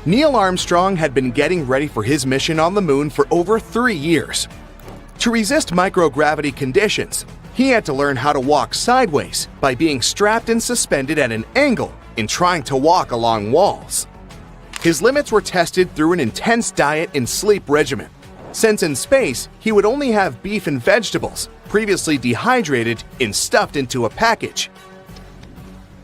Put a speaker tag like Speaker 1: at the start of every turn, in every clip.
Speaker 1: Neil Armstrong had been getting ready for his mission on the moon for over 3 years. To resist microgravity conditions, he had to learn how to walk sideways by being strapped and suspended at an angle in trying to walk along walls. His limits were tested through an intense diet and sleep regimen, since in space he would only have beef and vegetables, previously dehydrated and stuffed into a package.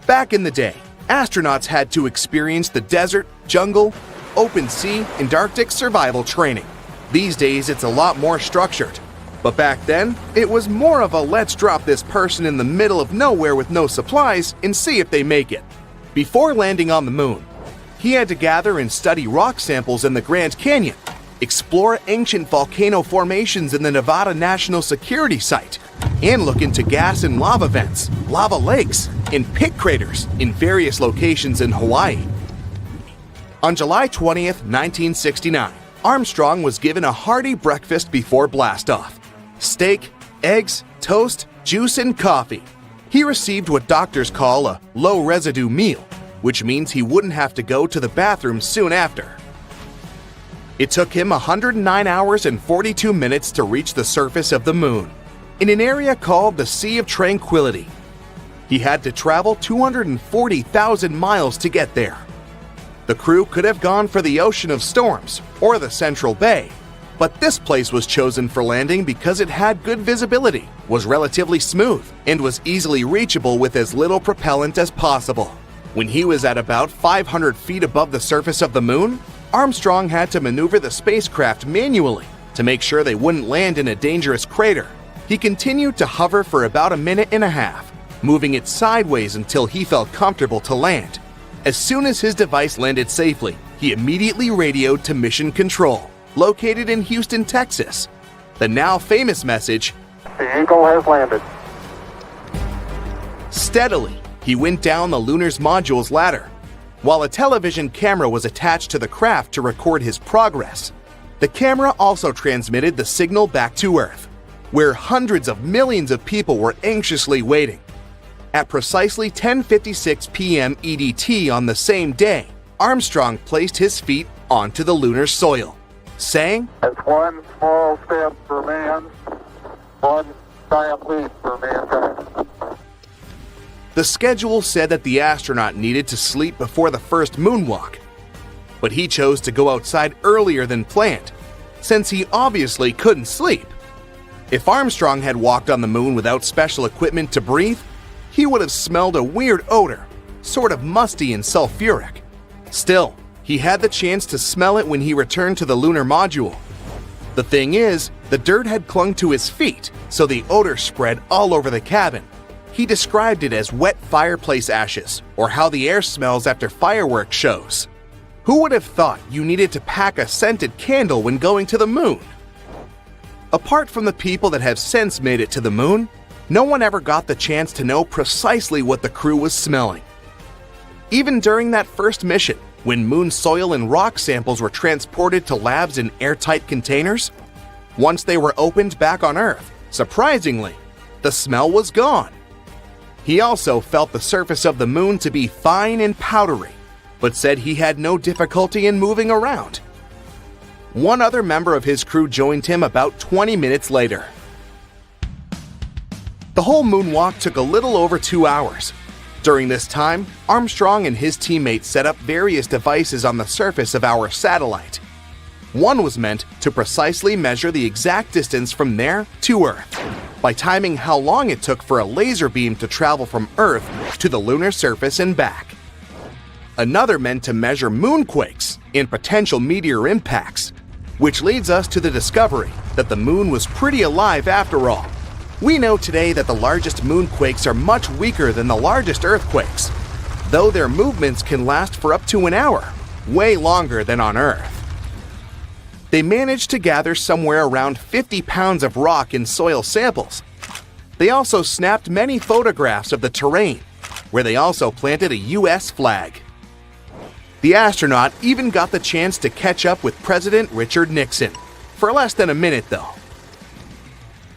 Speaker 1: Back in the day, astronauts had to experience the desert, jungle, open sea, and Arctic survival training. These days it's a lot more structured, but back then it was more of a let's drop this person in the middle of nowhere with no supplies and see if they make it. Before landing on the moon, he had to gather and study rock samples in the Grand Canyon, explore ancient volcano formations in the Nevada National Security Site, and look into gas and lava vents, lava lakes, and pit craters in various locations in Hawaii. On July 20th, 1969, Armstrong was given a hearty breakfast before blastoff. Steak, eggs, toast, juice, and coffee. He received what doctors call a low-residue meal, which means he wouldn't have to go to the bathroom soon after. It took him 109 hours and 42 minutes to reach the surface of the moon, in an area called the Sea of Tranquility. He had to travel 240,000 miles to get there. The crew could have gone for the Ocean of Storms or the Central Bay, but this place was chosen for landing because it had good visibility, was relatively smooth, and was easily reachable with as little propellant as possible. When he was at about 500 feet above the surface of the moon, Armstrong had to maneuver the spacecraft manually to make sure they wouldn't land in a dangerous crater. He continued to hover for about a minute and a half, moving it sideways until he felt comfortable to land. As soon as his device landed safely, he immediately radioed to Mission Control, located in Houston, Texas. The now famous message,
Speaker 2: "The Eagle has landed."
Speaker 1: Steadily, he went down the lunar module's ladder, while a television camera was attached to the craft to record his progress. The camera also transmitted the signal back to Earth, where hundreds of millions of people were anxiously waiting. At precisely 10:56 p.m. EDT on the same day, Armstrong placed his feet onto the lunar soil, saying,
Speaker 2: "It's one small step for man, one giant leap for mankind."
Speaker 1: The schedule said that the astronaut needed to sleep before the first moonwalk, but he chose to go outside earlier than planned, since he obviously couldn't sleep. If Armstrong had walked on the moon without special equipment to breathe, he would have smelled a weird odor, sort of musty and sulfuric. Still, he had the chance to smell it when he returned to the lunar module. The thing is, the dirt had clung to his feet, so the odor spread all over the cabin. He described it as wet fireplace ashes, or how the air smells after fireworks shows. Who would have thought you needed to pack a scented candle when going to the moon? Apart from the people that have since made it to the moon, no one ever got the chance to know precisely what the crew was smelling. Even during that first mission, when moon soil and rock samples were transported to labs in airtight containers, once they were opened back on Earth, surprisingly, the smell was gone. He also felt the surface of the moon to be fine and powdery, but said he had no difficulty in moving around. One other member of his crew joined him about 20 minutes later. The whole moonwalk took a little over 2 hours. During this time, Armstrong and his teammates set up various devices on the surface of our satellite. One was meant to precisely measure the exact distance from there to Earth, by timing how long it took for a laser beam to travel from Earth to the lunar surface and back. Another meant to measure moonquakes and potential meteor impacts, which leads us to the discovery that the moon was pretty alive after all. We know today that the largest moonquakes are much weaker than the largest earthquakes, though their movements can last for up to an hour, way longer than on Earth. They managed to gather somewhere around 50 pounds of rock and soil samples. They also snapped many photographs of the terrain, where they also planted a US flag. The astronaut even got the chance to catch up with President Richard Nixon, for less than a minute though.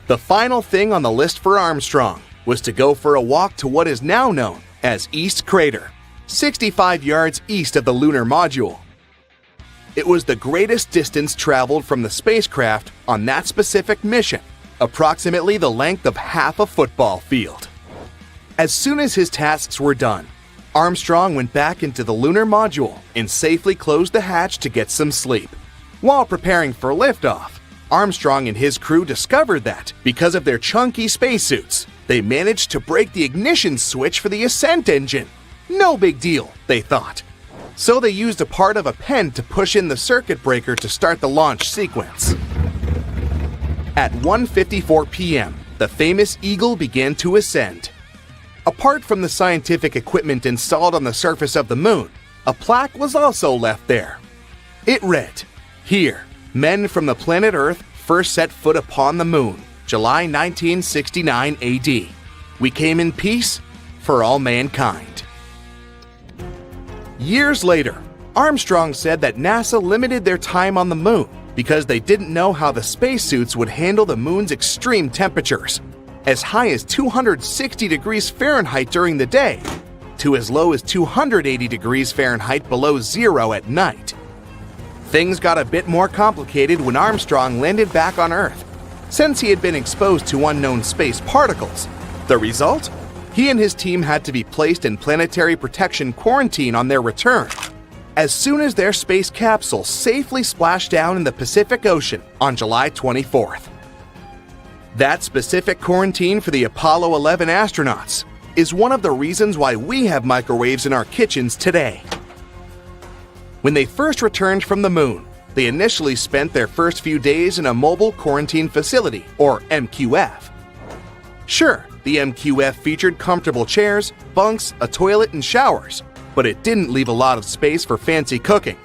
Speaker 1: The final thing on the list for Armstrong was to go for a walk to what is now known as East Crater, 65 yards east of the lunar module. It was the greatest distance traveled from the spacecraft on that specific mission, approximately the length of half a football field. As soon as his tasks were done, Armstrong went back into the lunar module and safely closed the hatch to get some sleep. While preparing for liftoff, Armstrong and his crew discovered that, because of their chunky spacesuits, they managed to break the ignition switch for the ascent engine. No big deal, they thought. So they used a part of a pen to push in the circuit breaker to start the launch sequence. At 1:54 p.m., the famous Eagle began to ascend. Apart from the scientific equipment installed on the surface of the moon, a plaque was also left there. It read, "Here, men from the planet Earth first set foot upon the moon, July 1969 AD. We came in peace for all mankind." Years later, Armstrong said that NASA limited their time on the moon because they didn't know how the spacesuits would handle the moon's extreme temperatures, as high as 260 degrees Fahrenheit during the day, to as low as 280 degrees Fahrenheit below zero at night. Things got a bit more complicated when Armstrong landed back on Earth, since he had been exposed to unknown space particles. The result? He and his team had to be placed in planetary protection quarantine on their return, as soon as their space capsule safely splashed down in the Pacific Ocean on July 24th. That specific quarantine for the Apollo 11 astronauts is one of the reasons why we have microwaves in our kitchens today. When they first returned from the moon, they initially spent their first few days in a mobile quarantine facility, or MQF. Sure, the MQF featured comfortable chairs, bunks, a toilet, and showers, but it didn't leave a lot of space for fancy cooking.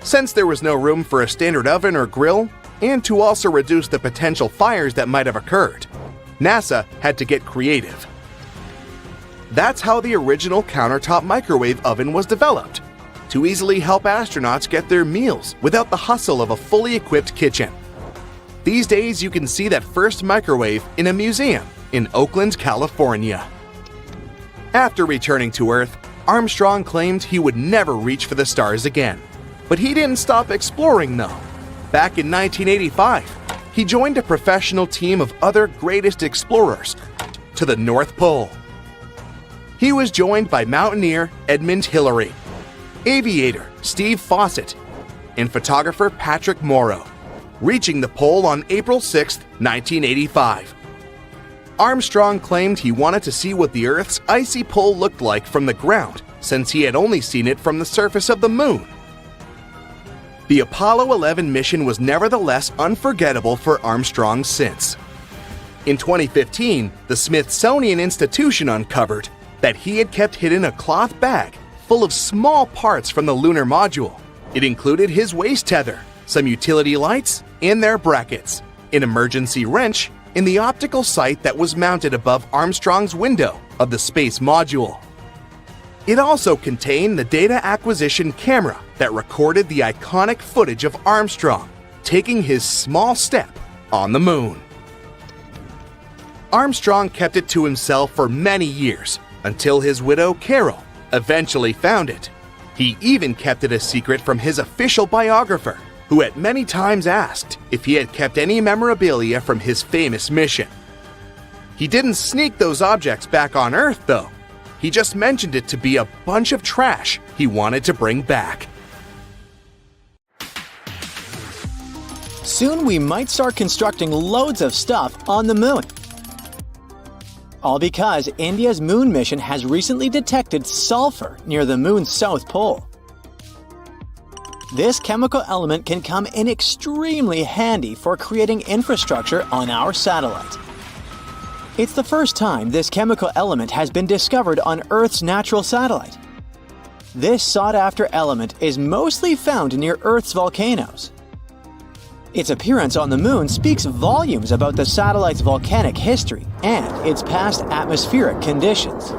Speaker 1: Since there was no room for a standard oven or grill, and to also reduce the potential fires that might have occurred, NASA had to get creative. That's how the original countertop microwave oven was developed, to easily help astronauts get their meals without the hustle of a fully equipped kitchen. These days, you can see that first microwave in a museum in Oakland, California. After returning to Earth, Armstrong claimed he would never reach for the stars again. But he didn't stop exploring, though. Back in 1985, he joined a professional team of other greatest explorers to the North Pole. He was joined by mountaineer Edmund Hillary, aviator Steve Fawcett, and photographer Patrick Morrow, reaching the pole on April 6, 1985. Armstrong claimed he wanted to see what the Earth's icy pole looked like from the ground, since he had only seen it from the surface of the moon. The Apollo 11 mission was nevertheless unforgettable for Armstrong since. In 2015, the Smithsonian Institution uncovered that he had kept hidden a cloth bag full of small parts from the lunar module. It included his waist tether, some utility lights, and their brackets, an emergency wrench, and the optical sight that was mounted above Armstrong's window of the space module. It also contained the data acquisition camera that recorded the iconic footage of Armstrong taking his small step on the moon. Armstrong kept it to himself for many years, until his widow, Carol, eventually found it. He even kept it a secret from his official biographer, who at many times asked if he had kept any memorabilia from his famous mission. He didn't sneak those objects back on Earth, though. He just mentioned it to be a bunch of trash he wanted to bring back.
Speaker 3: Soon we might start constructing loads of stuff on the moon. All because India's moon mission has recently detected sulfur near the moon's south pole. This chemical element can come in extremely handy for creating infrastructure on our satellite. It's the first time this chemical element has been discovered on Earth's natural satellite. This sought-after element is mostly found near Earth's volcanoes. Its appearance on the moon speaks volumes about the satellite's volcanic history and its past atmospheric conditions.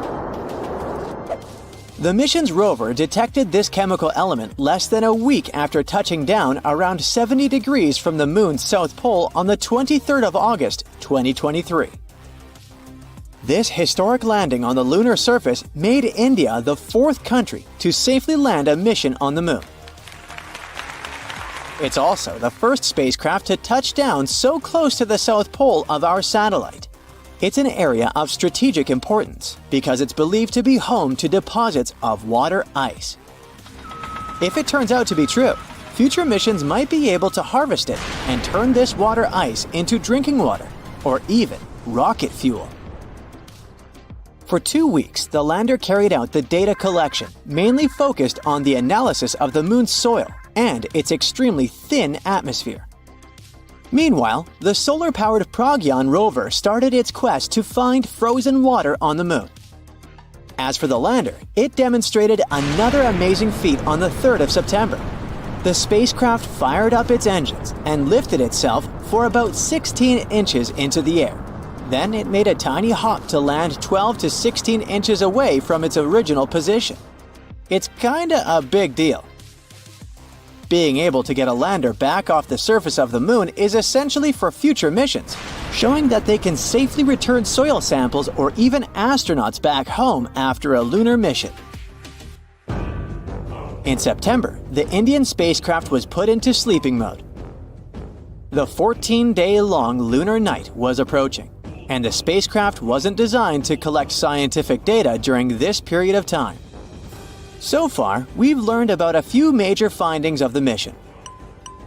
Speaker 3: The mission's rover detected this chemical element less than a week after touching down around 70 degrees from the moon's south pole on the 23rd of August, 2023. This historic landing on the lunar surface made India the fourth country to safely land a mission on the moon. It's also the first spacecraft to touch down so close to the south pole of our satellite. It's an area of strategic importance because it's believed to be home to deposits of water ice. If it turns out to be true, future missions might be able to harvest it and turn this water ice into drinking water or even rocket fuel. For 2 weeks, the lander carried out the data collection, mainly focused on the analysis of the moon's soil and its extremely thin atmosphere. Meanwhile, the solar-powered Progyon rover started its quest to find frozen water on the moon. As for the lander, it demonstrated another amazing feat on the 3rd of September. The spacecraft fired up its engines and lifted itself for about 16 inches into the air. Then it made a tiny hop to land 12 to 16 inches away from its original position. It's kinda a big deal. Being able to get a lander back off the surface of the moon is essentially for future missions, showing that they can safely return soil samples or even astronauts back home after a lunar mission. In September, the Indian spacecraft was put into sleeping mode. The 14-day-long lunar night was approaching, and the spacecraft wasn't designed to collect scientific data during this period of time. So far, we've learned about a few major findings of the mission.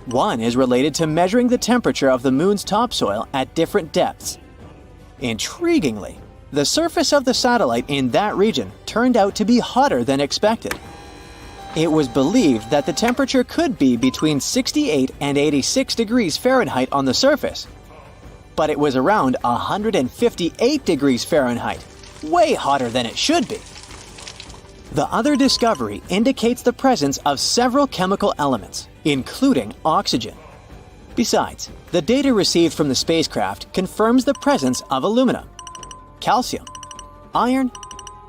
Speaker 3: One is related to measuring the temperature of the moon's topsoil at different depths. Intriguingly, the surface of the satellite in that region turned out to be hotter than expected. It was believed that the temperature could be between 68 and 86 degrees Fahrenheit on the surface, but it was around 158 degrees Fahrenheit, way hotter than it should be. The other discovery indicates the presence of several chemical elements, including oxygen. Besides, the data received from the spacecraft confirms the presence of aluminum, calcium, iron,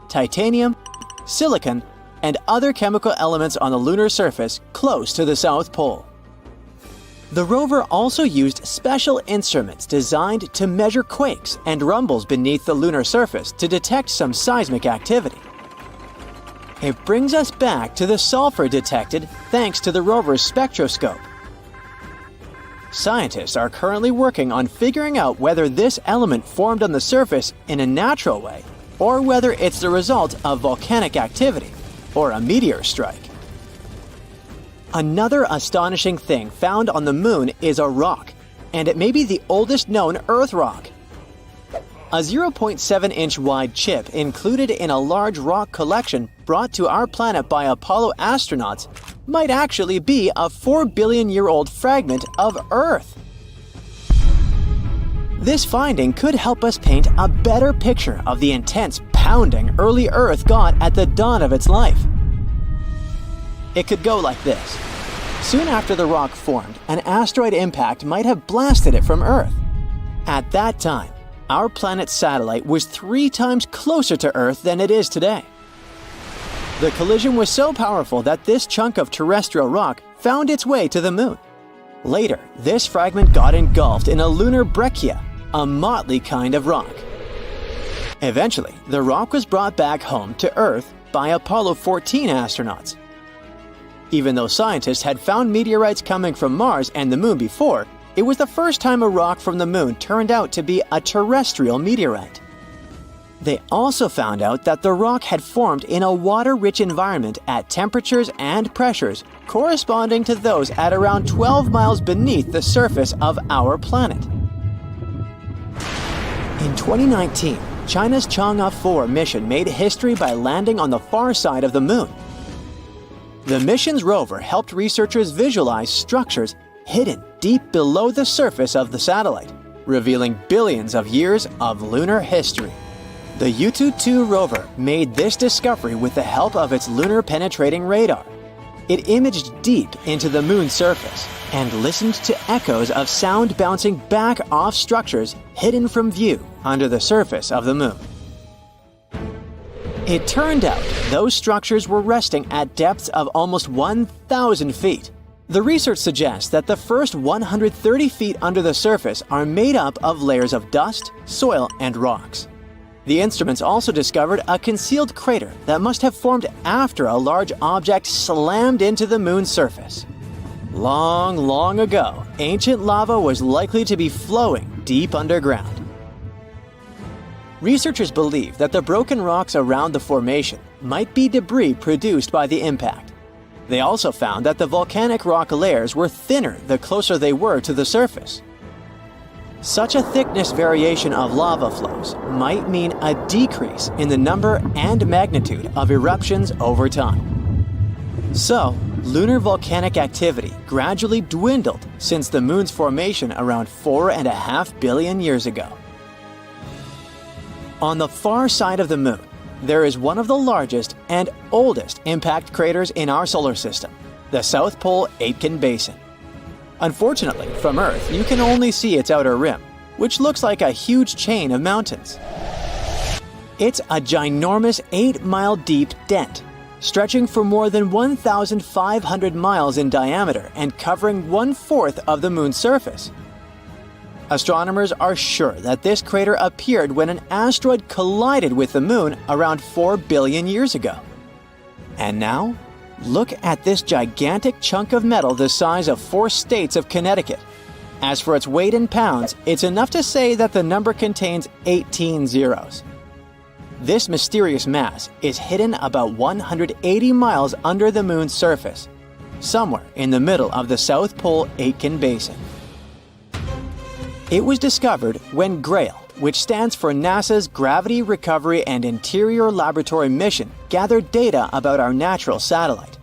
Speaker 3: titanium, silicon, and other chemical elements on the lunar surface close to the South Pole. The rover also used special instruments designed to measure quakes and rumbles beneath the lunar surface to detect some seismic activity. It brings us back to the sulfur detected thanks to the rover's spectroscope. Scientists are currently working on figuring out whether this element formed on the surface in a natural way or whether it's the result of volcanic activity or a meteor strike. Another astonishing thing found on the moon is a rock, and it may be the oldest known Earth rock. A 0.7-inch wide chip included in a large rock collection brought to our planet by Apollo astronauts might actually be a 4-billion-year-old fragment of Earth. This finding could help us paint a better picture of the intense pounding early Earth got at the dawn of its life. It could go like this. Soon after the rock formed, an asteroid impact might have blasted it from Earth. At that time, our planet's satellite was 3 times closer to Earth than it is today. The collision was so powerful that this chunk of terrestrial rock found its way to the moon. Later, this fragment got engulfed in a lunar breccia, a motley kind of rock. Eventually, the rock was brought back home to Earth by Apollo 14 astronauts. Even though scientists had found meteorites coming from Mars and the moon before, it was the first time a rock from the moon turned out to be a terrestrial meteorite. They also found out that the rock had formed in a water-rich environment at temperatures and pressures corresponding to those at around 12 miles beneath the surface of our planet. In 2019, China's Chang'e 4 mission made history by landing on the far side of the moon. The mission's rover helped researchers visualize structures hidden deep below the surface of the satellite, revealing billions of years of lunar history. The Yutu-2 rover made this discovery with the help of its lunar penetrating radar. It imaged deep into the moon's surface and listened to echoes of sound bouncing back off structures hidden from view under the surface of the moon. It turned out those structures were resting at depths of almost 1,000 feet. The research suggests that the first 130 feet under the surface are made up of layers of dust, soil, and rocks. The instruments also discovered a concealed crater that must have formed after a large object slammed into the moon's surface. Long, long ago, ancient lava was likely to be flowing deep underground. Researchers believe that the broken rocks around the formation might be debris produced by the impact. They also found that the volcanic rock layers were thinner the closer they were to the surface. Such a thickness variation of lava flows might mean a decrease in the number and magnitude of eruptions over time. So, lunar volcanic activity gradually dwindled since the moon's formation around 4.5 billion years ago. On the far side of the moon, there is one of the largest and oldest impact craters in our solar system, the South Pole Aitken Basin. Unfortunately, from Earth, you can only see its outer rim, which looks like a huge chain of mountains. It's a ginormous 8-mile deep dent, stretching for more than 1,500 miles in diameter and covering 1/4 of the moon's surface. Astronomers are sure that this crater appeared when an asteroid collided with the moon around 4 billion years ago. And now, look at this gigantic chunk of metal the size of 4 states of Connecticut. As for its weight in pounds, it's enough to say that the number contains 18 zeros. This mysterious mass is hidden about 180 miles under the moon's surface, somewhere in the middle of the South Pole Aitken Basin. It was discovered when GRAIL, which stands for NASA's Gravity Recovery and Interior Laboratory Mission, gathered data about our natural satellite.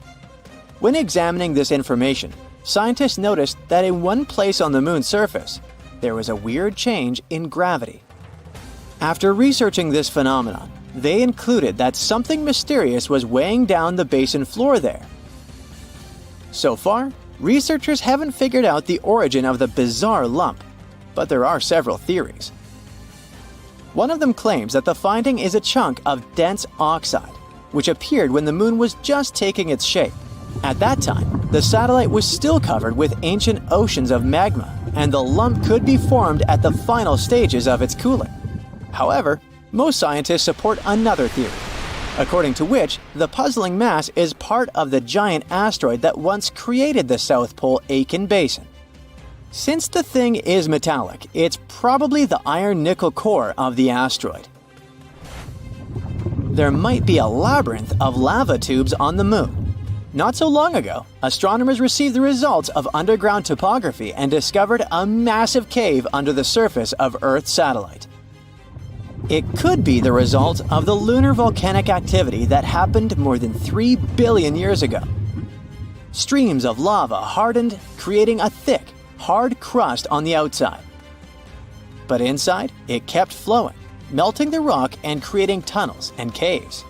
Speaker 3: When examining this information, scientists noticed that in one place on the moon's surface, there was a weird change in gravity. After researching this phenomenon, they concluded that something mysterious was weighing down the basin floor there. So far, researchers haven't figured out the origin of the bizarre lump, but there are several theories. One of them claims that the finding is a chunk of dense oxide, which appeared when the moon was just taking its shape. At that time, the satellite was still covered with ancient oceans of magma, and the lump could be formed at the final stages of its cooling. However, most scientists support another theory, according to which the puzzling mass is part of the giant asteroid that once created the South Pole Aitken Basin. Since the thing is metallic, it's probably the iron-nickel core of the asteroid. There might be a labyrinth of lava tubes on the moon. Not so long ago, astronomers received the results of underground topography and discovered a massive cave under the surface of Earth's satellite. It could be the result of the lunar volcanic activity that happened more than 3 billion years ago. Streams of lava hardened, creating a thick, hard crust on the outside. But inside, it kept flowing, melting the rock and creating tunnels and caves.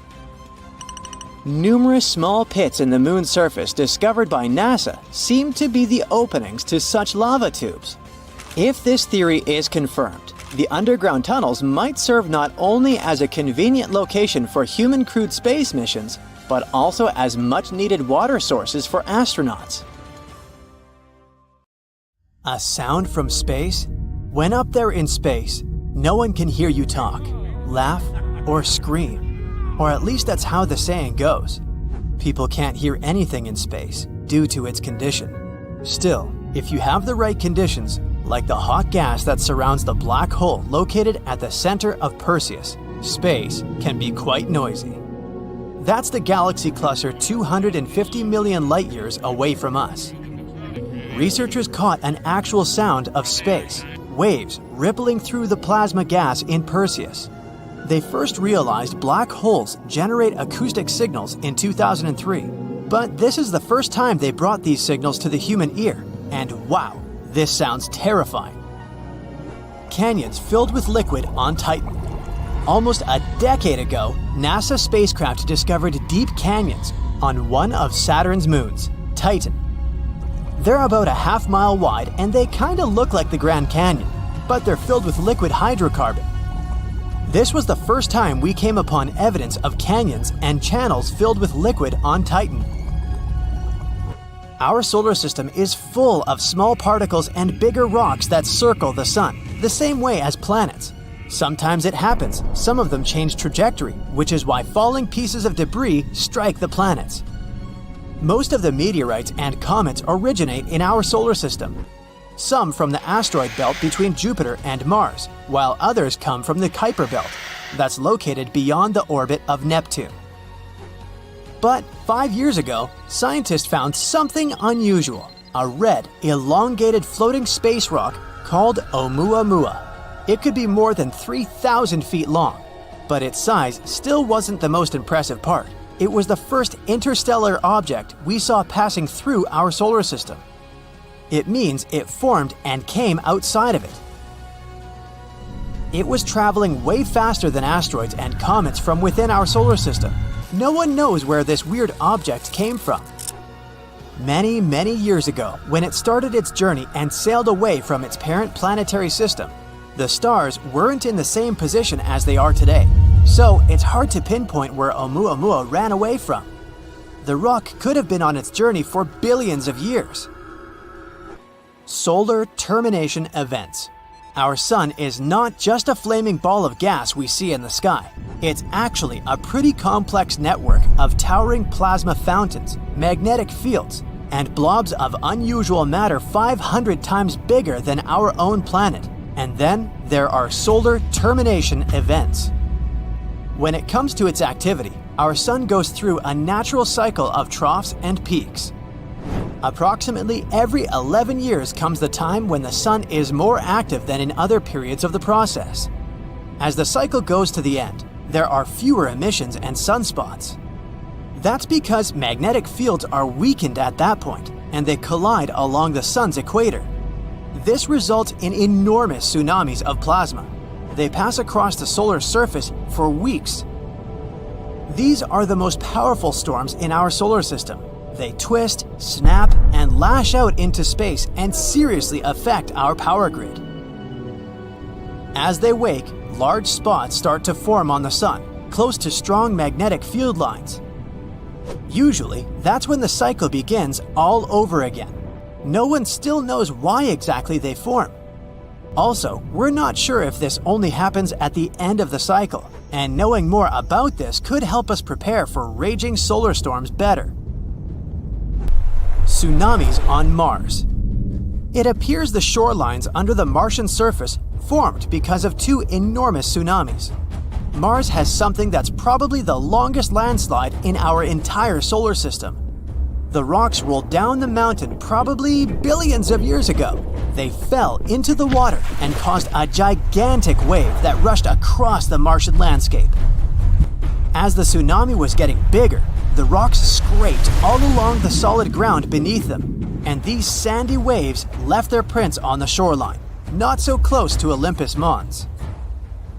Speaker 3: Numerous small pits in the moon's surface discovered by NASA seem to be the openings to such lava tubes. If this theory is confirmed, the underground tunnels might serve not only as a convenient location for human-crewed space missions, but also as much-needed water sources for astronauts. A sound from space? When up there in space, no one can hear you talk, laugh, or scream. Or at least that's how the saying goes. People can't hear anything in space due to its condition. Still, if you have the right conditions, like the hot gas that surrounds the black hole located at the center of Perseus, space can be quite noisy. That's the galaxy cluster 250 million light-years away from us. Researchers caught an actual sound of space, waves rippling through the plasma gas in Perseus. They first realized black holes generate acoustic signals in 2003, but this is the first time they brought these signals to the human ear, and wow, this sounds terrifying. Canyons filled with liquid on Titan. Almost a decade ago, NASA spacecraft discovered deep canyons on one of Saturn's moons, Titan. They're about a half-mile wide and they kinda look like the Grand Canyon, but they're filled with liquid hydrocarbon. This was the first time we came upon evidence of canyons and channels filled with liquid on Titan. Our solar system is full of small particles and bigger rocks that circle the sun, the same way as planets. Sometimes it happens, some of them change trajectory, which is why falling pieces of debris strike the planets. Most of the meteorites and comets originate in our solar system. Some from the asteroid belt between Jupiter and Mars, while others come from the Kuiper belt, that's located beyond the orbit of Neptune. But 5 years ago, scientists found something unusual, a red, elongated floating space rock called Oumuamua. It could be more than 3,000 feet long, but its size still wasn't the most impressive part. It was the first interstellar object we saw passing through our solar system. It means it formed and came outside of it. It was traveling way faster than asteroids and comets from within our solar system. No one knows where this weird object came from. Many, many years ago, when it started its journey and sailed away from its parent planetary system, the stars weren't in the same position as they are today, so it's hard to pinpoint where Oumuamua ran away from. The rock could have been on its journey for billions of years. Solar termination events. Our sun is not just a flaming ball of gas we see in the sky. It's actually a pretty complex network of towering plasma fountains, magnetic fields, and blobs of unusual matter 500 times bigger than our own planet. And then there are solar termination events. When it comes to its activity, our sun goes through a natural cycle of troughs and peaks. Approximately every 11 years comes the time when the sun is more active than in other periods of the process. As the cycle goes to the end, there are fewer emissions and sunspots. That's because magnetic fields are weakened at that point, and they collide along the sun's equator. This results in enormous tsunamis of plasma. They pass across the solar surface for weeks. These are the most powerful storms in our solar system. They twist, snap, and lash out into space and seriously affect our power grid. As they wake, large spots start to form on the sun, close to strong magnetic field lines. Usually, that's when the cycle begins all over again. No one still knows why exactly they form. Also, we're not sure if this only happens at the end of the cycle, and knowing more about this could help us prepare for raging solar storms better. Tsunamis on Mars. It appears the shorelines under the Martian surface formed because of two enormous tsunamis. Mars has something that's probably the longest landslide in our entire solar system. The rocks rolled down the mountain probably billions of years ago. They fell into the water and caused a gigantic wave that rushed across the Martian landscape. As the tsunami was getting bigger, the rocks scraped all along the solid ground beneath them, and these sandy waves left their prints on the shoreline, not so close to Olympus Mons.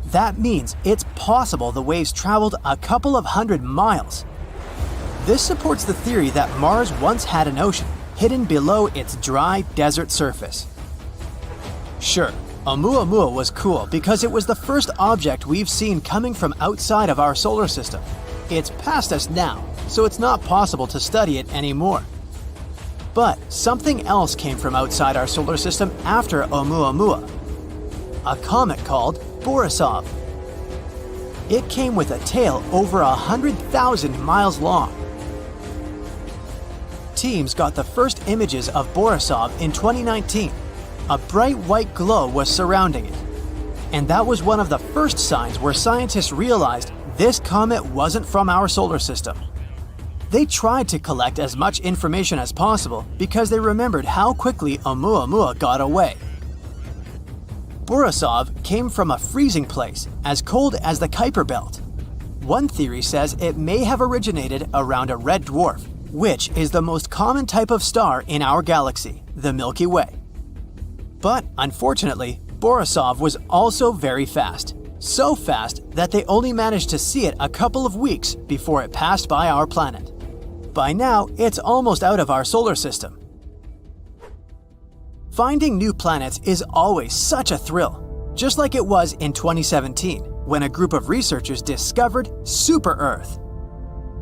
Speaker 3: That means it's possible the waves traveled a couple of hundred miles. This supports the theory that Mars once had an ocean hidden below its dry desert surface. Sure, Oumuamua was cool because it was the first object we've seen coming from outside of our solar system. It's past us now, so it's not possible to study it anymore. But something else came from outside our solar system after Oumuamua. A comet called Borisov. It came with a tail over 100,000 miles long. Teams got the first images of Borisov in 2019. A bright white glow was surrounding it. And that was one of the first signs where scientists realized this comet wasn't from our solar system. They tried to collect as much information as possible because they remembered how quickly Oumuamua got away. Borisov came from a freezing place as cold as the Kuiper belt. One theory says it may have originated around a red dwarf, which is the most common type of star in our galaxy, the Milky Way. But unfortunately, Borisov was also very fast. So fast that they only managed to see it a couple of weeks before it passed by our planet. By now, it's almost out of our solar system. Finding new planets is always such a thrill, just like it was in 2017, when a group of researchers discovered Super Earth.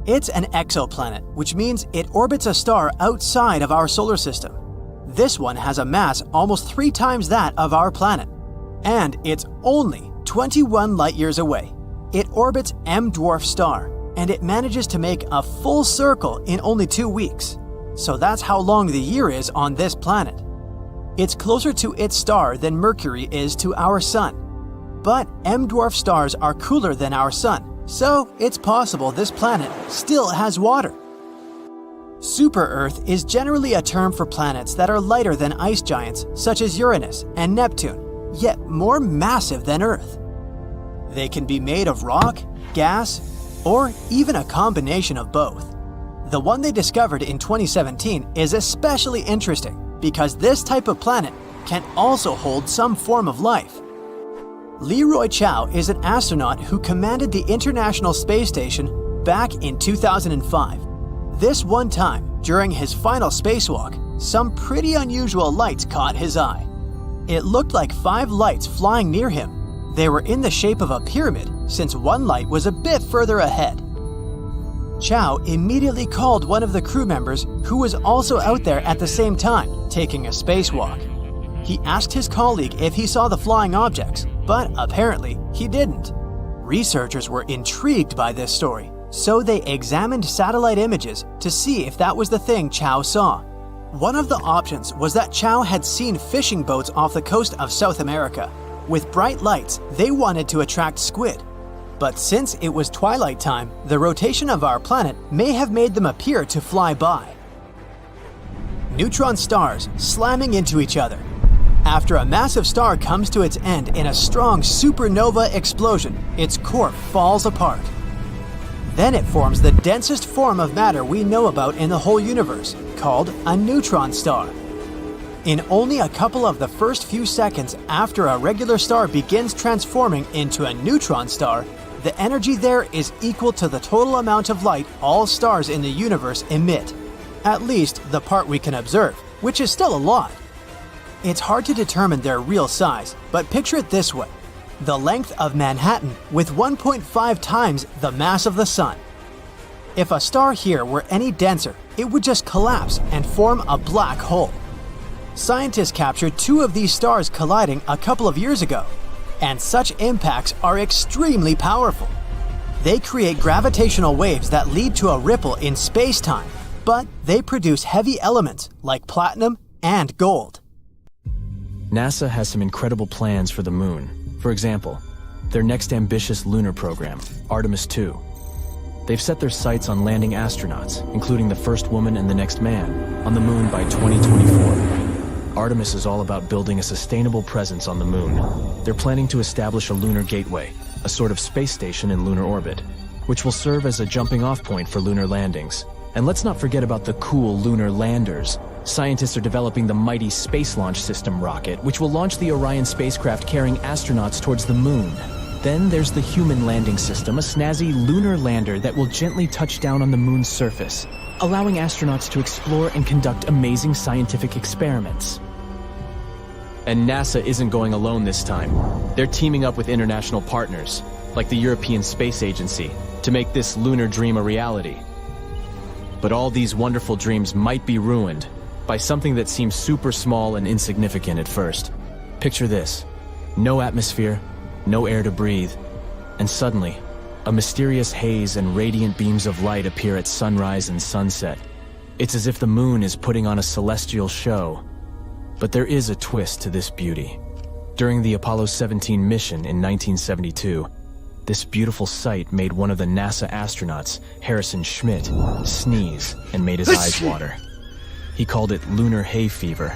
Speaker 3: It's an exoplanet, which means it orbits a star outside of our solar system. This one has a mass almost 3 times that of our planet, and it's only 21 light-years away. It orbits M dwarf star, and it manages to make a full circle in only 2 weeks. So that's how long the year is on this planet. It's closer to its star than Mercury is to our Sun. But M-dwarf stars are cooler than our Sun, so it's possible this planet still has water. Super-Earth is generally a term for planets that are lighter than ice giants such as Uranus and Neptune, yet more massive than Earth. They can be made of rock, gas, or even a combination of both. The one they discovered in 2017 is especially interesting because this type of planet can also hold some form of life. Leroy Chiao is an astronaut who commanded the International Space Station back in 2005. This one time, during his final spacewalk, some pretty unusual lights caught his eye. It looked like 5 lights flying near him. They were in the shape of a pyramid, since one light was a bit further ahead. Chiao immediately called one of the crew members who was also out there at the same time, taking a spacewalk. He asked his colleague if he saw the flying objects, but apparently he didn't. Researchers were intrigued by this story, so they examined satellite images to see if that was the thing Chiao saw. One of the options was that Chiao had seen fishing boats off the coast of South America. With bright lights, they wanted to attract squid. But since it was twilight time, the rotation of our planet may have made them appear to fly by. Neutron stars slamming into each other. After a massive star comes to its end in a strong supernova explosion, its core falls apart. Then it forms the densest form of matter we know about in the whole universe, called a neutron star. In only a couple of the first few seconds after a regular star begins transforming into a neutron star, the energy there is equal to the total amount of light all stars in the universe emit. At least the part we can observe, which is still a lot. It's hard to determine their real size, but picture it this way. The length of Manhattan with 1.5 times the mass of the Sun. If a star here were any denser, it would just collapse and form a black hole. Scientists captured 2 of these stars colliding a couple of years ago, and such impacts are extremely powerful. They create gravitational waves that lead to a ripple in space-time, but they produce heavy elements like platinum and gold.
Speaker 4: NASA has some incredible plans for the moon. For example, their next ambitious lunar program, Artemis II. They've set their sights on landing astronauts, including the first woman and the next man, on the moon by 2024. Artemis is all about building a sustainable presence on the moon. They're planning to establish a lunar gateway, a sort of space station in lunar orbit, which will serve as a jumping-off point for lunar landings. And let's not forget about the cool lunar landers. Scientists are developing the mighty Space Launch System rocket, which will launch the Orion spacecraft carrying astronauts towards the moon. Then there's the Human Landing System, a snazzy lunar lander that will gently touch down on the moon's surface, allowing astronauts to explore and conduct amazing scientific experiments. And NASA isn't going alone this time. They're teaming up with international partners, like the European Space Agency, to make this lunar dream a reality. But all these wonderful dreams might be ruined by something that seems super small and insignificant at first. Picture this: no atmosphere, no air to breathe, and suddenly, a mysterious haze and radiant beams of light appear at sunrise and sunset. It's as if the moon is putting on a celestial show. But there is a twist to this beauty. During the Apollo 17 mission in 1972, this beautiful sight made one of the NASA astronauts, Harrison Schmitt, sneeze and made his eyes water. He called it Lunar Hay Fever.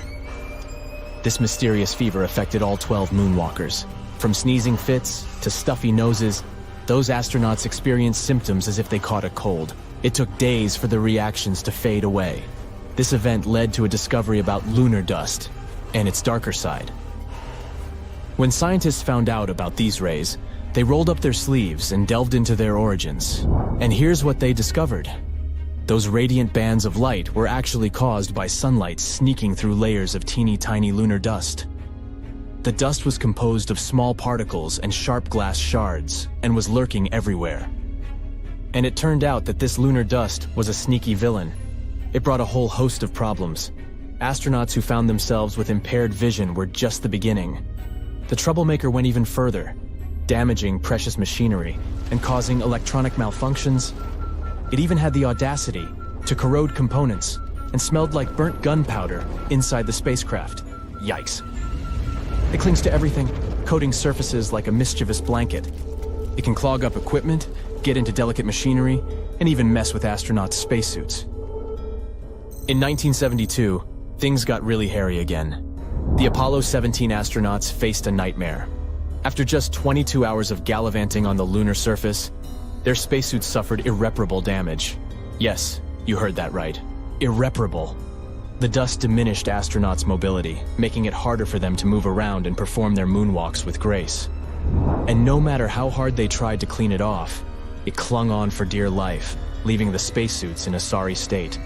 Speaker 4: This mysterious fever affected all 12 moonwalkers. From sneezing fits to stuffy noses, those astronauts experienced symptoms as if they caught a cold. It took days for the reactions to fade away. This event led to a discovery about lunar dust and its darker side. When scientists found out about these rays, they rolled up their sleeves and delved into their origins. And here's what they discovered. Those radiant bands of light were actually caused by sunlight sneaking through layers of teeny tiny lunar dust. The dust was composed of small particles and sharp glass shards and was lurking everywhere. And it turned out that this lunar dust was a sneaky villain. It brought a whole host of problems. Astronauts who found themselves with impaired vision were just the beginning. The troublemaker went even further. damaging precious machinery and causing electronic malfunctions. It even had the audacity to corrode components and smelled like burnt gunpowder inside the spacecraft. Yikes. It clings to everything, coating surfaces like a mischievous blanket. It can clog up equipment, get into delicate machinery, and even mess with astronauts' spacesuits. In 1972, things got really hairy again. The Apollo 17 astronauts faced a nightmare. After just 22 hours of gallivanting on the lunar surface, their spacesuits suffered irreparable damage. Yes, you heard that right. Irreparable. The dust diminished astronauts' mobility, making it harder for them to move around and perform their moonwalks with grace. And no matter how hard they tried to clean it off, it clung on for dear life, leaving the spacesuits in a sorry state.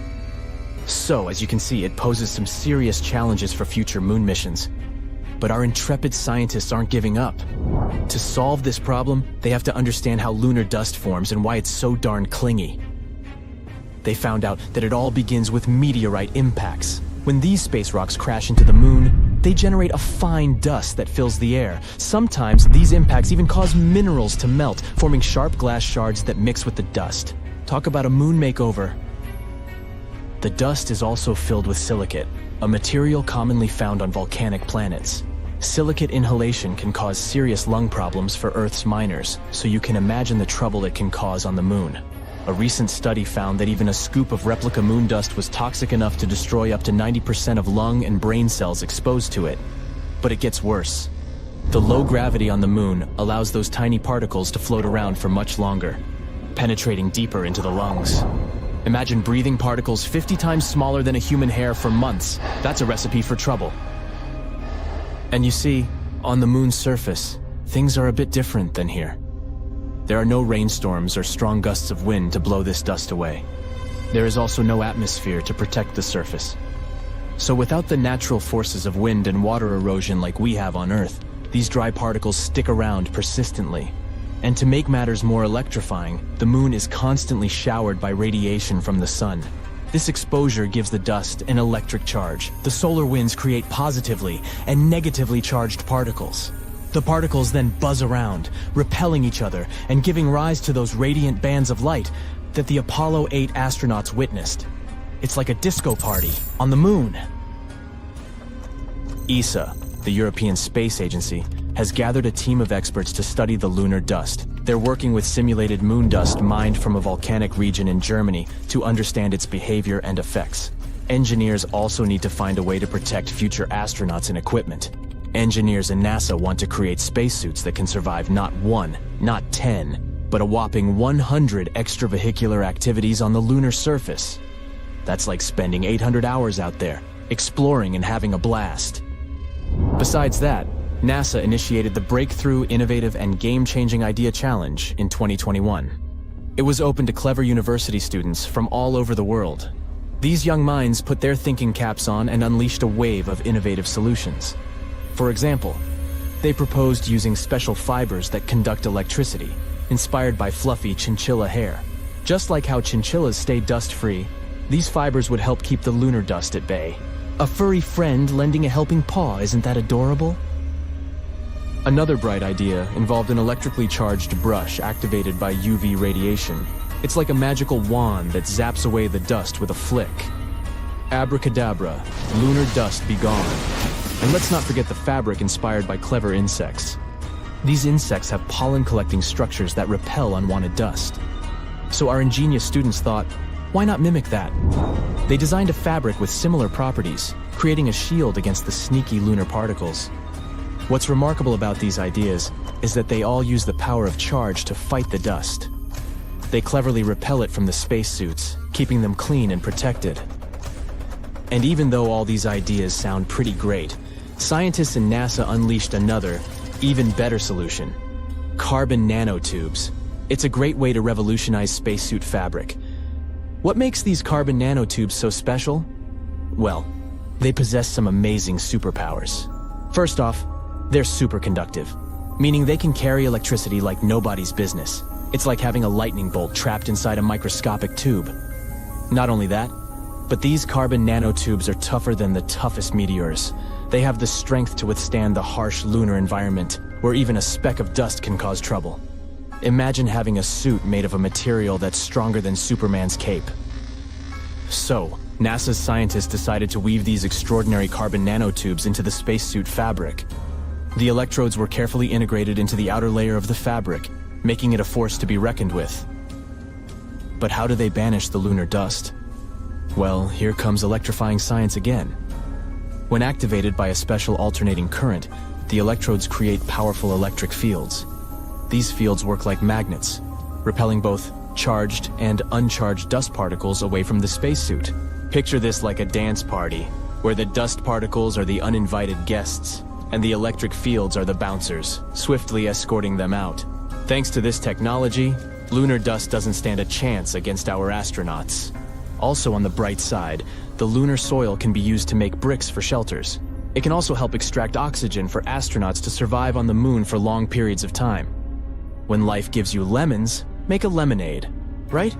Speaker 4: So, as you can see, it poses some serious challenges for future moon missions. But our intrepid scientists aren't giving up. To solve this problem, they have to understand how lunar dust forms and why it's so darn clingy. They found out that it all begins with meteorite impacts. When these space rocks crash into the moon, they generate a fine dust that fills the air. Sometimes these impacts even cause minerals to melt, forming sharp glass shards that mix with the dust. Talk about a moon makeover. The dust is also filled with silicate, a material commonly found on volcanic planets. Silicate inhalation can cause serious lung problems for Earth's miners, so you can imagine the trouble it can cause on the moon. A recent study found that even a scoop of replica moon dust was toxic enough to destroy up to 90% of lung and brain cells exposed to it. But it gets worse. The low gravity on the moon allows those tiny particles to float around for much longer, penetrating deeper into the lungs. Imagine breathing particles 50 times smaller than a human hair for months. That's a recipe for trouble. And you see, on the moon's surface, things are a bit different than here. There are no rainstorms or strong gusts of wind to blow this dust away. There is also no atmosphere to protect the surface. So without the natural forces of wind and water erosion like we have on Earth, these dry particles stick around persistently. And to make matters more electrifying, the moon is constantly showered by radiation from the sun. This exposure gives the dust an electric charge. The solar winds create positively and negatively charged particles. The particles then buzz around, repelling each other and giving rise to those radiant bands of light that the Apollo 8 astronauts witnessed. It's like a disco party on the moon. ESA, the European Space Agency, has gathered a team of experts to study the lunar dust. They're working with simulated moon dust mined from a volcanic region in Germany to understand its behavior and effects. Engineers also need to find a way to protect future astronauts and equipment. Engineers in NASA want to create spacesuits that can survive not 1, not 10, but a whopping 100 extravehicular activities on the lunar surface. That's like spending 800 hours out there, exploring and having a blast. Besides that, NASA initiated the Breakthrough, Innovative, and Game-Changing Idea Challenge in 2021. It was open to clever university students from all over the world. These young minds put their thinking caps on and unleashed a wave of innovative solutions. For example, they proposed using special fibers that conduct electricity, inspired by fluffy chinchilla hair. Just like how chinchillas stay dust-free, these fibers would help keep the lunar dust at bay. A furry friend lending a helping paw, isn't that adorable? Another bright idea involved an electrically charged brush activated by UV radiation. It's like a magical wand that zaps away the dust with a flick. Abracadabra, lunar dust be gone. And let's not forget the fabric inspired by clever insects. These insects have pollen-collecting structures that repel unwanted dust. So our ingenious students thought, why not mimic that? They designed a fabric with similar properties, creating a shield against the sneaky lunar particles. What's remarkable about these ideas is that they all use the power of charge to fight the dust. They cleverly repel it from the spacesuits, keeping them clean and protected. And even though all these ideas sound pretty great, scientists in NASA unleashed another, even better solution: carbon nanotubes. It's a great way to revolutionize spacesuit fabric. What makes these carbon nanotubes so special? Well, they possess some amazing superpowers. First off, they're superconductive, meaning they can carry electricity like nobody's business. It's like having a lightning bolt trapped inside a microscopic tube. Not only that, but these carbon nanotubes are tougher than the toughest meteors. They have the strength to withstand the harsh lunar environment, where even a speck of dust can cause trouble. Imagine having a suit made of a material that's stronger than Superman's cape. So, NASA's scientists decided to weave these extraordinary carbon nanotubes into the spacesuit fabric. The electrodes were carefully integrated into the outer layer of the fabric, making it a force to be reckoned with. But how do they banish the lunar dust? Well, here comes electrifying science again. When activated by a special alternating current, the electrodes create powerful electric fields. These fields work like magnets, repelling both charged and uncharged dust particles away from the spacesuit. Picture this like a dance party, where the dust particles are the uninvited guests, and the electric fields are the bouncers, swiftly escorting them out. Thanks to this technology, lunar dust doesn't stand a chance against our astronauts. Also on the bright side, the lunar soil can be used to make bricks for shelters. It can also help extract oxygen for astronauts to survive on the moon for long periods of time. When life gives you lemons, make a lemonade, right?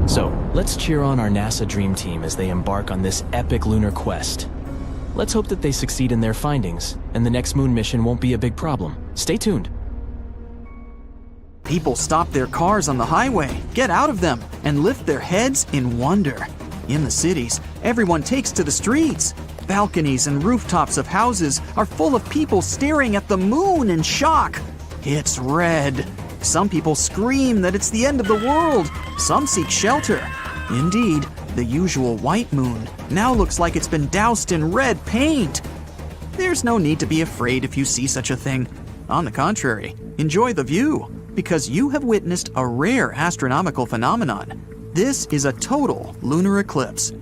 Speaker 4: So, let's cheer on our NASA Dream Team as they embark on this epic lunar quest. Let's hope that they succeed in their findings, and the next moon mission won't be a big problem. Stay tuned.
Speaker 5: People stop their cars on the highway, get out of them, and lift their heads in wonder. In the cities, everyone takes to the streets. Balconies and rooftops of houses are full of people staring at the moon in shock. It's red. Some people scream that it's the end of the world. Some seek shelter. Indeed, the usual white moon now looks like it's been doused in red paint. There's no need to be afraid if you see such a thing. On the contrary, enjoy the view, because you have witnessed a rare astronomical phenomenon. This is a total lunar eclipse.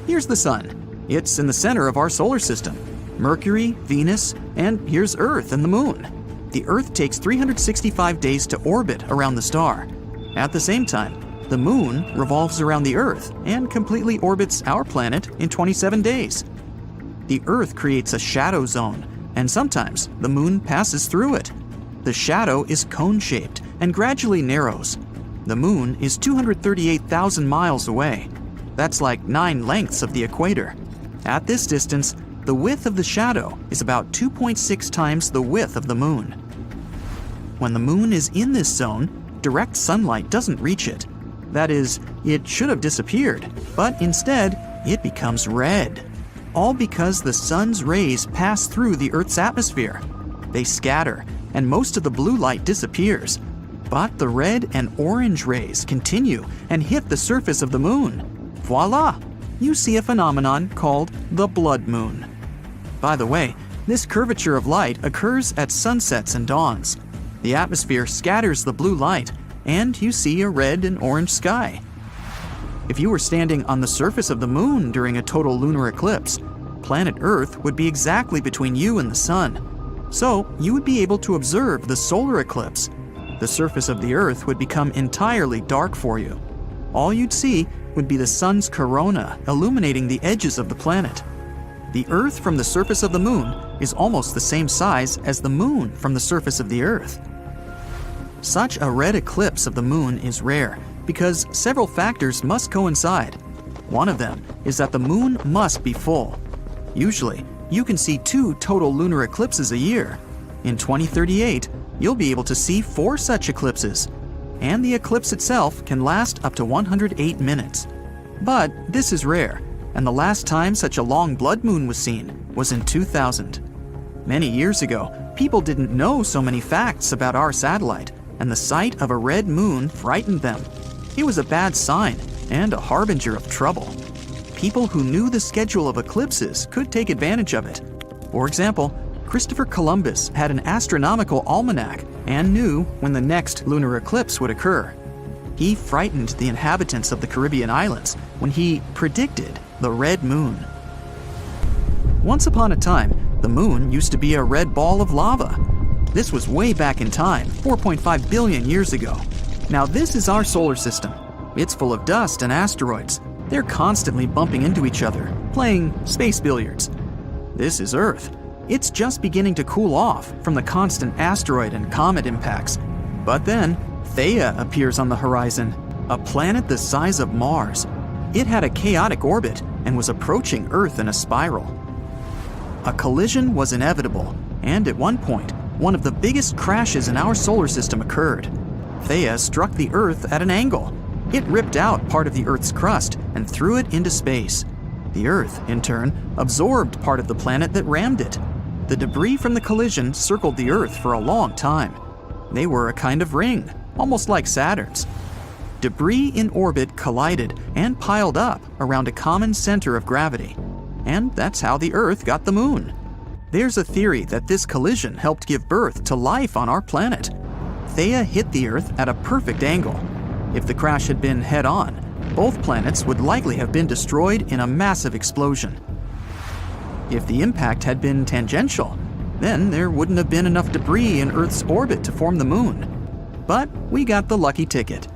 Speaker 5: Here's the sun. It's in the center of our solar system. Mercury, Venus, and here's Earth and the moon. The Earth takes 365 days to orbit around the star. At the same time, the moon revolves around the Earth and completely orbits our planet in 27 days. The Earth creates a shadow zone, and sometimes the moon passes through it. The shadow is cone-shaped and gradually narrows. The moon is 238,000 miles away. That's like 9 lengths of the equator. At this distance, the width of the shadow is about 2.6 times the width of the moon. When the moon is in this zone, direct sunlight doesn't reach it. That is, it should have disappeared, but instead, it becomes red. All because the sun's rays pass through the Earth's atmosphere. They scatter, and most of the blue light disappears. But the red and orange rays continue and hit the surface of the moon. Voila! You see a phenomenon called the blood moon. By the way, this curvature of light occurs at sunsets and dawns. The atmosphere scatters the blue light, and you see a red and orange sky. If you were standing on the surface of the moon during a total lunar eclipse, planet Earth would be exactly between you and the sun. So, you would be able to observe the solar eclipse. The surface of the Earth would become entirely dark for you. All you'd see would be the sun's corona illuminating the edges of the planet. The Earth from the surface of the moon is almost the same size as the moon from the surface of the Earth. Such a red eclipse of the moon is rare because several factors must coincide. One of them is that the moon must be full. Usually, you can see 2 total lunar eclipses a year. In 2038, you'll be able to see 4 such eclipses, and the eclipse itself can last up to 108 minutes. But this is rare, and the last time such a long blood moon was seen was in 2000. Many years ago, people didn't know so many facts about our satellite, and the sight of a red moon frightened them. It was a bad sign and a harbinger of trouble. People who knew the schedule of eclipses could take advantage of it. For example, Christopher Columbus had an astronomical almanac and knew when the next lunar eclipse would occur. He frightened the inhabitants of the Caribbean islands when he predicted the red moon. Once upon a time, the moon used to be a red ball of lava. This was way back in time, 4.5 billion years ago. Now this is our solar system. It's full of dust and asteroids. They're constantly bumping into each other, playing space billiards. This is Earth. It's just beginning to cool off from the constant asteroid and comet impacts. But then, Theia appears on the horizon, a planet the size of Mars. It had a chaotic orbit and was approaching Earth in a spiral. A collision was inevitable, and at one point, one of the biggest crashes in our solar system occurred. Theia struck the Earth at an angle. It ripped out part of the Earth's crust and threw it into space. The Earth, in turn, absorbed part of the planet that rammed it. The debris from the collision circled the Earth for a long time. They were a kind of ring, almost like Saturn's. Debris in orbit collided and piled up around a common center of gravity. And that's how the Earth got the Moon. There's a theory that this collision helped give birth to life on our planet. Theia hit the Earth at a perfect angle. If the crash had been head-on, both planets would likely have been destroyed in a massive explosion. If the impact had been tangential, then there wouldn't have been enough debris in Earth's orbit to form the Moon. But we got the lucky ticket.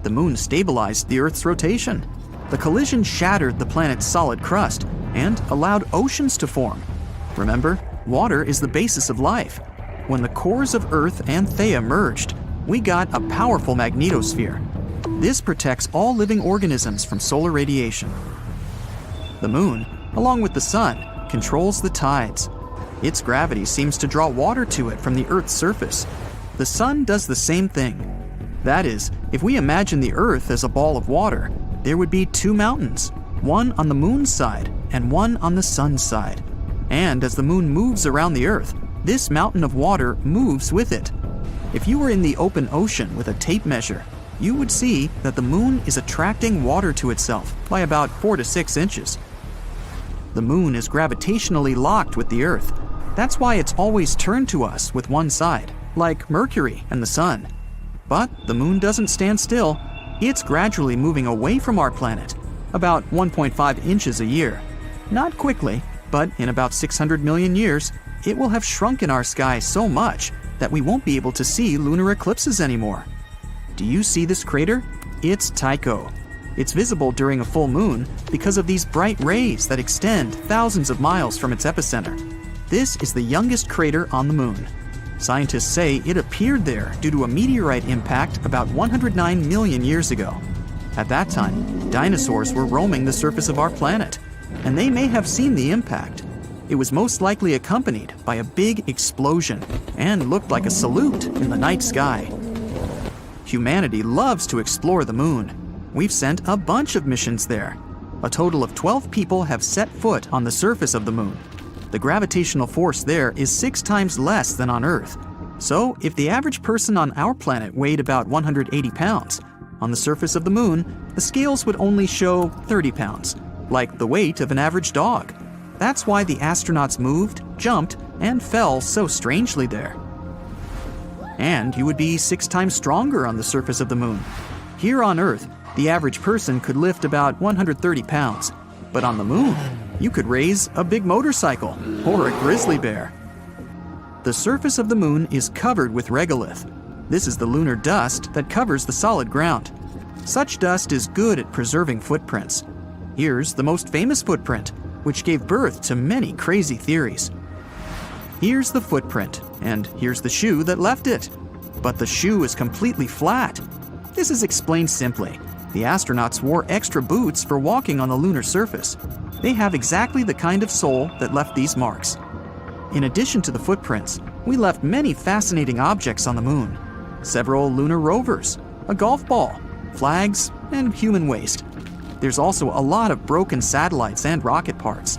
Speaker 5: The Moon stabilized the Earth's rotation. The collision shattered the planet's solid crust and allowed oceans to form. Remember, water is the basis of life. When the cores of Earth and Theia merged, we got a powerful magnetosphere. This protects all living organisms from solar radiation. The Moon, along with the Sun, controls the tides. Its gravity seems to draw water to it from the Earth's surface. The Sun does the same thing. That is, if we imagine the Earth as a ball of water, there would be two mountains, one on the Moon's side and one on the Sun's side. And as the Moon moves around the Earth, this mountain of water moves with it. If you were in the open ocean with a tape measure, you would see that the Moon is attracting water to itself by about 4 to 6 inches. The Moon is gravitationally locked with the Earth. That's why it's always turned to us with one side, like Mercury and the Sun. But the Moon doesn't stand still. It's gradually moving away from our planet, about 1.5 inches a year. Not quickly, but in about 600 million years, it will have shrunk in our sky so much that we won't be able to see lunar eclipses anymore. Do you see this crater? It's Tycho. It's visible during a full moon because of these bright rays that extend thousands of miles from its epicenter. This is the youngest crater on the Moon. Scientists say it appeared there due to a meteorite impact about 109 million years ago. At that time, dinosaurs were roaming the surface of our planet, and they may have seen the impact. It was most likely accompanied by a big explosion and looked like a salute in the night sky. Humanity loves to explore the Moon. We've sent a bunch of missions there. A total of 12 people have set foot on the surface of the Moon. The gravitational force there is 6 times less than on Earth. So, if the average person on our planet weighed about 180 pounds, on the surface of the Moon, the scales would only show 30 pounds, like the weight of an average dog. That's why the astronauts moved, jumped, and fell so strangely there. And you would be 6 times stronger on the surface of the Moon. Here on Earth, the average person could lift about 130 pounds, but on the Moon, you could raise a big motorcycle or a grizzly bear. The surface of the Moon is covered with regolith. This is the lunar dust that covers the solid ground. Such dust is good at preserving footprints. Here's the most famous footprint, which gave birth to many crazy theories. Here's the footprint, and here's the shoe that left it. But the shoe is completely flat. This is explained simply. The astronauts wore extra boots for walking on the lunar surface. They have exactly the kind of sole that left these marks. In addition to the footprints, we left many fascinating objects on the Moon. Several lunar rovers, a golf ball, flags, and human waste. There's also a lot of broken satellites and rocket parts.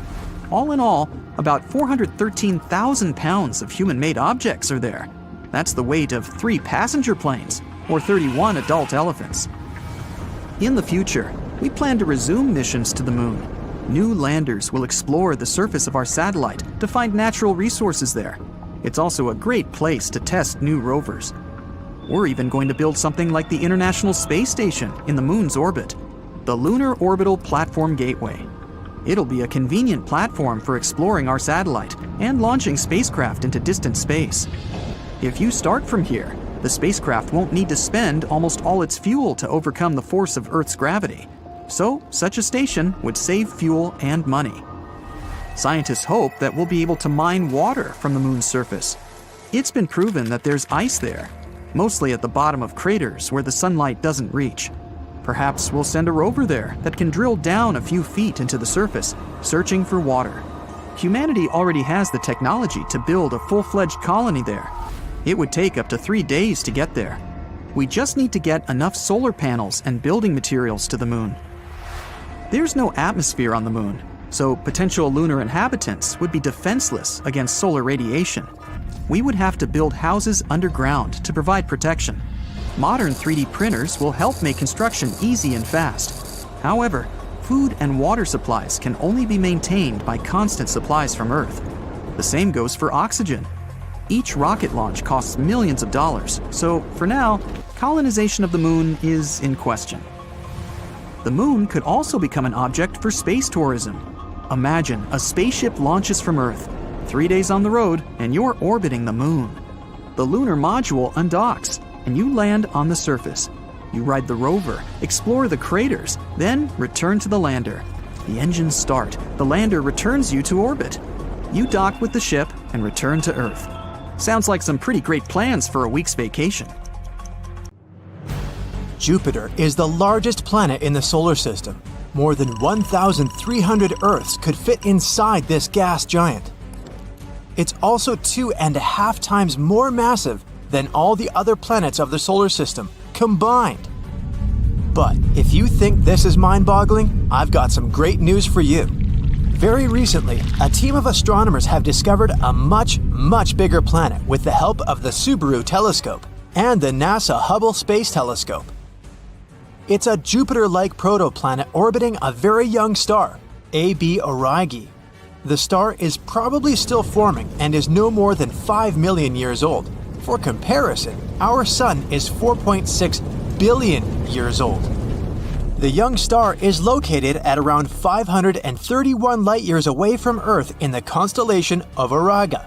Speaker 5: All in all, about 413,000 pounds of human-made objects are there. That's the weight of 3 passenger planes, or 31 adult elephants. In the future, we plan to resume missions to the Moon. New landers will explore the surface of our satellite to find natural resources there. It's also a great place to test new rovers. We're even going to build something like the International Space Station in the Moon's orbit, the Lunar Orbital Platform Gateway. It'll be a convenient platform for exploring our satellite and launching spacecraft into distant space. If you start from here, the spacecraft won't need to spend almost all its fuel to overcome the force of Earth's gravity. So, such a station would save fuel and money. Scientists hope that we'll be able to mine water from the Moon's surface. It's been proven that there's ice there, mostly at the bottom of craters where the sunlight doesn't reach. Perhaps we'll send a rover there that can drill down a few feet into the surface, searching for water. Humanity already has the technology to build a full-fledged colony there. It would take up to 3 days to get there. We just need to get enough solar panels and building materials to the moon. There's no atmosphere on the moon, so potential lunar inhabitants would be defenseless against solar radiation. We would have to build houses underground to provide protection. Modern 3D printers will help make construction easy and fast. However, food and water supplies can only be maintained by constant supplies from Earth. The same goes for oxygen. Each rocket launch costs millions of dollars, so for now, colonization of the moon is in question. The moon could also become an object for space tourism. Imagine a spaceship launches from Earth, 3 days on the road, and you're orbiting the moon. The lunar module undocks, and you land on the surface. You ride the rover, explore the craters, then return to the lander. The engines start, the lander returns you to orbit. You dock with the ship and return to Earth. Sounds like some pretty great plans for a week's vacation.
Speaker 3: Jupiter is the largest planet in the solar system. More than 1,300 Earths could fit inside this gas giant. It's also 2.5 times more massive than all the other planets of the solar system combined. But if you think this is mind-boggling, I've got some great news for you. Very recently, a team of astronomers have discovered a much bigger planet with the help of the Subaru telescope and the NASA Hubble Space Telescope. It's a Jupiter-like protoplanet orbiting a very young star, AB Aurigae. The star is probably still forming and is no more than 5 million years old. For comparison, our Sun is 4.6 billion years old. The young star is located at around 531 light-years away from Earth in the constellation of Aurigae.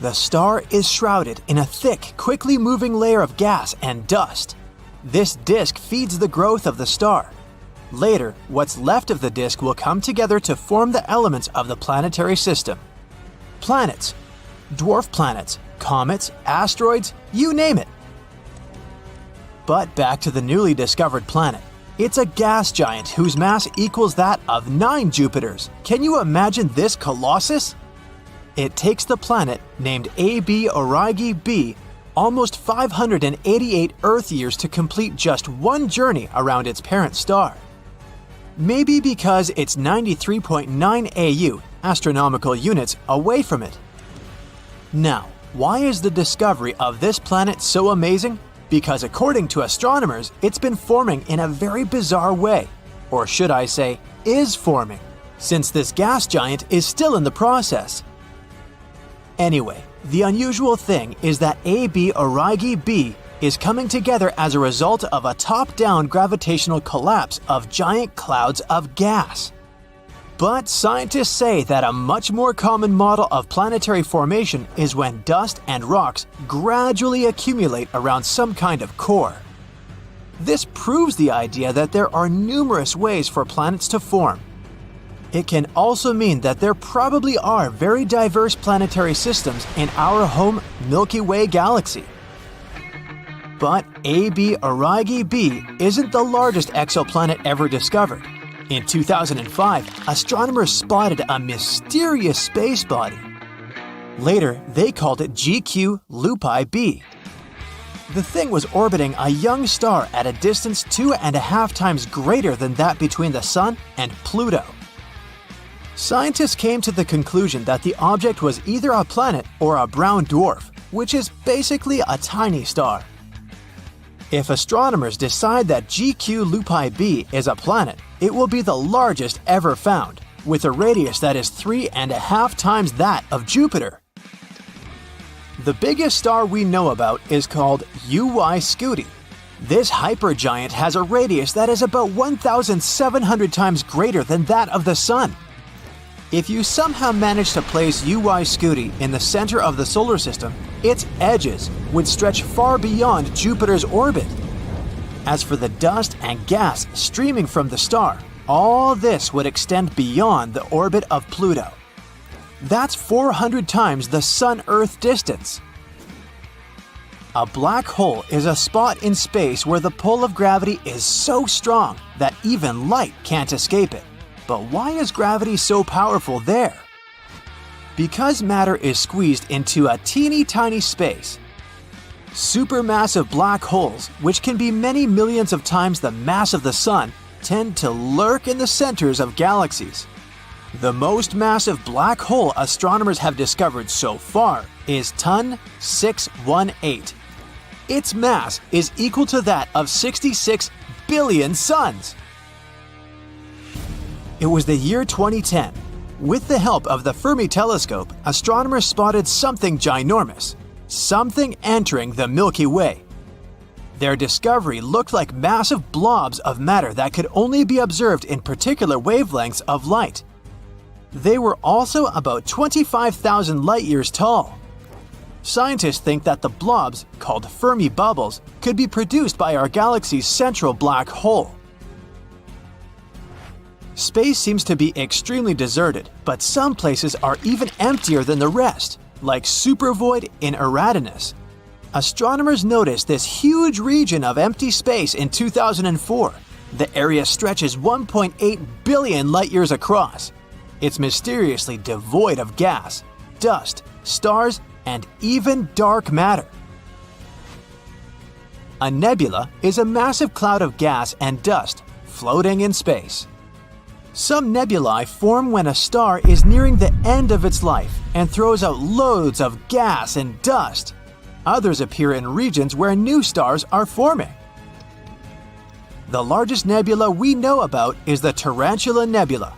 Speaker 3: The star is shrouded in a thick, quickly moving layer of gas and dust. This disk feeds the growth of the star. Later, what's left of the disk will come together to form the elements of the planetary system. Planets, dwarf planets, comets, asteroids, you name it. But back to the newly discovered planet. It's a gas giant whose mass equals that of 9 Jupiters. Can you imagine this colossus? It takes the planet, named AB Aurigae B, almost 588 Earth years to complete just one journey around its parent star. Maybe because it's 93.9 AU, astronomical units, away from it. Now, why is the discovery of this planet so amazing? Because according to astronomers, it's been forming in a very bizarre way. Or should I say, is forming, since this gas giant is still in the process. Anyway, the unusual thing is that AB Aurigae B is coming together as a result of a top-down gravitational collapse of giant clouds of gas. But scientists say that a much more common model of planetary formation is when dust and rocks gradually accumulate around some kind of core. This proves the idea that there are numerous ways for planets to form. It can also mean that there probably are very diverse planetary systems in our home Milky Way galaxy. But AB Aurigae B isn't the largest exoplanet ever discovered. In 2005, astronomers spotted a mysterious space body. Later, they called it GQ Lupi b. The thing was orbiting a young star at a distance 2.5 times greater than that between the Sun and Pluto. Scientists came to the conclusion that the object was either a planet or a brown dwarf, which is basically a tiny star. If astronomers decide that GQ Lupi b is a planet, it will be the largest ever found, with a radius that is 3.5 times that of Jupiter. The biggest star we know about is called UY Scuti. This hypergiant has a radius that is about 1,700 times greater than that of the Sun. If you somehow manage to place UY Scuti in the center of the solar system, its edges would stretch far beyond Jupiter's orbit. As for the dust and gas streaming from the star, all this would extend beyond the orbit of Pluto. That's 400 times the Sun-Earth distance. A black hole is a spot in space where the pull of gravity is so strong that even light can't escape it. But why is gravity so powerful there? because matter is squeezed into a teeny tiny space. Supermassive black holes, which can be many millions of times the mass of the Sun, tend to lurk in the centers of galaxies. The most massive black hole astronomers have discovered so far is TUN 618. Its mass is equal to that of 66 billion suns. It was the year 2010. With the help of the Fermi telescope, astronomers spotted something ginormous, something entering the Milky Way. Their discovery looked like massive blobs of matter that could only be observed in particular wavelengths of light. They were also about 25,000 light-years tall. Scientists think that the blobs, called Fermi bubbles, could be produced by our galaxy's central black hole. Space seems to be extremely deserted, but some places are even emptier than the rest, like Supervoid in Eridanus. Astronomers noticed this huge region of empty space in 2004. The area stretches 1.8 billion light-years across. It's mysteriously devoid of gas, dust, stars, and even dark matter. A nebula is a massive cloud of gas and dust floating in space. Some nebulae form when a star is nearing the end of its life and throws out loads of gas and dust. Others appear in regions where new stars are forming. The largest nebula we know about is the Tarantula Nebula.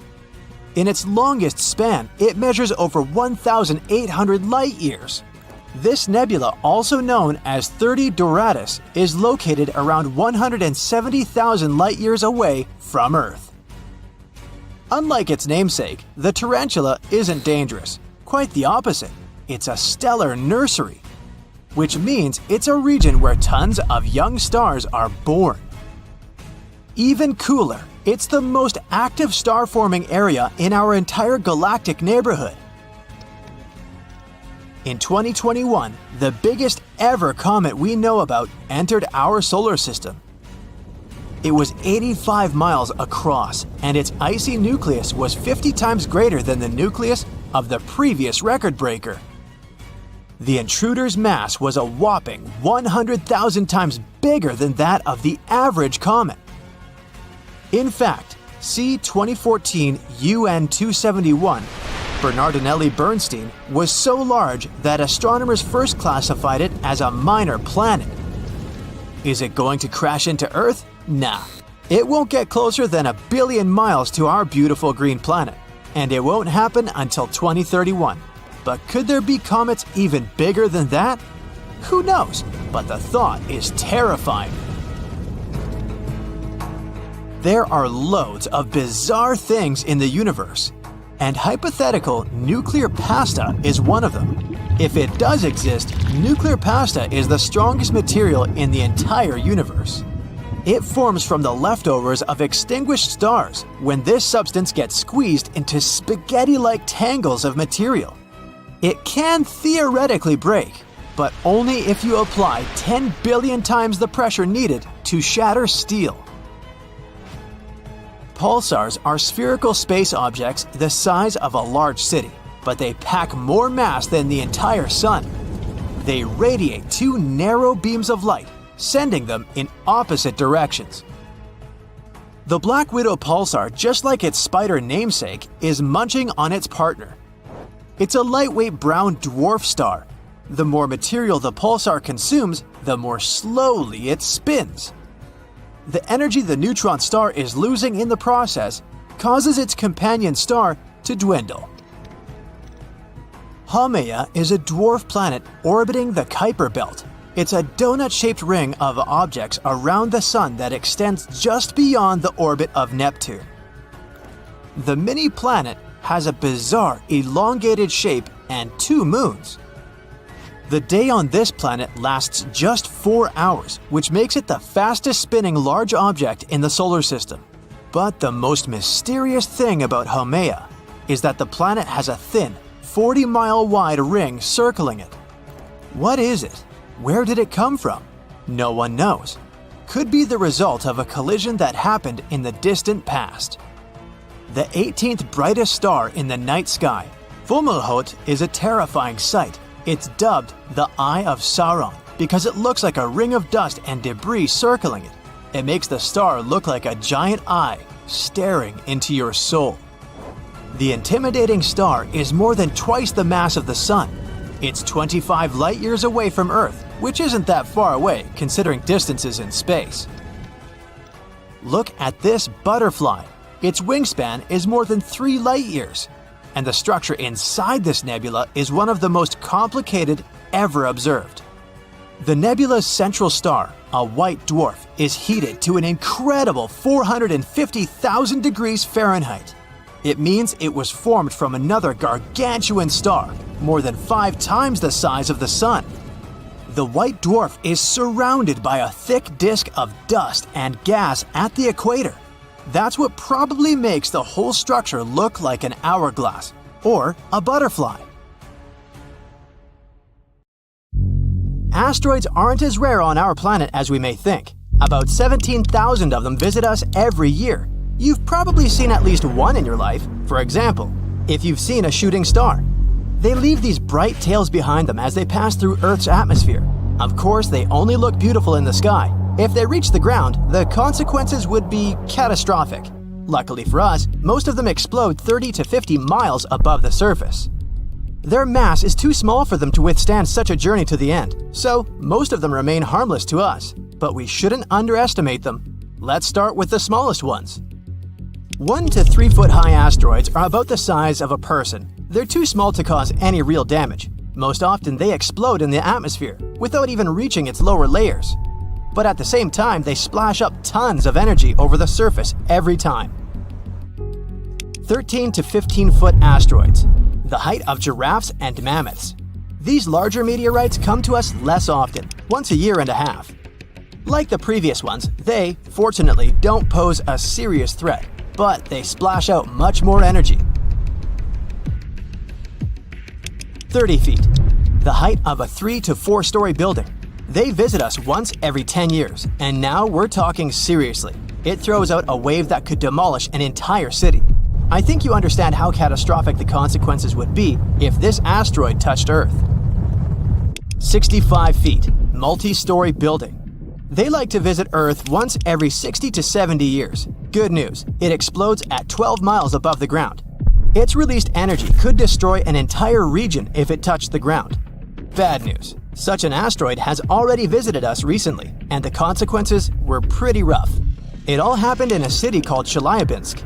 Speaker 3: In its longest span, it measures over 1,800 light-years. This nebula, also known as 30 Doradus, is located around 170,000 light-years away from Earth. Unlike its namesake, the tarantula isn't dangerous. Quite the opposite. It's a stellar nursery, which means it's a region where tons of young stars are born. Even cooler, it's the most active star-forming area in our entire galactic neighborhood. In 2021, the biggest ever comet we know about entered our solar system. It was 85 miles across, and its icy nucleus was 50 times greater than the nucleus of the previous record breaker. The intruder's mass was a whopping 100,000 times bigger than that of the average comet. In fact, see 2014 UN 271, Bernardinelli Bernstein, was so large that astronomers first classified it as a minor planet. Is it going to crash into Earth? Nah. It won't get closer than 1 billion miles to our beautiful green planet, and it won't happen until 2031. But could there be comets even bigger than that? Who knows, but the thought is terrifying. There are loads of bizarre things in the universe, and hypothetical nuclear pasta is one of them. If it does exist, nuclear pasta is the strongest material in the entire universe. It forms from the leftovers of extinguished stars when this substance gets squeezed into spaghetti-like tangles of material. It can theoretically break, but only if you apply 10 billion times the pressure needed to shatter steel. Pulsars are spherical space objects the size of a large city, but they pack more mass than the entire Sun. They radiate 2 narrow beams of light, sending them in opposite directions. The Black Widow pulsar, just like its spider namesake, is munching on its partner. It's a lightweight brown dwarf star. The more material the pulsar consumes, the more slowly it spins. The energy the neutron star is losing in the process causes its companion star to dwindle. Haumea is a dwarf planet orbiting the Kuiper Belt. It's a donut-shaped ring of objects around the Sun that extends just beyond the orbit of Neptune. The mini-planet has a bizarre, elongated shape and 2 moons. The day on this planet lasts just 4 hours, which makes it the fastest spinning large object in the solar system. But the most mysterious thing about Haumea is that the planet has a thin, 40-mile-wide ring circling it. What is it? Where did it come from? No one knows. Could be the result of a collision that happened in the distant past. The 18th brightest star in the night sky, Fomalhaut is a terrifying sight. It's dubbed the Eye of Sauron because it looks like a ring of dust and debris circling it. It makes the star look like a giant eye staring into your soul. The intimidating star is more than twice the mass of the Sun. It's 25 light-years away from Earth, which isn't that far away considering distances in space. Look at this butterfly. Its wingspan is more than 3 light-years, and the structure inside this nebula is one of the most complicated ever observed. The nebula's central star, a white dwarf, is heated to an incredible 450,000 degrees Fahrenheit. It means it was formed from another gargantuan star, more than 5 times the size of the Sun. The white dwarf is surrounded by a thick disk of dust and gas at the equator. That's what probably makes the whole structure look like an hourglass or a butterfly. Asteroids aren't as rare on our planet as we may think. About 17,000 of them visit us every year. You've probably seen at least one in your life. For example, if you've seen a shooting star. They leave these bright tails behind them as they pass through Earth's atmosphere. Of course, they only look beautiful in the sky. If they reach the ground, the consequences would be catastrophic. Luckily for us, most of them explode 30 to 50 miles above the surface. Their mass is too small for them to withstand such a journey to the end, so most of them remain harmless to us. But we shouldn't underestimate them. Let's start with the smallest ones. 1 to 3 foot high asteroids are about the size of a person. They're too small to cause any real damage. Most often they explode in the atmosphere without even reaching its lower layers. But at the same time, they splash up tons of energy over the surface every time. 13 to 15 foot asteroids, the height of giraffes and mammoths. These larger meteorites come to us less often, once a year and a half. Like the previous ones, they, fortunately, don't pose a serious threat, but they splash out much more energy. 30 feet, the height of a 3 to 4 story building. They visit us once every 10 years, and now we're talking seriously. It throws out a wave that could demolish an entire city. I think you understand how catastrophic the consequences would be if this asteroid touched Earth. 65 feet, multi-story building. They like to visit Earth once every 60 to 70 years. Good news, it explodes at 12 miles above the ground. Its released energy could destroy an entire region if it touched the ground. Bad news, such an asteroid has already visited us recently, and the consequences were pretty rough. It all happened in a city called Chelyabinsk.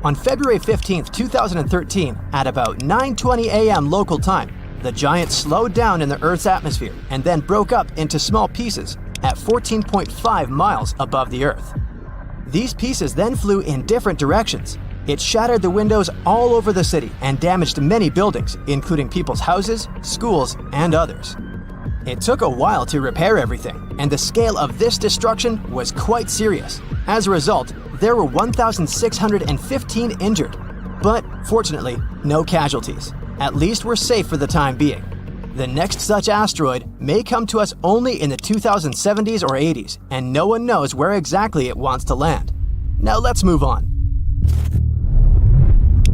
Speaker 3: On February 15, 2013, at about 9:20 a.m. local time, the giant slowed down in the Earth's atmosphere and then broke up into small pieces at 14.5 miles above the Earth. These pieces then flew in different directions. It shattered the windows all over the city and damaged many buildings, including people's houses, schools, and others. It took a while to repair everything, and the scale of this destruction was quite serious. As a result, there were 1,615 injured. But fortunately, no casualties. At least we're safe for the time being. The next such asteroid may come to us only in the 2070s or 80s, and no one knows where exactly it wants to land. Now let's move on.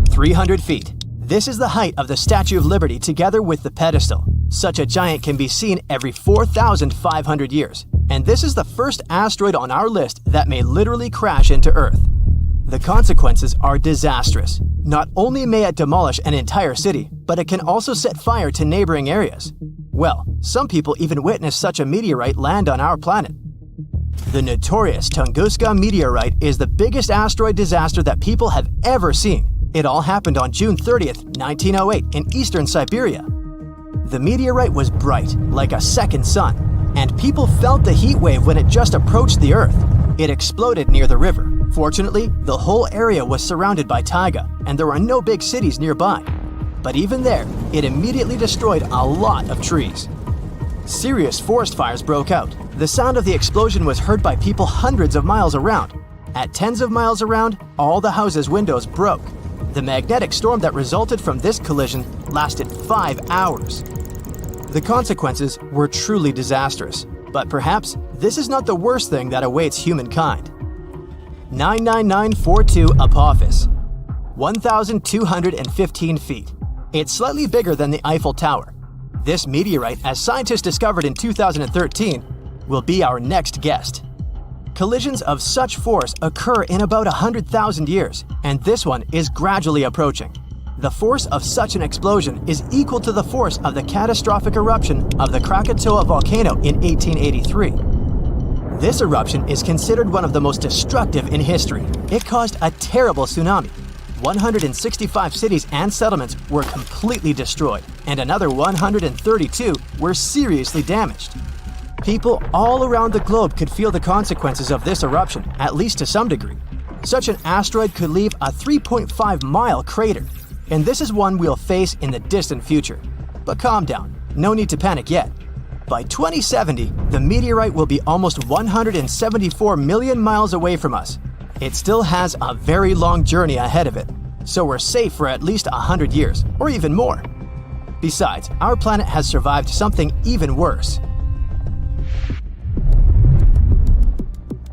Speaker 3: 300 feet. This is the height of the Statue of Liberty together with the pedestal. Such a giant can be seen every 4,500 years, and this is the first asteroid on our list that may literally crash into Earth. The consequences are disastrous. Not only may it demolish an entire city, but it can also set fire to neighboring areas. Well, some people even witnessed such a meteorite land on our planet. The notorious Tunguska meteorite is the biggest asteroid disaster that people have ever seen. It all happened on June 30th, 1908 in eastern Siberia. The meteorite was bright, like a second sun, and people felt the heat wave when it just approached the Earth. It exploded near the river. Fortunately, the whole area was surrounded by taiga, and there were no big cities nearby. But even there, it immediately destroyed a lot of trees. Serious forest fires broke out. The sound of the explosion was heard by people hundreds of miles around. At tens of miles around, all the houses' windows broke. The magnetic storm that resulted from this collision lasted 5 hours. The consequences were truly disastrous, but perhaps this is not the worst thing that awaits humankind. 99942 Apophis, 1,215 feet. It's slightly bigger than the Eiffel Tower. This meteorite, as scientists discovered in 2013, will be our next guest. Collisions of such force occur in about 100,000 years, and this one is gradually approaching. The force of such an explosion is equal to the force of the catastrophic eruption of the Krakatoa volcano in 1883. This eruption is considered one of the most destructive in history. It caused a terrible tsunami. 165 cities and settlements were completely destroyed, and another 132 were seriously damaged. People all around the globe could feel the consequences of this eruption, at least to some degree. Such an asteroid could leave a 3.5-mile crater, and this is one we'll face in the distant future. But calm down, no need to panic yet. By 2070, the meteorite will be almost 174 million miles away from us. It still has a very long journey ahead of it, so we're safe for at least 100 years, or even more. Besides, our planet has survived something even worse.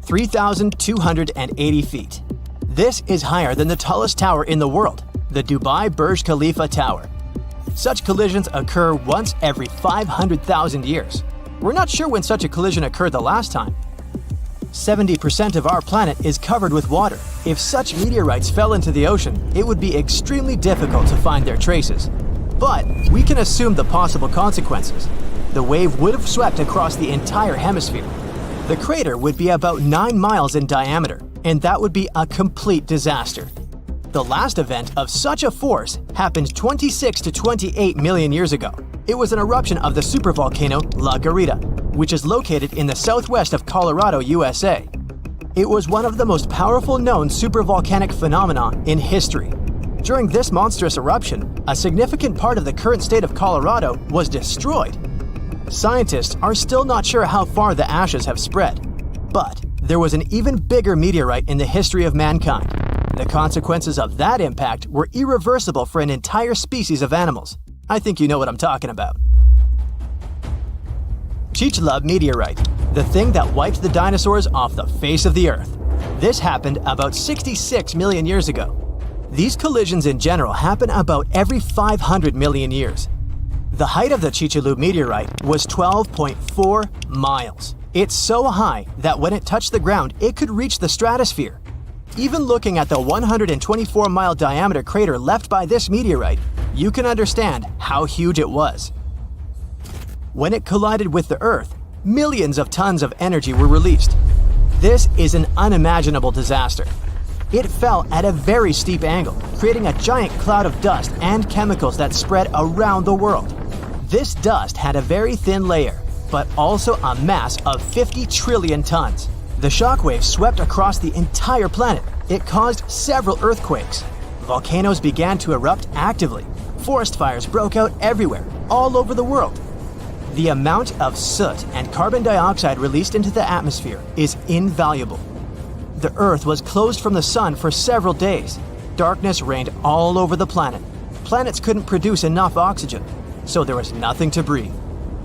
Speaker 3: 3,280 feet. This is higher than the tallest tower in the world, the Dubai Burj Khalifa Tower. Such collisions occur once every 500,000 years. We're not sure when such a collision occurred the last time. 70% of our planet is covered with water. If such meteorites fell into the ocean, it would be extremely difficult to find their traces. But we can assume the possible consequences. The wave would have swept across the entire hemisphere. The crater would be about 9 miles in diameter, and that would be a complete disaster. The last event of such a force happened 26 to 28 million years ago. It was an eruption of the supervolcano La Garita, which is located in the southwest of Colorado, USA. It was one of the most powerful known supervolcanic phenomena in history. During this monstrous eruption, a significant part of the current state of Colorado was destroyed. Scientists are still not sure how far the ashes have spread, but there was an even bigger meteorite in the history of mankind. The consequences of that impact were irreversible for an entire species of animals. I think you know what I'm talking about. Chicxulub meteorite, the thing that wiped the dinosaurs off the face of the Earth. This happened about 66 million years ago. These collisions in general happen about every 500 million years. The height of the Chicxulub meteorite was 12.4 miles. It's so high that when it touched the ground, it could reach the stratosphere. Even looking at the 124-mile diameter crater left by this meteorite, you can understand how huge it was. When it collided with the Earth, millions of tons of energy were released. This is an unimaginable disaster. It fell at a very steep angle, creating a giant cloud of dust and chemicals that spread around the world. This dust had a very thin layer, but also a mass of 50 trillion tons. The shockwave swept across the entire planet. It caused several earthquakes. Volcanoes began to erupt actively. Forest fires broke out everywhere, all over the world. The amount of soot and carbon dioxide released into the atmosphere is invaluable. The Earth was closed from the sun for several days. Darkness reigned all over the planet. Planets couldn't produce enough oxygen, so there was nothing to breathe.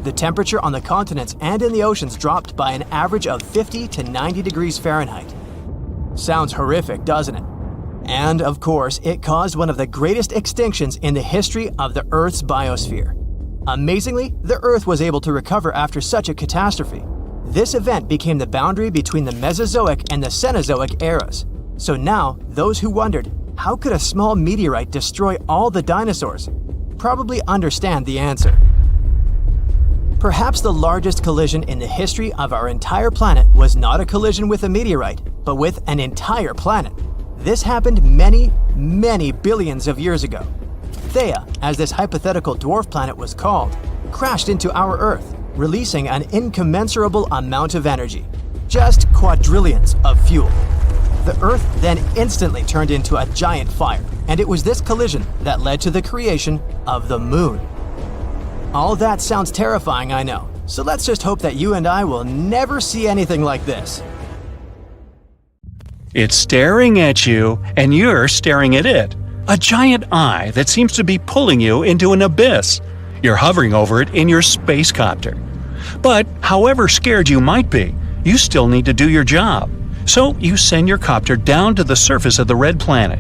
Speaker 3: The temperature on the continents and in the oceans dropped by an average of 50 to 90 degrees Fahrenheit. Sounds horrific, doesn't it? And, of course, it caused one of the greatest extinctions in the history of the Earth's biosphere. Amazingly, the Earth was able to recover after such a catastrophe. This event became the boundary between the Mesozoic and the Cenozoic eras. So now, those who wondered, how could a small meteorite destroy all the dinosaurs, probably understand the answer. Perhaps the largest collision in the history of our entire planet was not a collision with a meteorite, but with an entire planet. This happened many, many billions of years ago. Theia, as this hypothetical dwarf planet was called, crashed into our Earth, releasing an incommensurable amount of energy, just quadrillions of fuel. The Earth then instantly turned into a giant fire, and it was this collision that led to the creation of the Moon. All that sounds terrifying, I know, so let's just hope that you and I will never see anything like this.
Speaker 6: It's staring at you, and you're staring at it. A giant eye that seems to be pulling you into an abyss. You're hovering over it in your space copter. But however scared you might be, you still need to do your job. So you send your copter down to the surface of the red planet.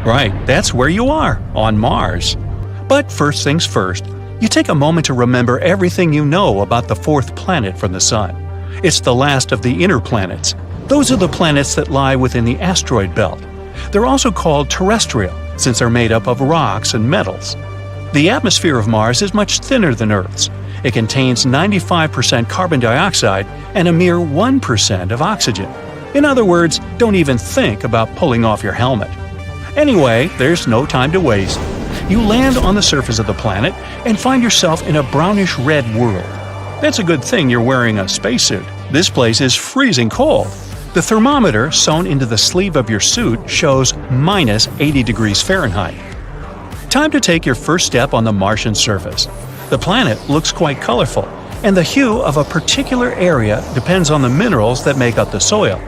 Speaker 6: Right, that's where you are, on Mars. But first things first, you take a moment to remember everything you know about the fourth planet from the Sun. It's the last of the inner planets. Those are the planets that lie within the asteroid belt. They're also called terrestrial, since they're made up of rocks and metals. The atmosphere of Mars is much thinner than Earth's. It contains 95% carbon dioxide and a mere 1% of oxygen. In other words, don't even think about pulling off your helmet. Anyway, there's no time to waste. You land on the surface of the planet and find yourself in a brownish-red world. That's a good thing you're wearing a spacesuit. This place is freezing cold. The thermometer sewn into the sleeve of your suit shows minus 80 degrees Fahrenheit. Time to take your first step on the Martian surface. The planet looks quite colorful, and the hue of a particular area depends on the minerals that make up the soil.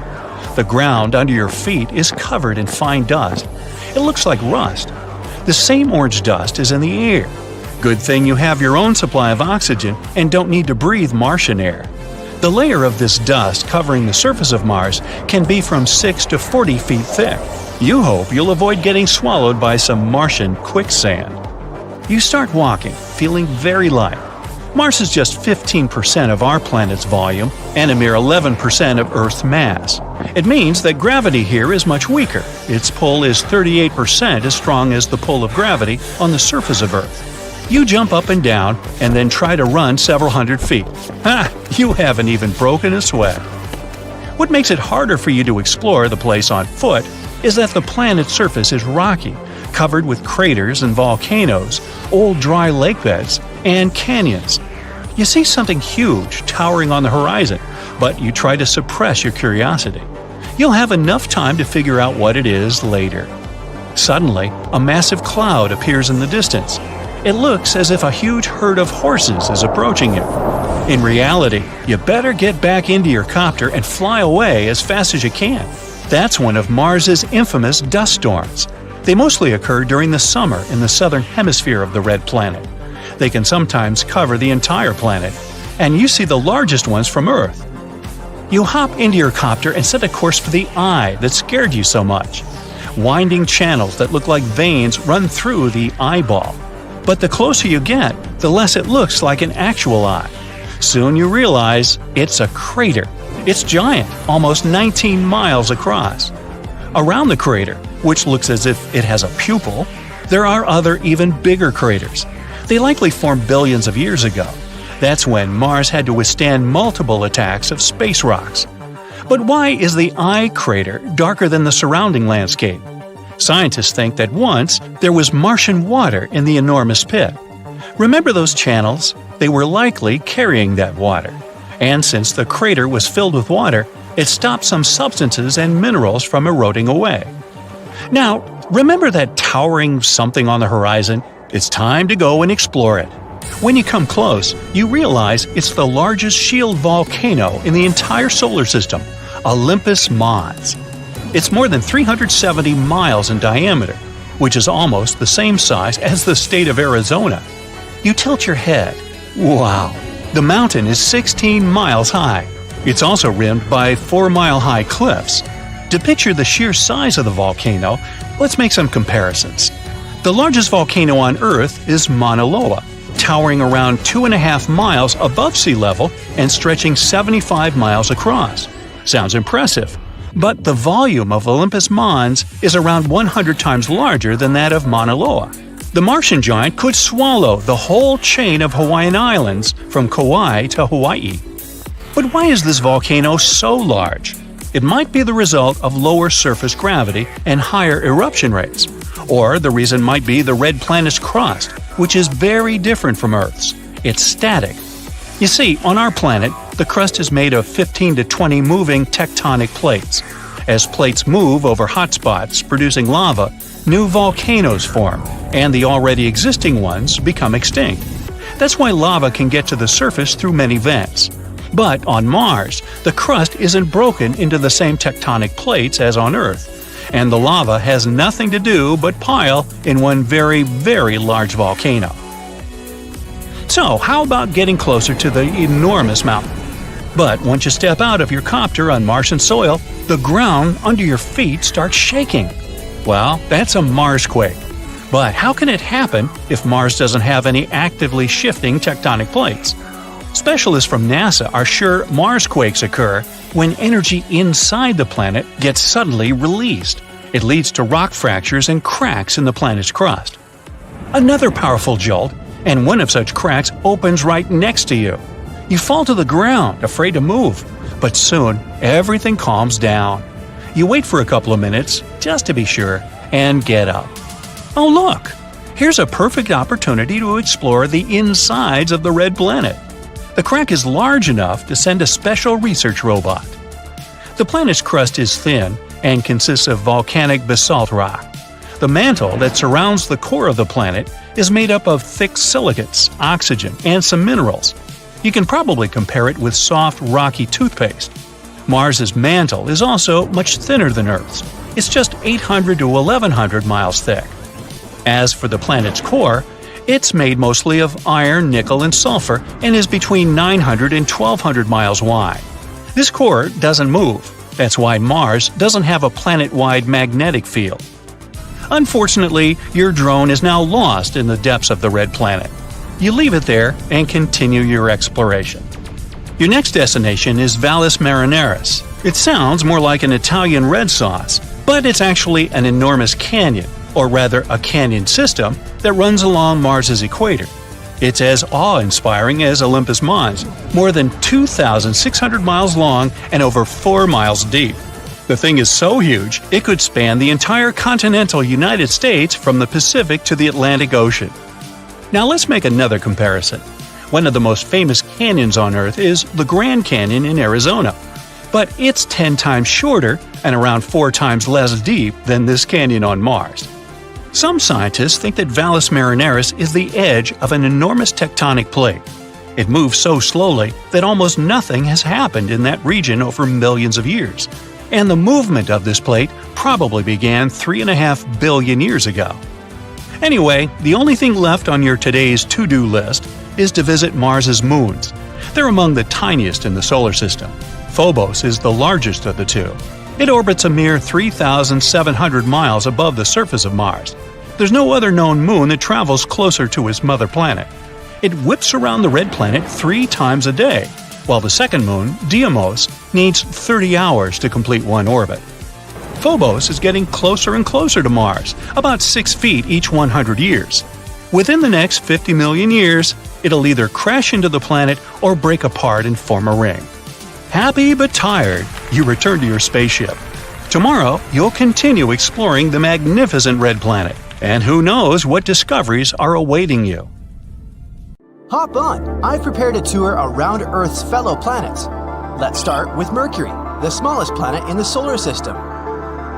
Speaker 6: The ground under your feet is covered in fine dust. It looks like rust. The same orange dust is in the air. Good thing you have your own supply of oxygen and don't need to breathe Martian air. The layer of this dust covering the surface of Mars can be from 6 to 40 feet thick. You hope you'll avoid getting swallowed by some Martian quicksand. You start walking, feeling very light. Mars is just 15% of our planet's volume and a mere 11% of Earth's mass. It means that gravity here is much weaker. Its pull is 38% as strong as the pull of gravity on the surface of Earth. You jump up and down and then try to run several hundred feet. You haven't even broken a sweat. What makes it harder for you to explore the place on foot is that the planet's surface is rocky, covered with craters and volcanoes, old dry lake beds, and canyons. You see something huge towering on the horizon, but you try to suppress your curiosity. You'll have enough time to figure out what it is later. Suddenly, a massive cloud appears in the distance. It looks as if a huge herd of horses is approaching you. In reality, you better get back into your copter and fly away as fast as you can. That's one of Mars's infamous dust storms. They mostly occur during the summer in the southern hemisphere of the red planet. They can sometimes cover the entire planet, and you see the largest ones from Earth. You hop into your copter and set a course for the eye that scared you so much. Winding channels that look like veins run through the eyeball. But the closer you get, the less it looks like an actual eye. Soon you realize it's a crater. It's giant, almost 19 miles across. Around the crater, which looks as if it has a pupil, there are other even bigger craters. They likely formed billions of years ago. That's when Mars had to withstand multiple attacks of space rocks. But why is the eye crater darker than the surrounding landscape? Scientists think that once there was Martian water in the enormous pit. Remember those channels? They were likely carrying that water. And since the crater was filled with water, it stopped some substances and minerals from eroding away. Now, remember that towering something on the horizon? It's time to go and explore it. When you come close, you realize it's the largest shield volcano in the entire solar system, Olympus Mons. It's more than 370 miles in diameter, which is almost the same size as the state of Arizona. You tilt your head. Wow! The mountain is 16 miles high. It's also rimmed by 4-mile-high cliffs. To picture the sheer size of the volcano, let's make some comparisons. The largest volcano on Earth is Mauna Loa, towering around 2.5 miles above sea level and stretching 75 miles across. Sounds impressive. But the volume of Olympus Mons is around 100 times larger than that of Mauna Loa. The Martian giant could swallow the whole chain of Hawaiian Islands from Kauai to Hawaii. But why is this volcano so large? It might be the result of lower surface gravity and higher eruption rates. Or the reason might be the red planet's crust, which is very different from Earth's. It's static. You see, on our planet, the crust is made of 15 to 20 moving tectonic plates. As plates move over hot spots producing lava, new volcanoes form, and the already existing ones become extinct. That's why lava can get to the surface through many vents. But on Mars, the crust isn't broken into the same tectonic plates as on Earth, and the lava has nothing to do but pile in one very, very large volcano. So, how about getting closer to the enormous mountain? But once you step out of your copter on Martian soil, the ground under your feet starts shaking. Well, that's a Marsquake. But how can it happen if Mars doesn't have any actively shifting tectonic plates? Specialists from NASA are sure Mars quakes occur when energy inside the planet gets suddenly released. It leads to rock fractures and cracks in the planet's crust. Another powerful jolt, and one of such cracks opens right next to you. You fall to the ground, afraid to move, but soon everything calms down. You wait for a couple of minutes, just to be sure, and get up. Oh look! Here's a perfect opportunity to explore the insides of the red planet. The crack is large enough to send a special research robot. The planet's crust is thin and consists of volcanic basalt rock. The mantle that surrounds the core of the planet is made up of thick silicates, oxygen, and some minerals. You can probably compare it with soft, rocky toothpaste. Mars's mantle is also much thinner than Earth's. It's just 800 to 1100 miles thick. As for the planet's core, it's made mostly of iron, nickel, and sulfur and is between 900 and 1200 miles wide. This core doesn't move. That's why Mars doesn't have a planet-wide magnetic field. Unfortunately, your drone is now lost in the depths of the red planet. You leave it there and continue your exploration. Your next destination is Valles Marineris. It sounds more like an Italian red sauce, but it's actually an enormous canyon, or rather a canyon system, that runs along Mars's equator. It's as awe-inspiring as Olympus Mons, more than 2,600 miles long and over 4 miles deep. The thing is so huge, it could span the entire continental United States from the Pacific to the Atlantic Ocean. Now let's make another comparison. One of the most famous canyons on Earth is the Grand Canyon in Arizona, but it's 10 times shorter and around 4 times less deep than this canyon on Mars. Some scientists think that Valles Marineris is the edge of an enormous tectonic plate. It moves so slowly that almost nothing has happened in that region over millions of years, and the movement of this plate probably began 3.5 billion years ago. Anyway, the only thing left on your today's to-do list is to visit Mars's moons. They're among the tiniest in the solar system. Phobos is the largest of the two. It orbits a mere 3,700 miles above the surface of Mars. There's no other known moon that travels closer to its mother planet. It whips around the red planet 3 times a day, while the second moon, Deimos, needs 30 hours to complete one orbit. Phobos is getting closer and closer to Mars, about 6 feet each 100 years. Within the next 50 million years, it'll either crash into the planet or break apart and form a ring. Happy but tired, you return to your spaceship. Tomorrow, you'll continue exploring the magnificent red planet, and who knows what discoveries are awaiting you.
Speaker 3: Hop on! I've prepared a tour around Earth's fellow planets. Let's start with Mercury, the smallest planet in the solar system.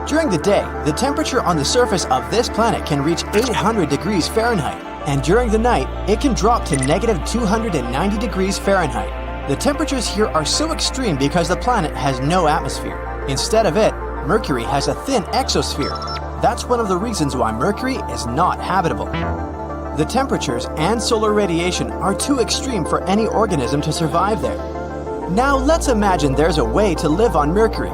Speaker 3: During the day, the temperature on the surface of this planet can reach 800 degrees Fahrenheit, and during the night, it can drop to negative 290 degrees Fahrenheit. The temperatures here are so extreme because the planet has no atmosphere. Instead of it, Mercury has a thin exosphere. That's one of the reasons why Mercury is not habitable. The temperatures and solar radiation are too extreme for any organism to survive there. Now let's imagine there's a way to live on Mercury.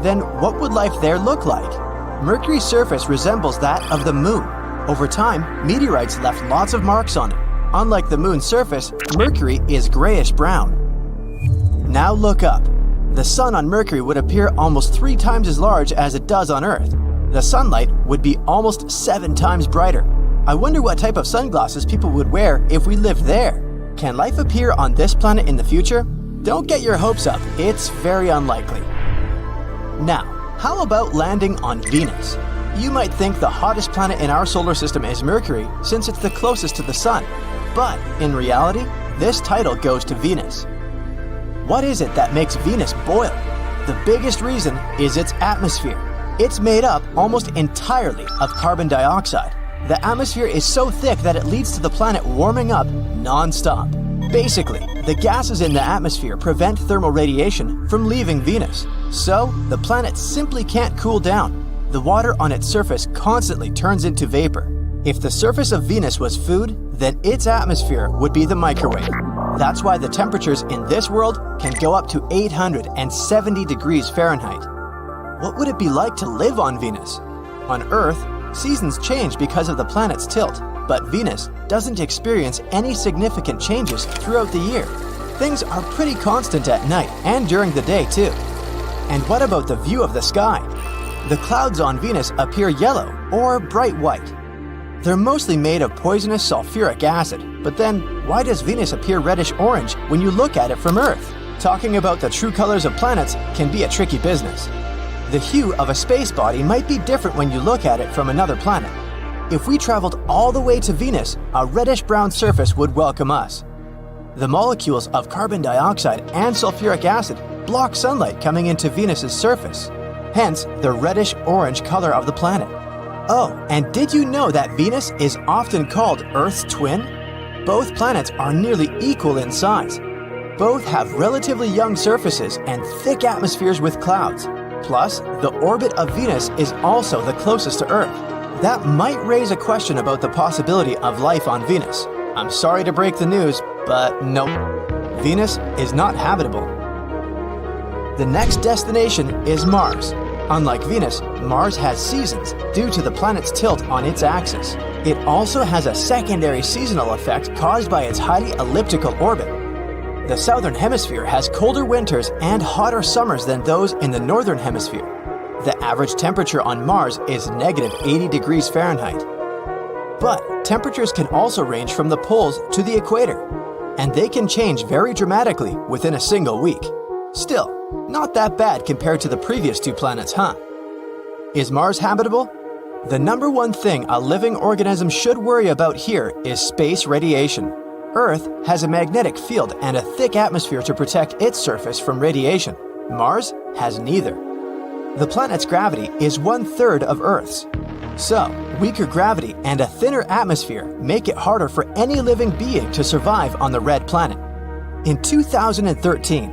Speaker 3: Then what would life there look like? Mercury's surface resembles that of the Moon. Over time, meteorites left lots of marks on it. Unlike the Moon's surface, Mercury is grayish-brown. Now look up. The Sun on Mercury would appear almost 3 times as large as it does on Earth. The sunlight would be almost 7 times brighter. I wonder what type of sunglasses people would wear if we lived there. Can life appear on this planet in the future? Don't get your hopes up, it's very unlikely. Now, how about landing on Venus? You might think the hottest planet in our solar system is Mercury since it's the closest to the Sun. But in reality, this title goes to Venus. What is it that makes Venus boil? The biggest reason is its atmosphere. It's made up almost entirely of carbon dioxide. The atmosphere is so thick that it leads to the planet warming up non-stop. Basically, the gases in the atmosphere prevent thermal radiation from leaving Venus. So, the planet simply can't cool down. The water on its surface constantly turns into vapor. If the surface of Venus was food, then its atmosphere would be the microwave. That's why the temperatures in this world can go up to 870 degrees Fahrenheit. What would it be like to live on Venus? On Earth, Seasons change because of the planet's tilt, but Venus doesn't experience any significant changes throughout the year. Things are pretty constant at night and during the day too. And what about the view of the sky? The clouds on Venus appear yellow or bright white. They're mostly made of poisonous sulfuric acid, but then why does Venus appear reddish-orange when you look at it from Earth? Talking about the true colors of planets can be a tricky business. The hue of a space body might be different when you look at it from another planet. If we traveled all the way to Venus, a reddish-brown surface would welcome us. The molecules of carbon dioxide and sulfuric acid block sunlight coming into Venus's surface, hence the reddish-orange color of the planet. Oh, and did you know that Venus is often called Earth's twin? Both planets are nearly equal in size. Both have relatively young surfaces and thick atmospheres with clouds. Plus, the orbit of Venus is also the closest to Earth. That might raise a question about the possibility of life on Venus. I'm sorry to break the news, but nope. Venus is not habitable. The next destination is Mars. Unlike Venus, Mars has seasons due to the planet's tilt on its axis. It also has a secondary seasonal effect caused by its highly elliptical orbit. The southern hemisphere has colder winters and hotter summers than those in the northern hemisphere. The average temperature on Mars is negative 80 degrees Fahrenheit. But temperatures can also range from the poles to the equator, and they can change very dramatically within a single week. Still, not that bad compared to the previous two planets, huh? Is Mars habitable? The number one thing a living organism should worry about here is space radiation. Earth has a magnetic field and a thick atmosphere to protect its surface from radiation. Mars has neither. The planet's gravity is 1/3 of Earth's. So, weaker gravity and a thinner atmosphere make it harder for any living being to survive on the red planet. In 2013,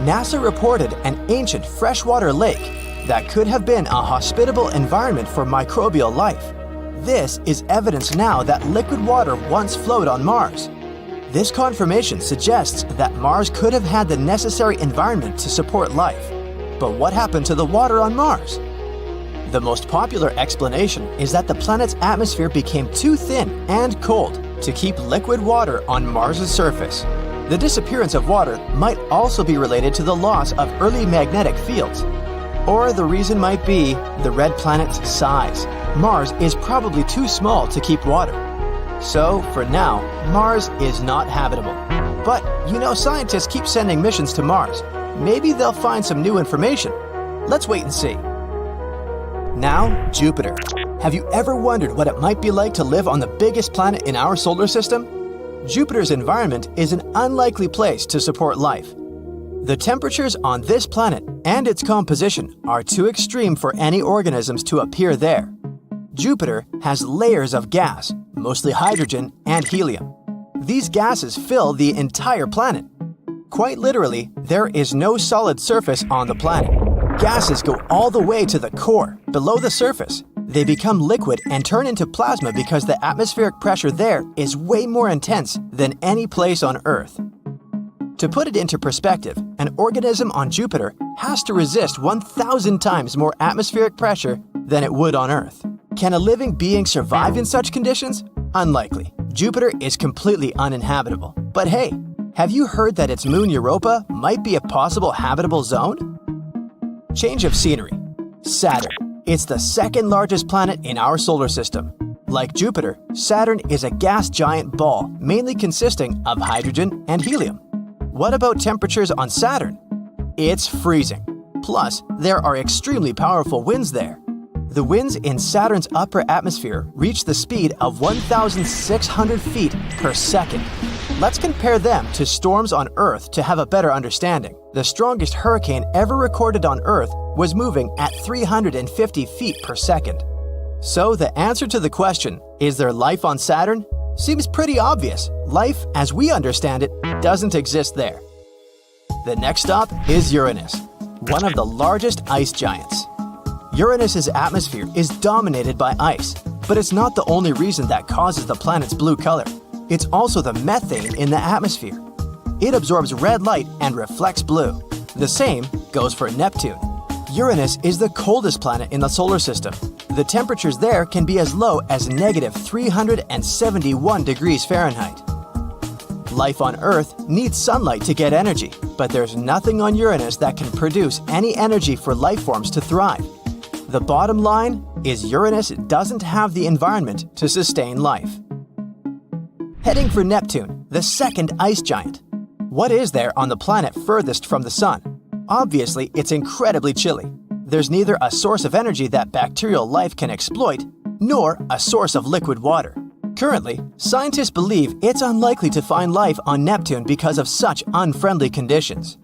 Speaker 3: NASA reported an ancient freshwater lake that could have been a hospitable environment for microbial life. This is evidence now that liquid water once flowed on Mars. This confirmation suggests that Mars could have had the necessary environment to support life. But what happened to the water on Mars? The most popular explanation is that the planet's atmosphere became too thin and cold to keep liquid water on Mars's surface. The disappearance of water might also be related to the loss of early magnetic fields. Or the reason might be the red planet's size. Mars is probably too small to keep water. So, for now, Mars is not habitable. But, scientists keep sending missions to Mars. Maybe they'll find some new information. Let's wait and see. Now, Jupiter. Have you ever wondered what it might be like to live on the biggest planet in our solar system? Jupiter's environment is an unlikely place to support life. The temperatures on this planet and its composition are too extreme for any organisms to appear there. Jupiter has layers of gas, mostly hydrogen and helium. These gases fill the entire planet. Quite literally, there is no solid surface on the planet. Gases go all the way to the core, below the surface. They become liquid and turn into plasma because the atmospheric pressure there is way more intense than any place on Earth. To put it into perspective, an organism on Jupiter has to resist 1,000 times more atmospheric pressure than it would on Earth. Can a living being survive in such conditions? Unlikely. Jupiter is completely uninhabitable. But hey, have you heard that its moon Europa might be a possible habitable zone? Change of scenery. Saturn. It's the second largest planet in our solar system. Like Jupiter, Saturn is a gas giant ball mainly consisting of hydrogen and helium. What about temperatures on Saturn? It's freezing. Plus, there are extremely powerful winds there. The winds in Saturn's upper atmosphere reach the speed of 1,600 feet per second. Let's compare them to storms on Earth to have a better understanding. The strongest hurricane ever recorded on Earth was moving at 350 feet per second. So the answer to the question, is there life on Saturn? Seems pretty obvious. Life, as we understand it, doesn't exist there. The next stop is Uranus, one of the largest ice giants. Uranus's atmosphere is dominated by ice, but it's not the only reason that causes the planet's blue color. It's also the methane in the atmosphere. It absorbs red light and reflects blue. The same goes for Neptune. Uranus is the coldest planet in the solar system. the temperatures there can be as low as negative 371 degrees Fahrenheit. Life on Earth needs sunlight to get energy, but there's nothing on Uranus that can produce any energy for life forms to thrive. The bottom line is Uranus doesn't have the environment to sustain life. Heading for Neptune, the second ice giant. What is there on the planet furthest from the Sun? Obviously, it's incredibly chilly. There's neither a source of energy that bacterial life can exploit, nor a source of liquid water. Currently, scientists believe it's unlikely to find life on Neptune because of such unfriendly conditions.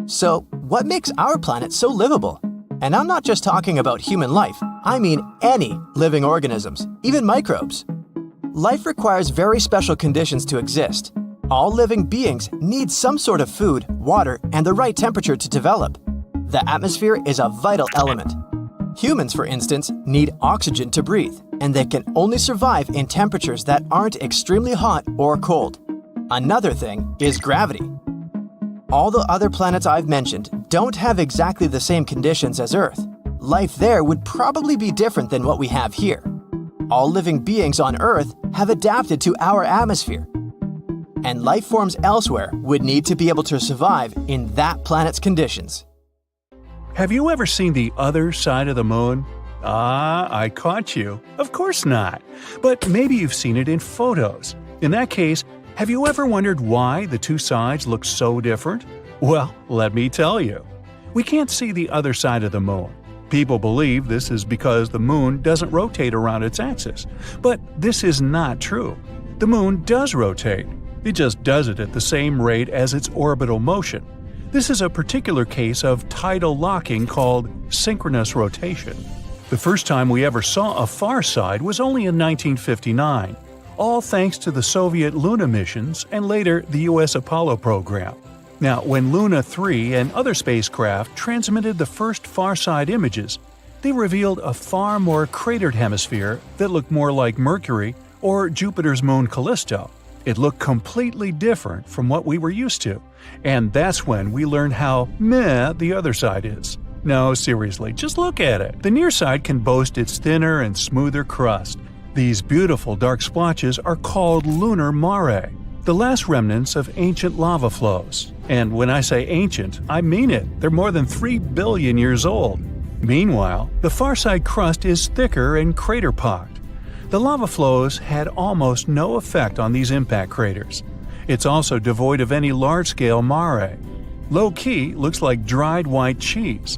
Speaker 3: So, what makes our planet so livable? And I'm not just talking about human life, I mean any living organisms, even microbes. Life requires very special conditions to exist. All living beings need some sort of food, water, and the right temperature to develop. The atmosphere is a vital element. Humans, for instance, need oxygen to breathe, and they can only survive in temperatures that aren't extremely hot or cold. Another thing is gravity. All the other planets I've mentioned don't have exactly the same conditions as Earth. Life there would probably be different than what we have here. All living beings on Earth have adapted to our atmosphere, and life forms elsewhere would need to be able to survive in that planet's conditions.
Speaker 6: Have you ever seen the other side of the moon? Ah, I caught you. Of course not. But maybe you've seen it in photos. In that case, have you ever wondered why the two sides look so different? Well, let me tell you. We can't see the other side of the moon. People believe this is because the moon doesn't rotate around its axis. But this is not true. The moon does rotate. It just does it at the same rate as its orbital motion. This is a particular case of tidal locking called synchronous rotation. The first time we ever saw a far side was only in 1959, all thanks to the Soviet Luna missions and later the US Apollo program. Now, when Luna 3 and other spacecraft transmitted the first far-side images, they revealed a far more cratered hemisphere that looked more like Mercury or Jupiter's moon Callisto. It looked completely different from what we were used to, and that's when we learned how meh the other side is. No, seriously, just look at it. The near side can boast its thinner and smoother crust. These beautiful dark splotches are called lunar mare, the last remnants of ancient lava flows. And when I say ancient, I mean it. They're more than 3 billion years old. Meanwhile, the far side crust is thicker and crater-pocked. The lava flows had almost no effect on these impact craters. It's also devoid of any large-scale mare. Low-key looks like dried white cheese.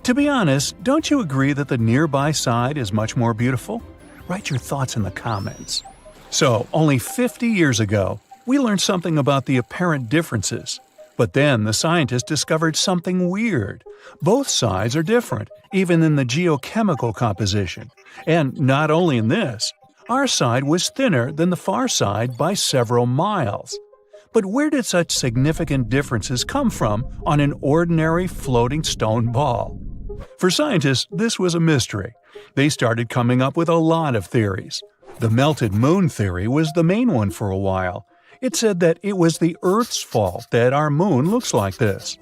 Speaker 6: To be honest, don't you agree that the nearby side is much more beautiful? Write your thoughts in the comments. So, only 50 years ago, we learned something about the apparent differences. But then the scientists discovered something weird. Both sides are different, even in the geochemical composition. And not only in this, our side was thinner than the far side by several miles. But where did such significant differences come from on an ordinary floating stone ball? For scientists, this was a mystery. They started coming up with a lot of theories. The melted moon theory was the main one for a while. It said that it was the Earth's fault that our moon looks like this.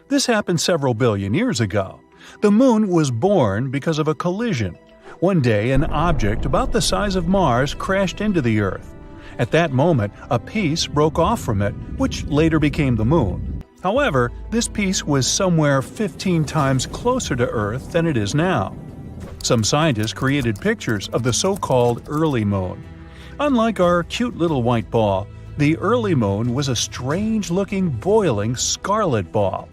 Speaker 6: This happened several billion years ago. The moon was born because of a collision. One day, an object about the size of Mars crashed into the Earth. At that moment, a piece broke off from it, which later became the moon. However, this piece was somewhere 15 times closer to Earth than it is now. Some scientists created pictures of the so-called early moon. Unlike our cute little white ball, the early moon was a strange-looking, boiling scarlet ball.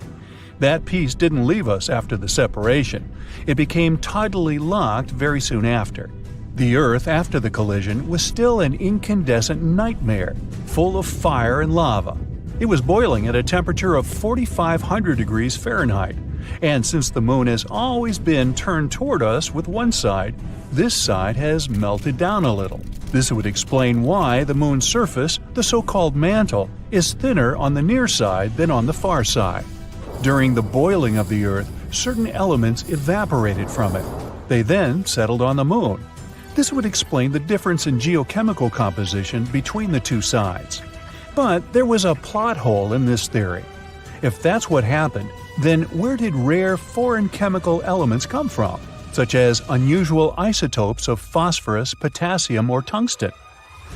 Speaker 6: That piece didn't leave us after the separation. It became tidally locked very soon after. The Earth after the collision was still an incandescent nightmare, full of fire and lava. It was boiling at a temperature of 4,500 degrees Fahrenheit. And since the moon has always been turned toward us with one side, this side has melted down a little. This would explain why the moon's surface, the so-called mantle, is thinner on the near side than on the far side. During the boiling of the Earth, certain elements evaporated from it. They then settled on the moon. This would explain the difference in geochemical composition between the two sides. But there was a plot hole in this theory. If that's what happened, then where did rare foreign chemical elements come from? such as unusual isotopes of phosphorus, potassium, or tungsten.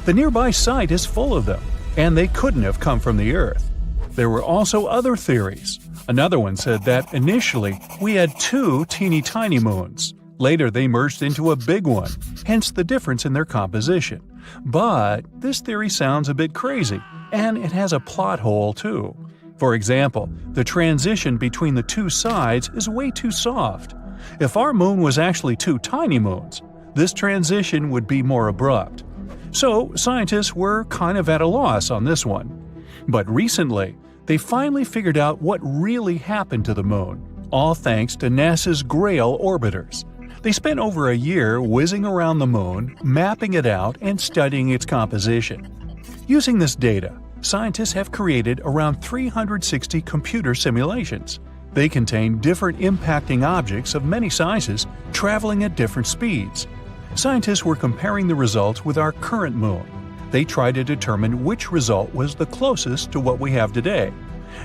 Speaker 6: The nearby site is full of them, and they couldn't have come from the Earth. There were also other theories. Another one said that initially we had two teeny-tiny moons. Later they merged into a big one, hence the difference in their composition. But this theory sounds a bit crazy, and it has a plot hole too. For example, the transition between the two sides is way too soft. If our moon was actually two tiny moons, this transition would be more abrupt. So scientists were kind of at a loss on this one. But recently, they finally figured out what really happened to the moon, all thanks to NASA's Grail orbiters. They spent over a year whizzing around the moon, mapping it out, and studying its composition. Using this data, scientists have created around 360 computer simulations. They contain different impacting objects of many sizes traveling at different speeds. Scientists were comparing the results with our current moon. They tried to determine which result was the closest to what we have today.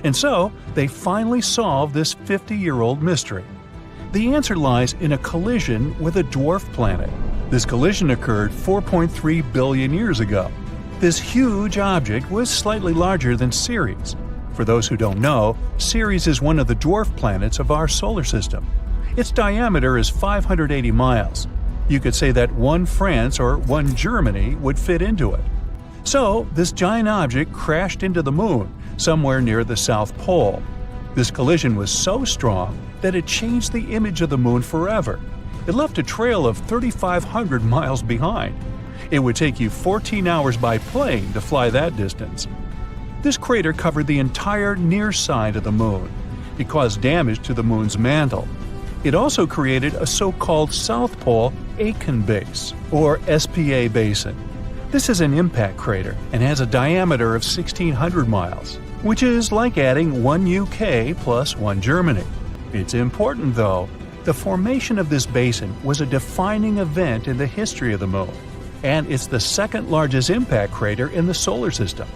Speaker 6: And so, they finally solved this 50-year-old mystery. The answer lies in a collision with a dwarf planet. This collision occurred 4.3 billion years ago. This huge object was slightly larger than Ceres. For those who don't know, Ceres is one of the dwarf planets of our solar system. Its diameter is 580 miles. You could say that one France or one Germany would fit into it. So, this giant object crashed into the moon, somewhere near the South Pole. This collision was so strong that it changed the image of the moon forever. It left a trail of 3,500 miles behind. It would take you 14 hours by plane to fly that distance. This crater covered the entire near side of the moon. It caused damage to the moon's mantle. It also created a so-called South Pole Aitken Base, or SPA basin. This is an impact crater and has a diameter of 1,600 miles, which is like adding one UK plus one Germany. It's important though. The formation of this basin was a defining event in the history of the moon, and it's the second largest impact crater in the solar system.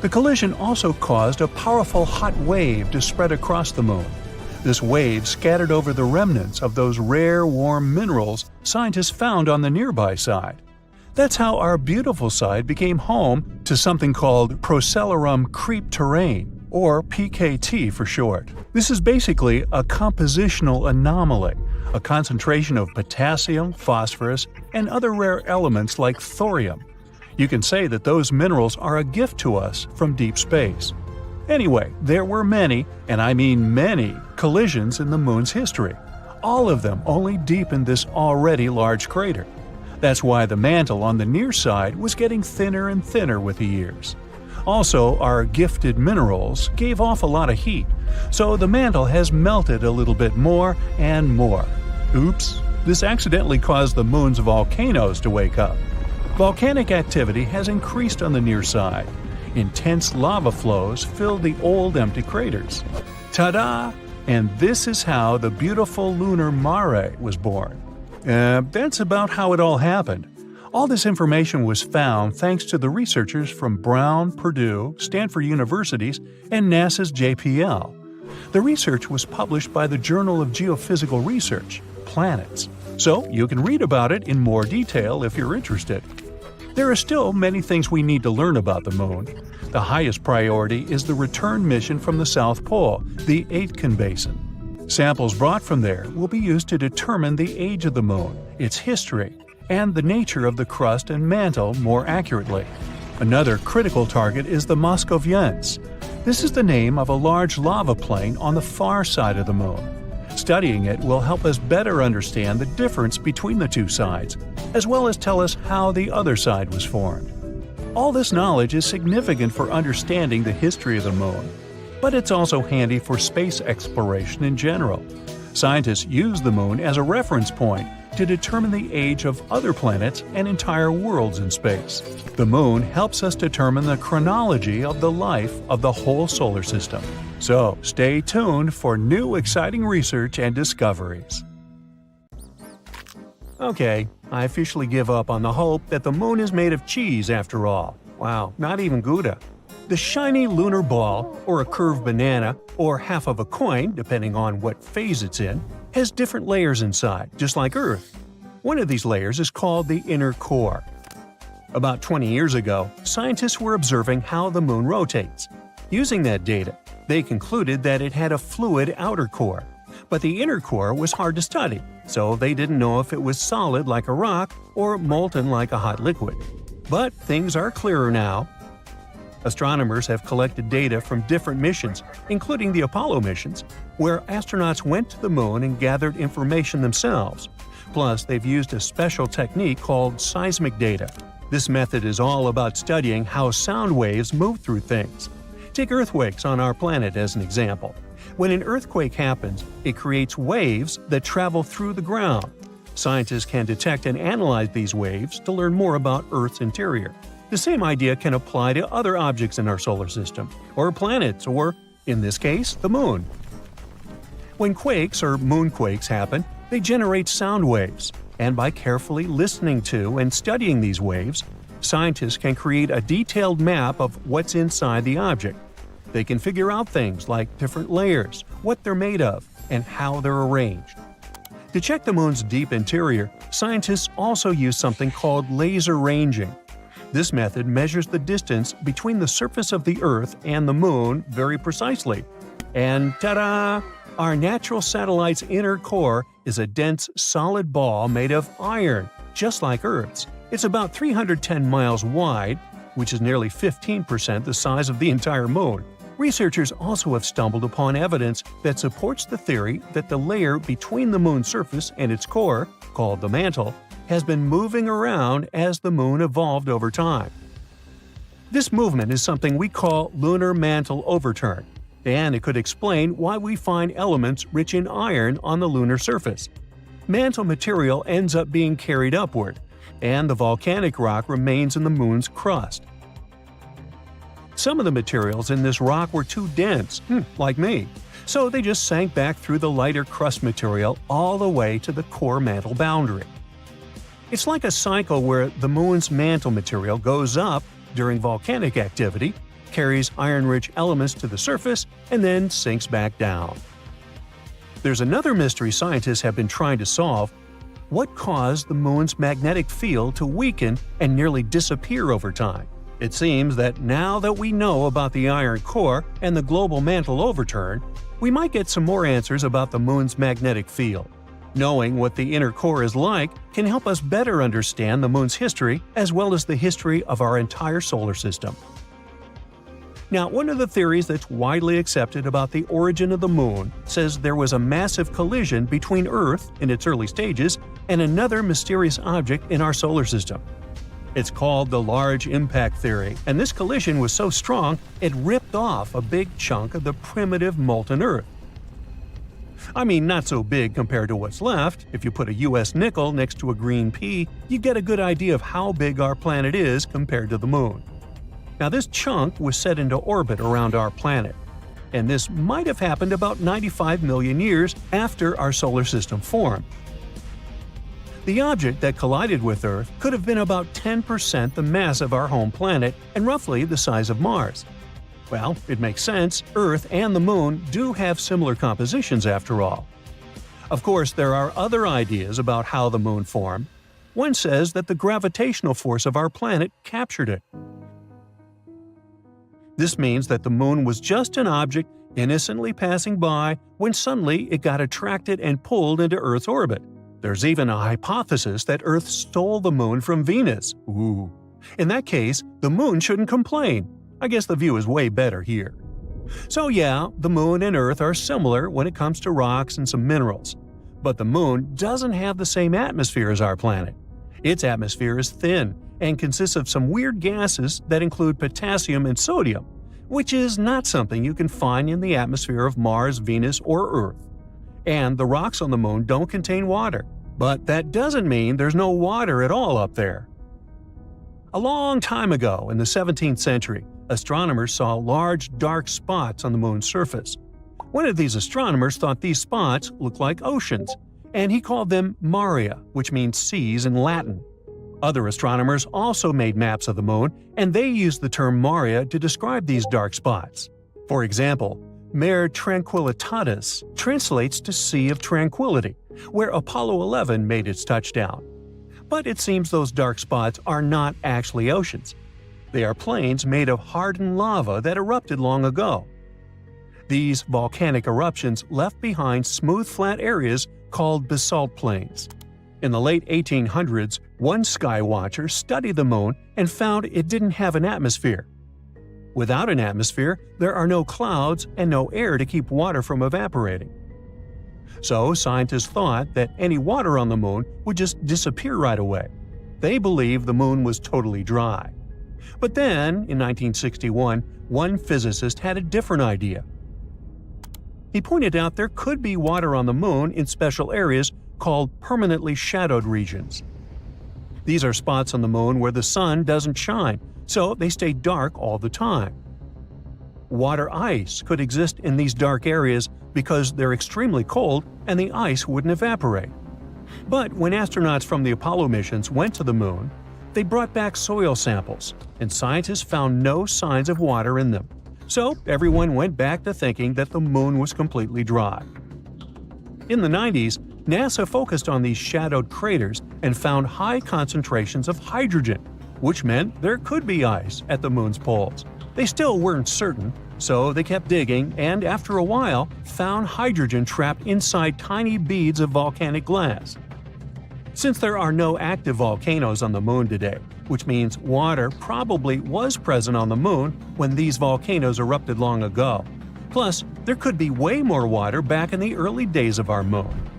Speaker 6: The collision also caused a powerful hot wave to spread across the moon. This wave scattered over the remnants of those rare warm minerals scientists found on the nearby side. That's how our beautiful side became home to something called Procellarum creep terrain, or PKT for short. This is basically a compositional anomaly, a concentration of potassium, phosphorus, and other rare elements like thorium. You can say that those minerals are a gift to us from deep space. Anyway, there were many, and I mean many, collisions in the moon's history. All of them only deepened this already large crater. That's why the mantle on the near side was getting thinner and thinner with the years. Also, our gifted minerals gave off a lot of heat, so the mantle has melted a little bit more and more. Oops, this accidentally caused the moon's volcanoes to wake up. Volcanic activity has increased on the near side. Intense lava flows filled the old empty craters. Ta-da! And this is how the beautiful lunar mare was born. That's about how it all happened. All this information was found thanks to the researchers from Brown, Purdue, Stanford Universities, and NASA's JPL. The research was published by the Journal of Geophysical Research, Planets, so you can read about it in more detail if you're interested. There are still many things we need to learn about the moon. The highest priority is the return mission from the South Pole, the Aitken Basin. Samples brought from there will be used to determine the age of the moon, its history, and the nature of the crust and mantle more accurately. Another critical target is the Moscoviense. This is the name of a large lava plain on the far side of the moon. Studying it will help us better understand the difference between the two sides, as well as tell us how the other side was formed. All this knowledge is significant for understanding the history of the moon, but it's also handy for space exploration in general. Scientists use the moon as a reference point to determine the age of other planets and entire worlds in space. The moon helps us determine the chronology of the life of the whole solar system. So, stay tuned for new exciting research and discoveries. Okay, I officially give up on the hope that the moon is made of cheese after all. Wow, not even Gouda. The shiny lunar ball, or a curved banana, or half of a coin, depending on what phase it's in, has different layers inside, just like Earth. One of these layers is called the inner core. About 20 years ago, scientists were observing how the Moon rotates. Using that data, they concluded that it had a fluid outer core. But the inner core was hard to study, so they didn't know if it was solid like a rock or molten like a hot liquid. But things are clearer now. Astronomers have collected data from different missions, including the Apollo missions, where astronauts went to the Moon and gathered information themselves. Plus, they've used a special technique called seismic data. This method is all about studying how sound waves move through things. Take earthquakes on our planet as an example. When an earthquake happens, it creates waves that travel through the ground. Scientists can detect and analyze these waves to learn more about Earth's interior. The same idea can apply to other objects in our solar system, or planets, or, in this case, the Moon. When quakes or moonquakes happen, they generate sound waves, and by carefully listening to and studying these waves, scientists can create a detailed map of what's inside the object. They can figure out things like different layers, what they're made of, and how they're arranged. To check the Moon's deep interior, scientists also use something called laser ranging. This method measures the distance between the surface of the Earth and the Moon very precisely. And ta-da! Our natural satellite's inner core is a dense, solid ball made of iron, just like Earth's. It's about 310 miles wide, which is nearly 15% the size of the entire Moon. Researchers also have stumbled upon evidence that supports the theory that the layer between the Moon's surface and its core, called the mantle, has been moving around as the Moon evolved over time. This movement is something we call lunar mantle overturn, and it could explain why we find elements rich in iron on the lunar surface. Mantle material ends up being carried upward, and the volcanic rock remains in the Moon's crust. Some of the materials in this rock were too dense, like me, so they just sank back through the lighter crust material all the way to the core mantle boundary. It's like a cycle where the Moon's mantle material goes up during volcanic activity, carries iron-rich elements to the surface, and then sinks back down. There's another mystery scientists have been trying to solve. What caused the Moon's magnetic field to weaken and nearly disappear over time? It seems that now that we know about the iron core and the global mantle overturn, we might get some more answers about the Moon's magnetic field. Knowing what the inner core is like can help us better understand the Moon's history as well as the history of our entire solar system. Now, one of the theories that's widely accepted about the origin of the Moon says there was a massive collision between Earth in its early stages and another mysterious object in our solar system. It's called the Large Impact Theory, and this collision was so strong it ripped off a big chunk of the primitive molten Earth. I mean, not so big compared to what's left. If you put a US nickel next to a green pea, you get a good idea of how big our planet is compared to the Moon. Now, this chunk was set into orbit around our planet, and this might have happened about 95 million years after our solar system formed. The object that collided with Earth could have been about 10% the mass of our home planet and roughly the size of Mars. Well, it makes sense. Earth and the Moon do have similar compositions after all. Of course, there are other ideas about how the Moon formed. One says that the gravitational force of our planet captured it. This means that the Moon was just an object innocently passing by when suddenly it got attracted and pulled into Earth's orbit. There's even a hypothesis that Earth stole the Moon from Venus. Ooh. In that case, the Moon shouldn't complain. I guess the view is way better here. So yeah, the Moon and Earth are similar when it comes to rocks and some minerals. But the Moon doesn't have the same atmosphere as our planet. Its atmosphere is thin and consists of some weird gases that include potassium and sodium, which is not something you can find in the atmosphere of Mars, Venus, or Earth. And the rocks on the Moon don't contain water. But that doesn't mean there's no water at all up there. A long time ago, in the 17th century, astronomers saw large dark spots on the Moon's surface. One of these astronomers thought these spots looked like oceans, and he called them maria, which means seas in Latin. Other astronomers also made maps of the Moon, and they used the term maria to describe these dark spots. For example, Mare Tranquillitatis translates to Sea of Tranquility, where Apollo 11 made its touchdown. But it seems those dark spots are not actually oceans. They are plains made of hardened lava that erupted long ago. These volcanic eruptions left behind smooth flat areas called basalt plains. In the late 1800s, one sky watcher studied the moon and found it didn't have an atmosphere. Without an atmosphere, there are no clouds and no air to keep water from evaporating. So scientists thought that any water on the moon would just disappear right away. They believed the moon was totally dry. But then, in 1961, one physicist had a different idea. He pointed out there could be water on the moon in special areas called permanently shadowed regions. These are spots on the moon where the sun doesn't shine, so they stay dark all the time. Water ice could exist in these dark areas because they're extremely cold and the ice wouldn't evaporate. But when astronauts from the Apollo missions went to the moon, they brought back soil samples, and scientists found no signs of water in them. So everyone went back to thinking that the moon was completely dry. In the 90s, NASA focused on these shadowed craters and found high concentrations of hydrogen, which meant there could be ice at the moon's poles. They still weren't certain, so they kept digging and, after a while, found hydrogen trapped inside tiny beads of volcanic glass. Since there are no active volcanoes on the moon today, which means water probably was present on the moon when these volcanoes erupted long ago. Plus, there could be way more water back in the early days of our moon.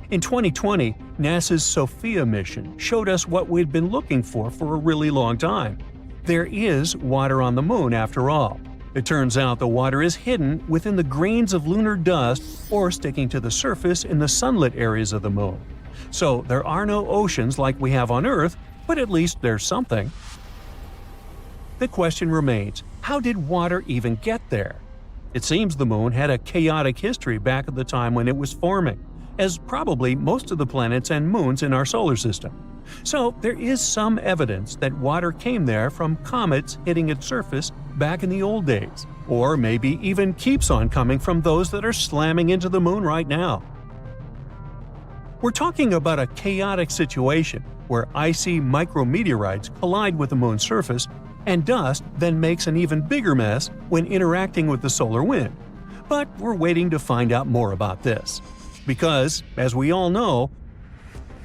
Speaker 6: In 2020, NASA's SOFIA mission showed us what we'd been looking for a really long time. There is water on the moon after all. It turns out the water is hidden within the grains of lunar dust or sticking to the surface in the sunlit areas of the moon. So there are no oceans like we have on Earth, but at least there's something. The question remains, how did water even get there? It seems the moon had a chaotic history back at the time when it was forming, as probably most of the planets and moons in our solar system. So there is some evidence that water came there from comets hitting its surface back in the old days, or maybe even keeps on coming from those that are slamming into the moon right now. We're talking about a chaotic situation where icy micrometeorites collide with the moon's surface, and dust then makes an even bigger mess when interacting with the solar wind. But we're waiting to find out more about this. Because, as we all know,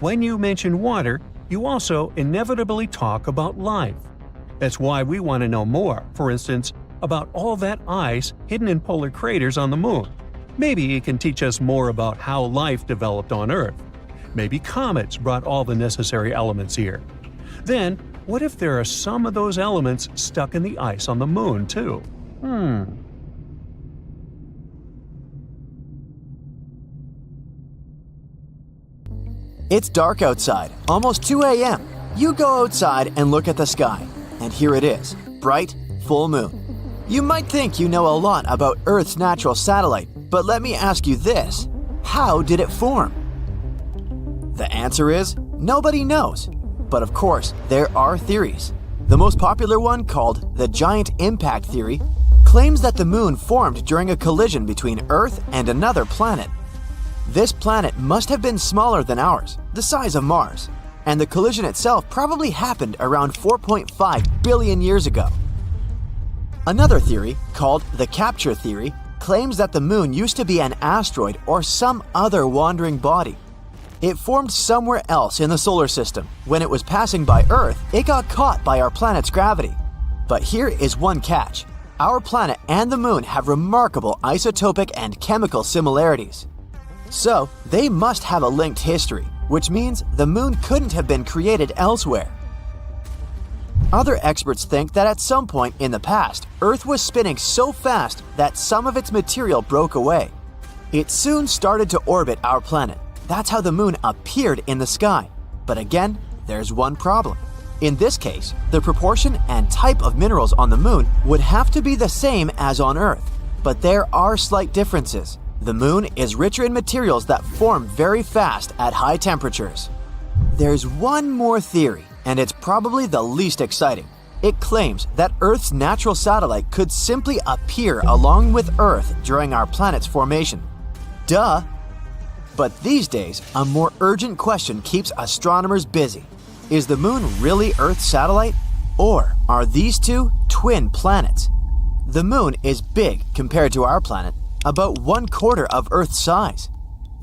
Speaker 6: when you mention water, you also inevitably talk about life. That's why we want to know more, for instance, about all that ice hidden in polar craters on the moon. Maybe it can teach us more about how life developed on Earth. Maybe comets brought all the necessary elements here. Then, what if there are some of those elements stuck in the ice on the moon, too?
Speaker 3: It's dark outside, almost 2 a.m. You go outside and look at the sky, and here it is, bright, full moon. You might think you know a lot about Earth's natural satellite, but let me ask you this: how did it form? The answer is, nobody knows. But of course, there are theories. The most popular one, called the giant impact theory, claims that the moon formed during a collision between Earth and another planet. This planet must have been smaller than ours, the size of Mars, and the collision itself probably happened around 4.5 billion years ago. Another theory, called the capture theory, claims that the moon used to be an asteroid or some other wandering body. It formed somewhere else in the solar system. When it was passing by Earth, it got caught by our planet's gravity. But here is one catch. Our planet and the moon have remarkable isotopic and chemical similarities. So, they must have a linked history, which means the moon couldn't have been created elsewhere. Other experts think that at some point in the past, Earth was spinning so fast that some of its material broke away. It soon started to orbit our planet. That's how the moon appeared in the sky. But again, there's one problem. In this case, the proportion and type of minerals on the moon would have to be the same as on Earth. But there are slight differences. The moon is richer in materials that form very fast at high temperatures. There's one more theory, and it's probably the least exciting. It claims that Earth's natural satellite could simply appear along with Earth during our planet's formation. Duh! But these days, a more urgent question keeps astronomers busy. Is the Moon really Earth's satellite? Or are these two twin planets? The Moon is big compared to our planet, about 1/4 of Earth's size.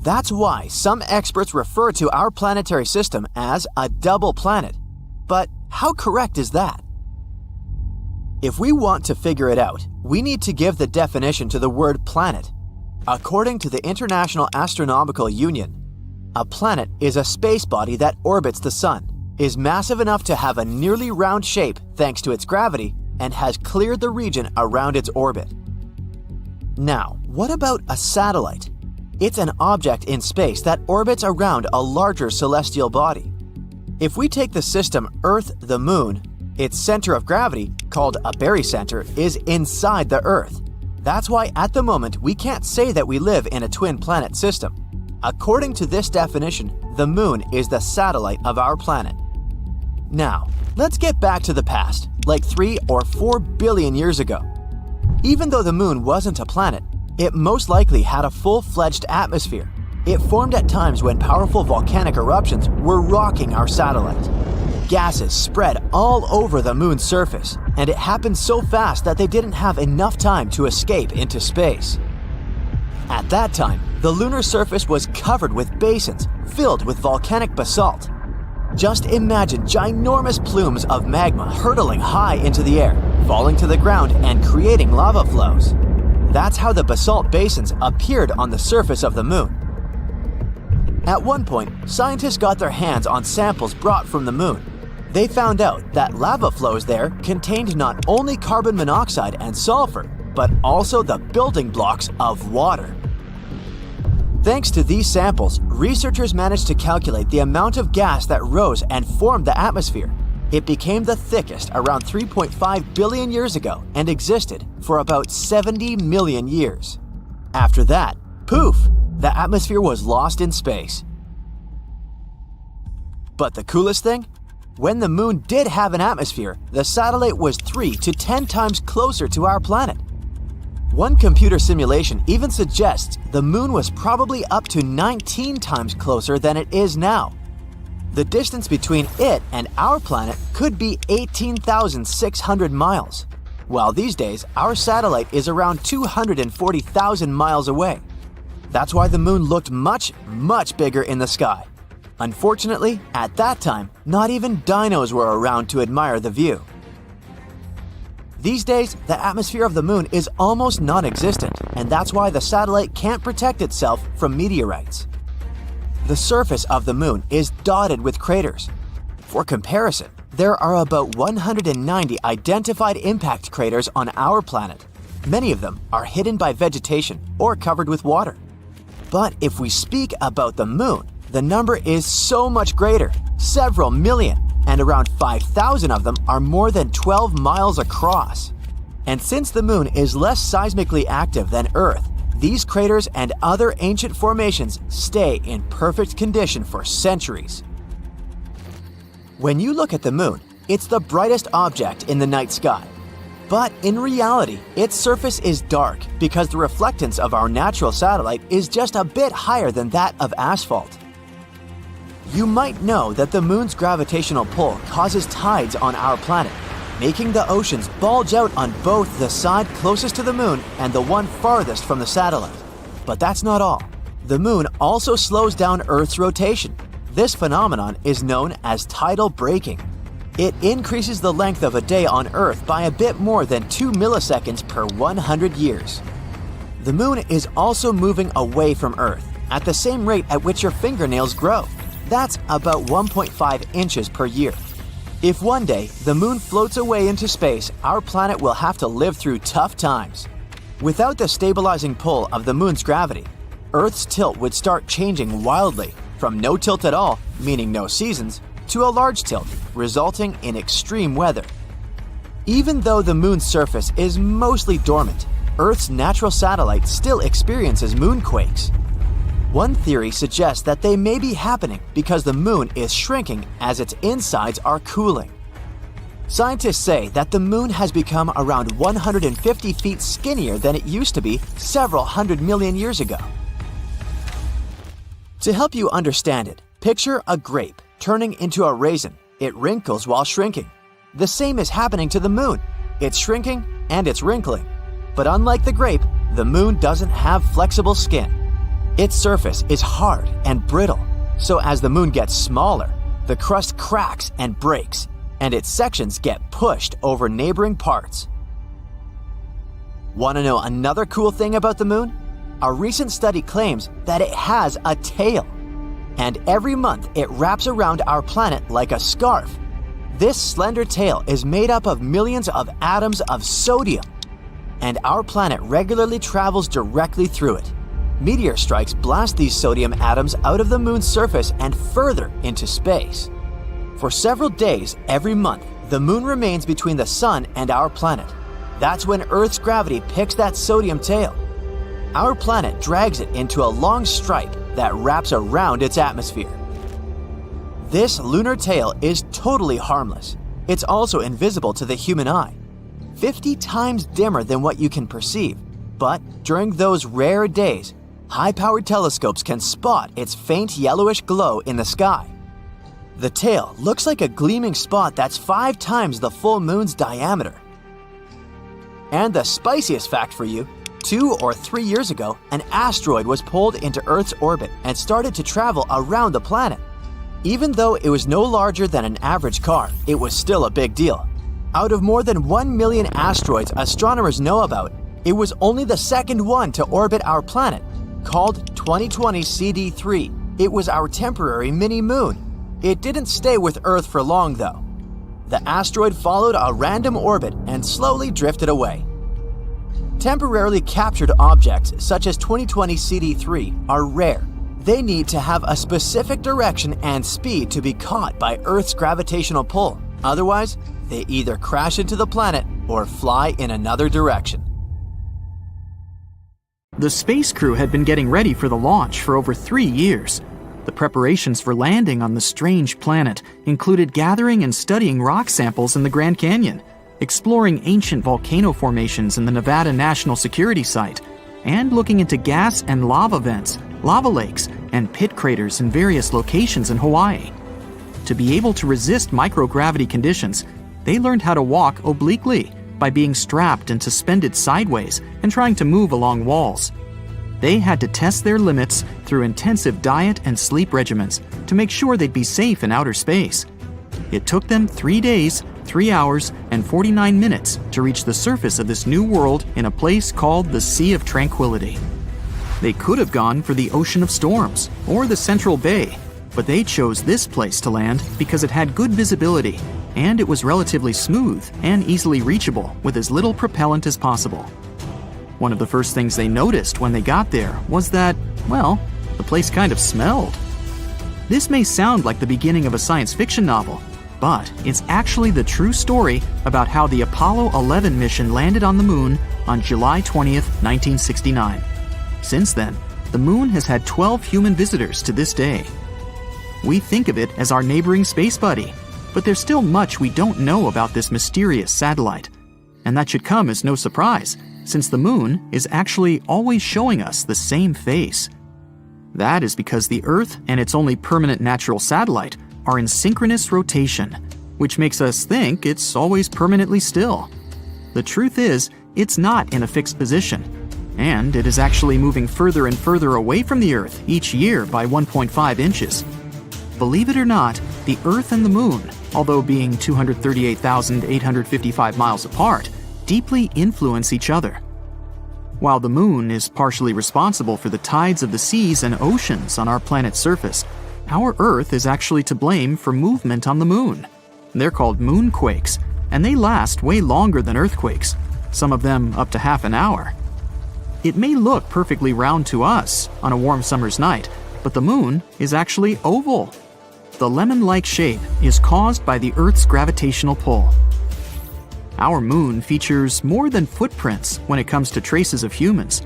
Speaker 3: That's why some experts refer to our planetary system as a double planet. But how correct is that? If we want to figure it out, we need to give the definition to the word planet. According to the International Astronomical Union, a planet is a space body that orbits the Sun, is massive enough to have a nearly round shape thanks to its gravity, and has cleared the region around its orbit. Now, what about a satellite? It's an object in space that orbits around a larger celestial body. If we take the system Earth, the Moon, its center of gravity, called a barycenter, is inside the Earth. That's why at the moment we can't say that we live in a twin planet system. According to this definition, the Moon is the satellite of our planet. Now, let's get back to the past, like 3 or 4 billion years ago. Even though the Moon wasn't a planet, it most likely had a full-fledged atmosphere. It formed at times when powerful volcanic eruptions were rocking our satellite. Gases spread all over the Moon's surface, and it happened so fast that they didn't have enough time to escape into space. At that time, the lunar surface was covered with basins filled with volcanic basalt. Just imagine ginormous plumes of magma hurtling high into the air, falling to the ground and creating lava flows. That's how the basalt basins appeared on the surface of the Moon. At one point, scientists got their hands on samples brought from the Moon. They found out that lava flows there contained not only carbon monoxide and sulfur, but also the building blocks of water. Thanks to these samples, researchers managed to calculate the amount of gas that rose and formed the atmosphere. It became the thickest around 3.5 billion years ago and existed for about 70 million years. After that, poof, the atmosphere was lost in space. But the coolest thing? When the Moon did have an atmosphere, the satellite was 3 to 10 times closer to our planet. One computer simulation even suggests the Moon was probably up to 19 times closer than it is now. The distance between it and our planet could be 18,600 miles, while these days our satellite is around 240,000 miles away. That's why the Moon looked much, much bigger in the sky. Unfortunately, at that time, not even dinos were around to admire the view. These days, the atmosphere of the Moon is almost non-existent, and that's why the satellite can't protect itself from meteorites. The surface of the Moon is dotted with craters. For comparison, there are about 190 identified impact craters on our planet. Many of them are hidden by vegetation or covered with water. But if we speak about the Moon, the number is so much greater, several million, and around 5,000 of them are more than 12 miles across. And since the Moon is less seismically active than Earth, these craters and other ancient formations stay in perfect condition for centuries. When you look at the Moon, it's the brightest object in the night sky. But in reality, its surface is dark because the reflectance of our natural satellite is just a bit higher than that of asphalt. You might know that the Moon's gravitational pull causes tides on our planet, making the oceans bulge out on both the side closest to the Moon and the one farthest from the satellite. But that's not all. The Moon also slows down Earth's rotation. This phenomenon is known as tidal braking. It increases the length of a day on Earth by a bit more than 2 milliseconds per 100 years. The Moon is also moving away from Earth at the same rate at which your fingernails grow. That's about 1.5 inches per year. If one day the Moon floats away into space, our planet will have to live through tough times. Without the stabilizing pull of the Moon's gravity, Earth's tilt would start changing wildly, from no tilt at all, meaning no seasons, to a large tilt, resulting in extreme weather. Even though the Moon's surface is mostly dormant, Earth's natural satellite still experiences moonquakes. One theory suggests that they may be happening because the Moon is shrinking as its insides are cooling. Scientists say that the moon has become around 150 feet skinnier than it used to be several 100 million years ago. To help you understand it, picture a grape turning into a raisin. It wrinkles while shrinking. The same is happening to the moon. It's shrinking and it's wrinkling. But unlike the grape, the moon doesn't have flexible skin. Its surface is hard and brittle, so as the moon gets smaller, the crust cracks and breaks, and its sections get pushed over neighboring parts. Want to know another cool thing about the moon? A recent study claims that it has a tail. And every month it wraps around our planet like a scarf. This slender tail is made up of millions of atoms of sodium. And our planet regularly travels directly through it. Meteor strikes blast these sodium atoms out of the moon's surface and further into space. For several days every month, the moon remains between the sun and our planet. That's when Earth's gravity picks that sodium tail. Our planet drags it into a long stripe that wraps around its atmosphere. This lunar tail is totally harmless. It's also invisible to the human eye, 50 times dimmer than what you can perceive. But during those rare days, high-powered telescopes can spot its faint yellowish glow in the sky. The tail looks like a gleaming spot that's 5 times the full moon's diameter. And the spiciest fact for you, 2 or 3 years ago, an asteroid was pulled into Earth's orbit and started to travel around the planet. Even though it was no larger than an average car, it was still a big deal. Out of more than 1 million asteroids astronomers know about, it was only the second one to orbit our planet, called 2020 CD3. It was our temporary mini-moon. It didn't stay with Earth for long, though. The asteroid followed a random orbit and slowly drifted away. Temporarily captured objects such as 2020 CD3 are rare. They need to have a specific direction and speed to be caught by Earth's gravitational pull. Otherwise, they either crash into the planet or fly in another direction.
Speaker 5: The space crew had been getting ready for the launch for over 3 years. The preparations for landing on the strange planet included gathering and studying rock samples in the Grand Canyon, exploring ancient volcano formations in the Nevada National Security Site, and looking into gas and lava vents, lava lakes, and pit craters in various locations in Hawaii. To be able to resist microgravity conditions, they learned how to walk obliquely by being strapped and suspended sideways and trying to move along walls. They had to test their limits through intensive diet and sleep regimens to make sure they'd be safe in outer space. It took them 3 days, 3 hours, and 49 minutes to reach the surface of this new world in a place called the Sea of Tranquility. They could have gone for the Ocean of Storms or the Central Bay, but they chose this place to land because it had good visibility and it was relatively smooth and easily reachable with as little propellant as possible. One of the first things they noticed when they got there was that, well, the place kind of smelled. This may sound like the beginning of a science fiction novel, but it's actually the true story about how the Apollo 11 mission landed on the moon on July 20th, 1969. Since then, the moon has had 12 human visitors to this day. We think of it as our neighboring space buddy, but there's still much we don't know about this mysterious satellite. And that should come as no surprise, since the moon is actually always showing us the same face. That is because the Earth and its only permanent natural satellite are in synchronous rotation, which makes us think it's always permanently still. The truth is, it's not in a fixed position, and it is actually moving further and further away from the Earth each year by 1.5 inches. Believe it or not, the Earth and the Moon, although being 238,855 miles apart, deeply influence each other. While the Moon is partially responsible for the tides of the seas and oceans on our planet's surface, our Earth is actually to blame for movement on the Moon. They're called moonquakes, and they last way longer than earthquakes, some of them up to half an hour. It may look perfectly round to us on a warm summer's night, but the Moon is actually oval. The lemon-like shape is caused by the Earth's gravitational pull. Our moon features more than footprints when it comes to traces of humans.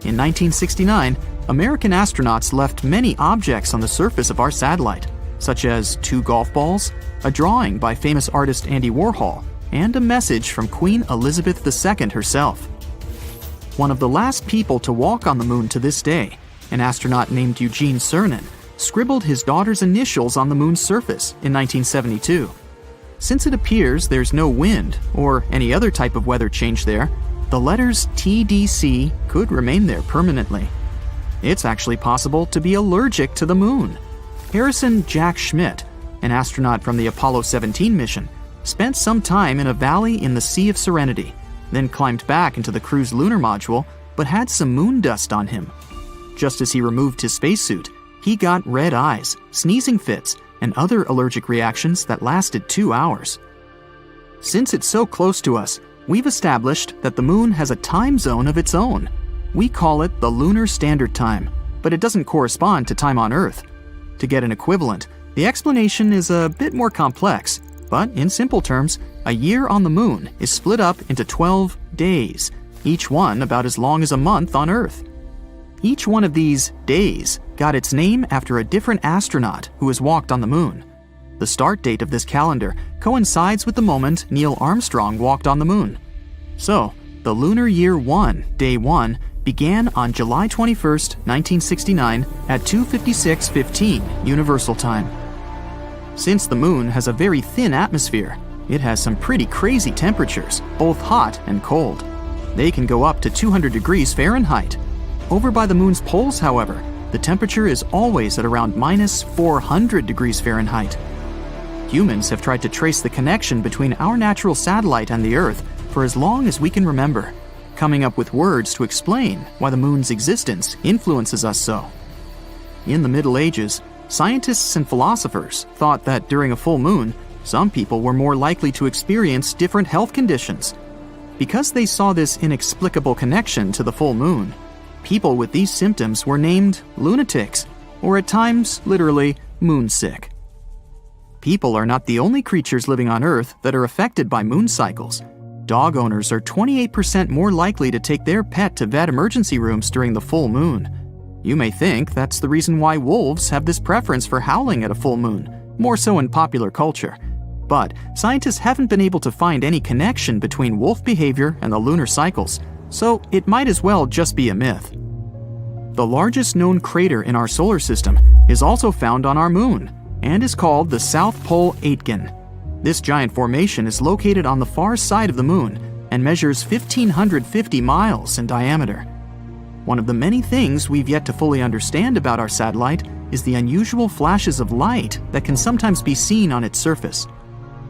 Speaker 5: In 1969, American astronauts left many objects on the surface of our satellite, such as 2 golf balls, a drawing by famous artist Andy Warhol, and a message from Queen Elizabeth II herself. One of the last people to walk on the moon to this day, an astronaut named Eugene Cernan, scribbled his daughter's initials on the moon's surface in 1972. Since it appears there's no wind or any other type of weather change there, the letters TDC could remain there permanently. It's actually possible to be allergic to the moon. Harrison Jack Schmitt, an astronaut from the Apollo 17 mission, spent some time in a valley in the Sea of Serenity, then climbed back into the crew's lunar module, but had some moon dust on him. Just as he removed his spacesuit, he got red eyes, sneezing fits, and other allergic reactions that lasted 2 hours. Since it's so close to us, we've established that the moon has a time zone of its own. We call it the Lunar Standard Time, but it doesn't correspond to time on Earth. To get an equivalent, the explanation is a bit more complex, but in simple terms, a year on the moon is split up into 12 days, each one about as long as a month on Earth. Each one of these days got its name after a different astronaut who has walked on the moon. The start date of this calendar coincides with the moment Neil Armstrong walked on the moon. So, the Lunar Year 1, Day 1, began on July 21st, 1969 at 2:56:15 Universal Time. Since the moon has a very thin atmosphere, it has some pretty crazy temperatures, both hot and cold. They can go up to 200 degrees Fahrenheit. Over by the moon's poles, however, the temperature is always at around minus 400 degrees Fahrenheit. Humans have tried to trace the connection between our natural satellite and the Earth for as long as we can remember, coming up with words to explain why the moon's existence influences us so. In the Middle Ages, scientists and philosophers thought that during a full moon, some people were more likely to experience different health conditions. Because they saw this inexplicable connection to the full moon, people with these symptoms were named lunatics, or at times, literally, moonsick. People are not the only creatures living on Earth that are affected by moon cycles. Dog owners are 28% more likely to take their pet to vet emergency rooms during the full moon. You may think that's the reason why wolves have this preference for howling at a full moon, more so in popular culture. But scientists haven't been able to find any connection between wolf behavior and the lunar cycles, so it might as well just be a myth. The largest known crater in our solar system is also found on our moon, and is called the South Pole Aitken. This giant formation is located on the far side of the moon and measures 1,550 miles in diameter. One of the many things we've yet to fully understand about our satellite is the unusual flashes of light that can sometimes be seen on its surface.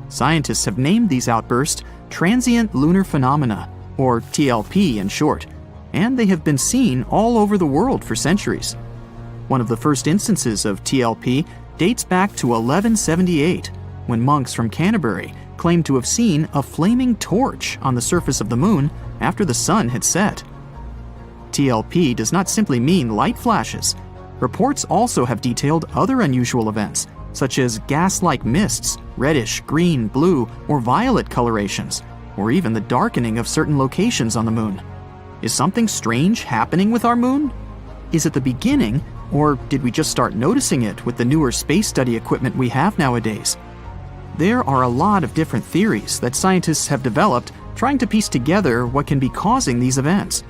Speaker 5: Scientists have named these outbursts transient lunar phenomena, or TLP in short, and they have been seen all over the world for centuries. One of the first instances of TLP dates back to 1178, when monks from Canterbury claimed to have seen a flaming torch on the surface of the moon after the sun had set. TLP does not simply mean light flashes. Reports also have detailed other unusual events, such as gas-like mists, reddish, green, blue, or violet colorations, or even the darkening of certain locations on the moon. Is something strange happening with our moon? Is it the beginning, or did we just start noticing it with the newer space study equipment we have nowadays? There are a lot of different theories that scientists have developed trying to piece together what can be causing these events.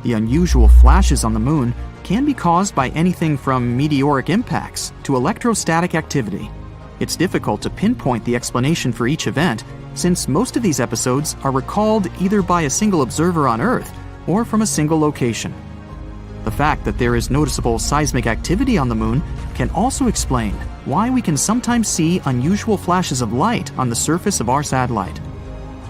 Speaker 5: The unusual flashes on the moon can be caused by anything from meteoric impacts to electrostatic activity. It's difficult to pinpoint the explanation for each event, since most of these episodes are recalled either by a single observer on Earth or from a single location. The fact that there is noticeable seismic activity on the moon can also explain why we can sometimes see unusual flashes of light on the surface of our satellite.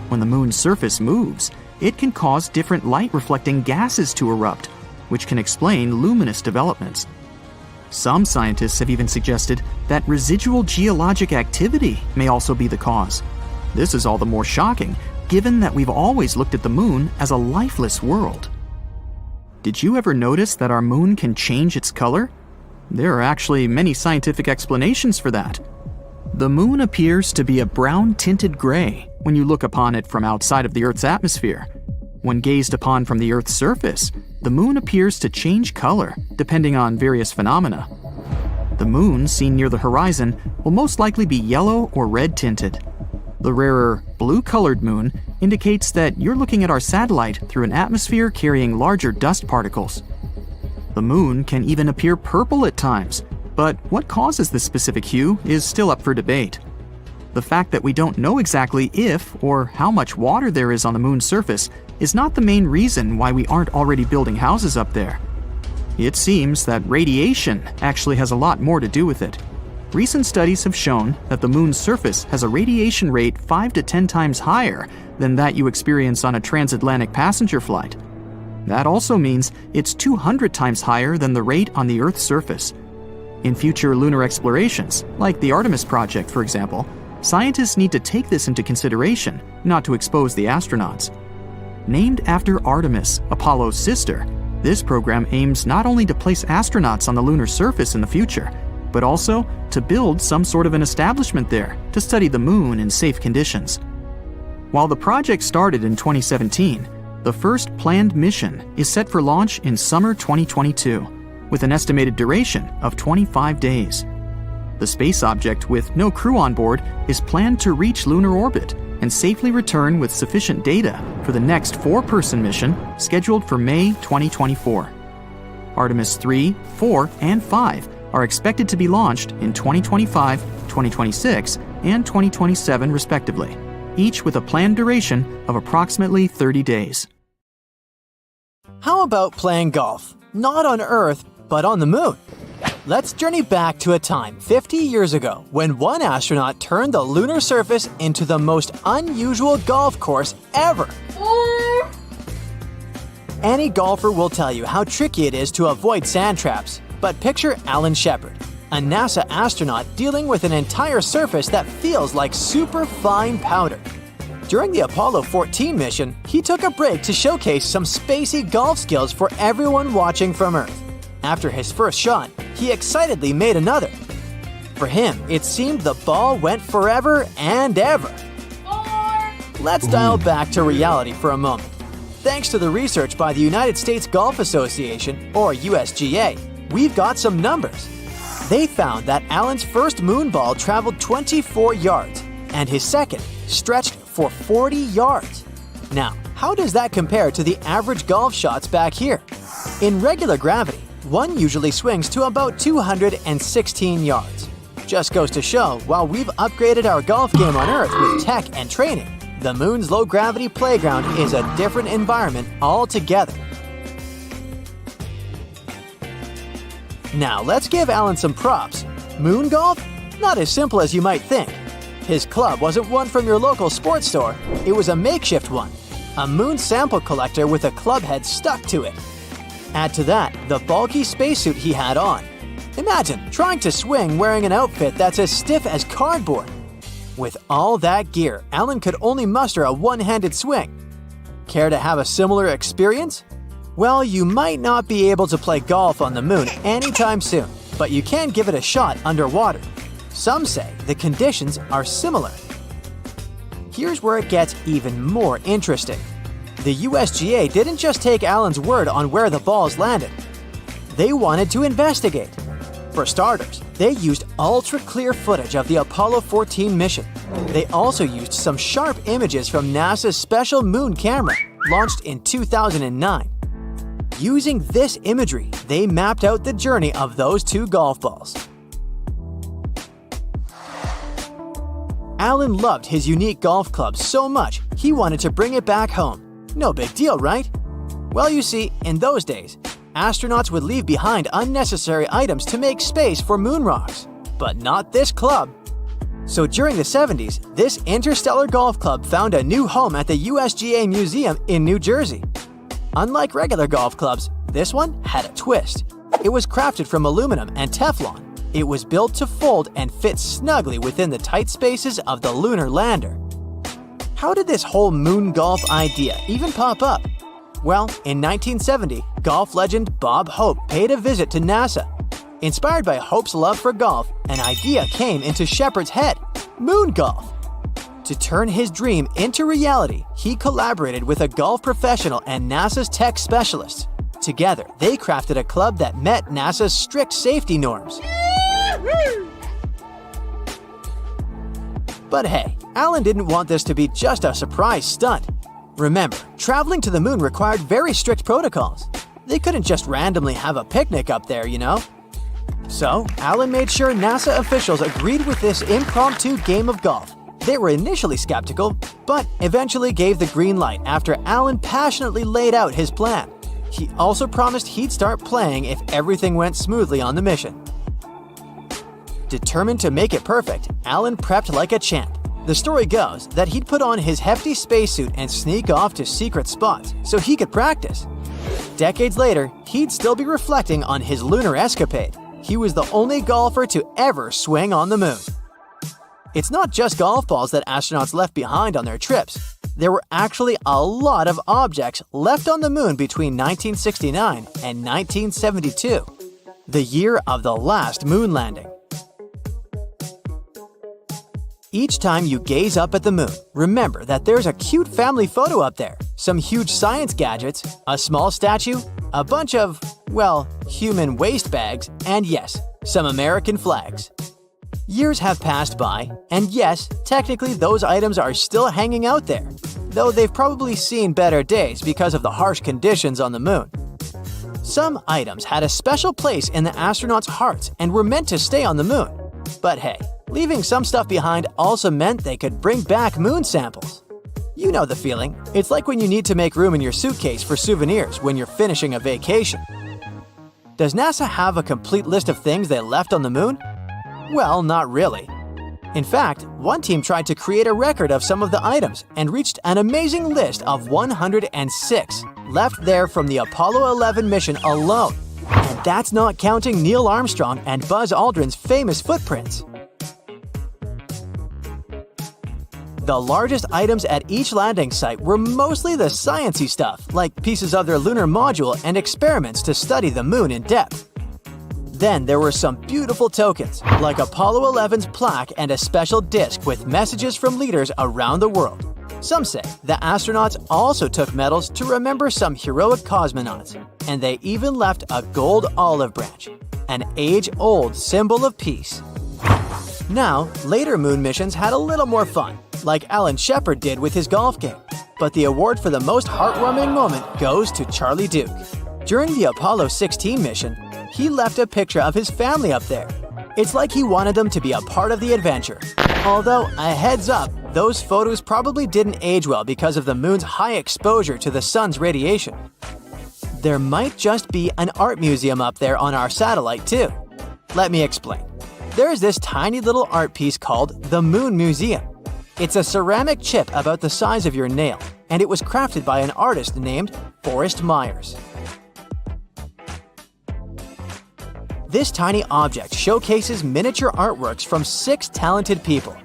Speaker 5: When the moon's surface moves, it can cause different light-reflecting gases to erupt, which can explain luminous developments. Some scientists have even suggested that residual geologic activity may also be the cause. This is all the more shocking, given that we've always looked at the moon as a lifeless world. Did you ever notice that our moon can change its color? There are actually many scientific explanations for that. The moon appears to be a brown-tinted gray when you look upon it from outside of the Earth's atmosphere. When gazed upon from the Earth's surface, the moon appears to change color depending on various phenomena. The moon, seen near the horizon, will most likely be yellow or red tinted. The rarer, blue-colored moon indicates that you're looking at our satellite through an atmosphere carrying larger dust particles. The moon can even appear purple at times, but what causes this specific hue is still up for debate. The fact that we don't know exactly if or how much water there is on the moon's surface is not the main reason why we aren't already building houses up there. It seems that radiation actually has a lot more to do with it. Recent studies have shown that the moon's surface has a radiation rate 5 to 10 times higher than that you experience on a transatlantic passenger flight. That also means it's 200 times higher than the rate on the Earth's surface. In future lunar explorations, like the Artemis project for example, scientists need to take this into consideration, not to expose the astronauts. Named after Artemis, Apollo's sister, this program aims not only to place astronauts on the lunar surface in the future, but also to build some sort of an establishment there to study the moon in safe conditions. While the project started in 2017, the first planned mission is set for launch in summer 2022, with an estimated duration of 25 days. The space object, with no crew on board, is planned to reach lunar orbit and safely return with sufficient data for the next 4-person mission scheduled for May 2024. Artemis 3, 4, and 5 are expected to be launched in 2025, 2026, and 2027 respectively, each with a planned duration of approximately 30 days.
Speaker 3: How about playing golf? Not on Earth, but on the moon. Let's journey back to a time 50 years ago when one astronaut turned the lunar surface into the most unusual golf course ever. Any golfer will tell you how tricky it is to avoid sand traps, but picture Alan Shepard, a NASA astronaut dealing with an entire surface that feels like super fine powder. During the Apollo 14 mission, he took a break to showcase some spacey golf skills for everyone watching from Earth. After his first shot, he excitedly made another. For him, it seemed the ball went forever and ever. Let's dial back to reality for a moment. Thanks to the research by the United States Golf Association, or USGA, we've got some numbers. They found that Alan's first moon ball traveled 24 yards, and his second stretched for 40 yards. Now, how does that compare to the average golf shots back here? In regular gravity, one usually swings to about 216 yards. Just goes to show, while we've upgraded our golf game on Earth with tech and training, the moon's low-gravity playground is a different environment altogether. Now, let's give Alan some props. Moon golf? Not as simple as you might think. His club wasn't one from your local sports store. It was a makeshift one. A moon sample collector with a club head stuck to it. Add to that the bulky spacesuit he had on. Imagine trying to swing wearing an outfit that's as stiff as cardboard. With all that gear, Alan could only muster a one-handed swing. Care to have a similar experience? Well, you might not be able to play golf on the moon anytime soon, but you can give it a shot underwater. Some say the conditions are similar. Here's where it gets even more interesting. The USGA didn't just take Alan's word on where the balls landed. They wanted to investigate. For starters, they used ultra-clear footage of the Apollo 14 mission. They also used some sharp images from NASA's special moon camera, launched in 2009. Using this imagery, they mapped out the journey of those two golf balls. Alan loved his unique golf club so much, he wanted to bring it back home. No big deal, right? Well, you see, in those days, astronauts would leave behind unnecessary items to make space for moon rocks. But not this club. So during the 70s, this interstellar golf club found a new home at the USGA Museum in New Jersey. Unlike regular golf clubs, this one had a twist. It was crafted from aluminum and Teflon. It was built to fold and fit snugly within the tight spaces of the lunar lander. How did this whole moon golf idea even pop up? Well, in 1970, golf legend Bob Hope paid a visit to NASA. Inspired by Hope's love for golf, an idea came into Shepard's head: moon golf. To turn his dream into reality, he collaborated with a golf professional and NASA's tech specialists. Together, they crafted a club that met NASA's strict safety norms. But hey, Alan didn't want this to be just a surprise stunt. Remember, traveling to the moon required very strict protocols. They couldn't just randomly have a picnic up there, you know? So, Alan made sure NASA officials agreed with this impromptu game of golf. They were initially skeptical, but eventually gave the green light after Alan passionately laid out his plan. He also promised he'd start playing if everything went smoothly on the mission. Determined to make it perfect, Alan prepped like a champ. The story goes that he'd put on his hefty spacesuit and sneak off to secret spots so he could practice. Decades later, he'd still be reflecting on his lunar escapade. He was the only golfer to ever swing on the moon. It's not just golf balls that astronauts left behind on their trips. There were actually a lot of objects left on the moon between 1969 and 1972, the year of the last moon landing. Each time you gaze up at the moon, remember that there's a cute family photo up there, some huge science gadgets, a small statue, a bunch of, well, human waste bags, and yes, some American flags. Years have passed by, and yes, technically those items are still hanging out there, though they've probably seen better days because of the harsh conditions on the moon. Some items had a special place in the astronauts' hearts and were meant to stay on the moon. But hey, leaving some stuff behind also meant they could bring back moon samples. You know the feeling. It's like when you need to make room in your suitcase for souvenirs when you're finishing a vacation. Does NASA have a complete list of things they left on the moon? Well, not really. In fact, one team tried to create a record of some of the items and reached an amazing list of 106 left there from the Apollo 11 mission alone. And that's not counting Neil Armstrong and Buzz Aldrin's famous footprints. The largest items at each landing site were mostly the sciencey stuff, like pieces of their lunar module and experiments to study the moon in depth. Then there were some beautiful tokens, like Apollo 11's plaque and a special disc with messages from leaders around the world. Some say the astronauts also took medals to remember some heroic cosmonauts, and they even left a gold olive branch, an age-old symbol of peace. Now, later moon missions had a little more fun, like Alan Shepard did with his golf game. But the award for the most heartwarming moment goes to Charlie Duke. During the Apollo 16 mission, he left a picture of his family up there. It's like he wanted them to be a part of the adventure. Although, a heads up, those photos probably didn't age well because of the moon's high exposure to the sun's radiation. There might just be an art museum up there on our satellite too. Let me explain. There's this tiny little art piece called the Moon Museum. It's a ceramic chip about the size of your nail, and it was crafted by an artist named Forrest Myers. This tiny object showcases miniature artworks from 6 talented people.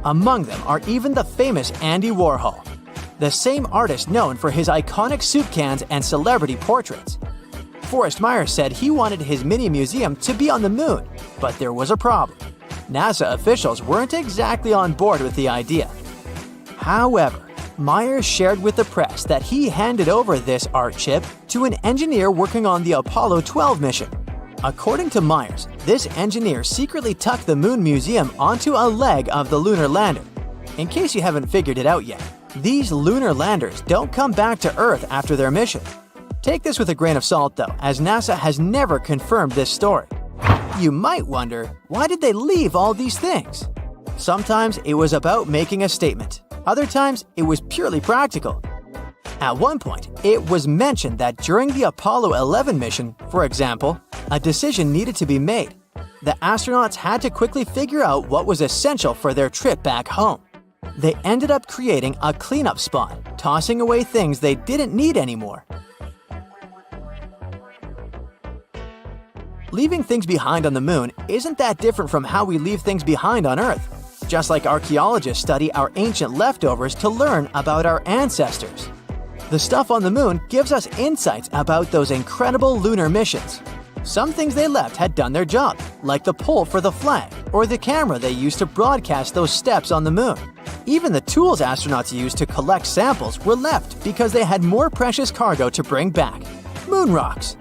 Speaker 3: Among them are even the famous Andy Warhol, the same artist known for his iconic soup cans and celebrity portraits. Forrest Myers said he wanted his mini museum to be on the moon, but there was a problem. NASA officials weren't exactly on board with the idea. However, Myers shared with the press that he handed over this art chip to an engineer working on the Apollo 12 mission. According to Myers, this engineer secretly tucked the Moon Museum onto a leg of the lunar lander. In case you haven't figured it out yet, these lunar landers don't come back to Earth after their mission. Take this with a grain of salt though, as NASA has never confirmed this story. You might wonder, why did they leave all these things? Sometimes it was about making a statement. Other times, it was purely practical. At one point, it was mentioned that during the Apollo 11 mission, for example, a decision needed to be made. The astronauts had to quickly figure out what was essential for their trip back home. They ended up creating a cleanup spot, tossing away things they didn't need anymore. Leaving things behind on the moon isn't that different from how we leave things behind on Earth, just like archaeologists study our ancient leftovers to learn about our ancestors. The stuff on the moon gives us insights about those incredible lunar missions. Some things they left had done their job, like the pole for the flag or the camera they used to broadcast those steps on the moon. Even the tools astronauts used to collect samples were left because they had more precious cargo to bring back – moon rocks.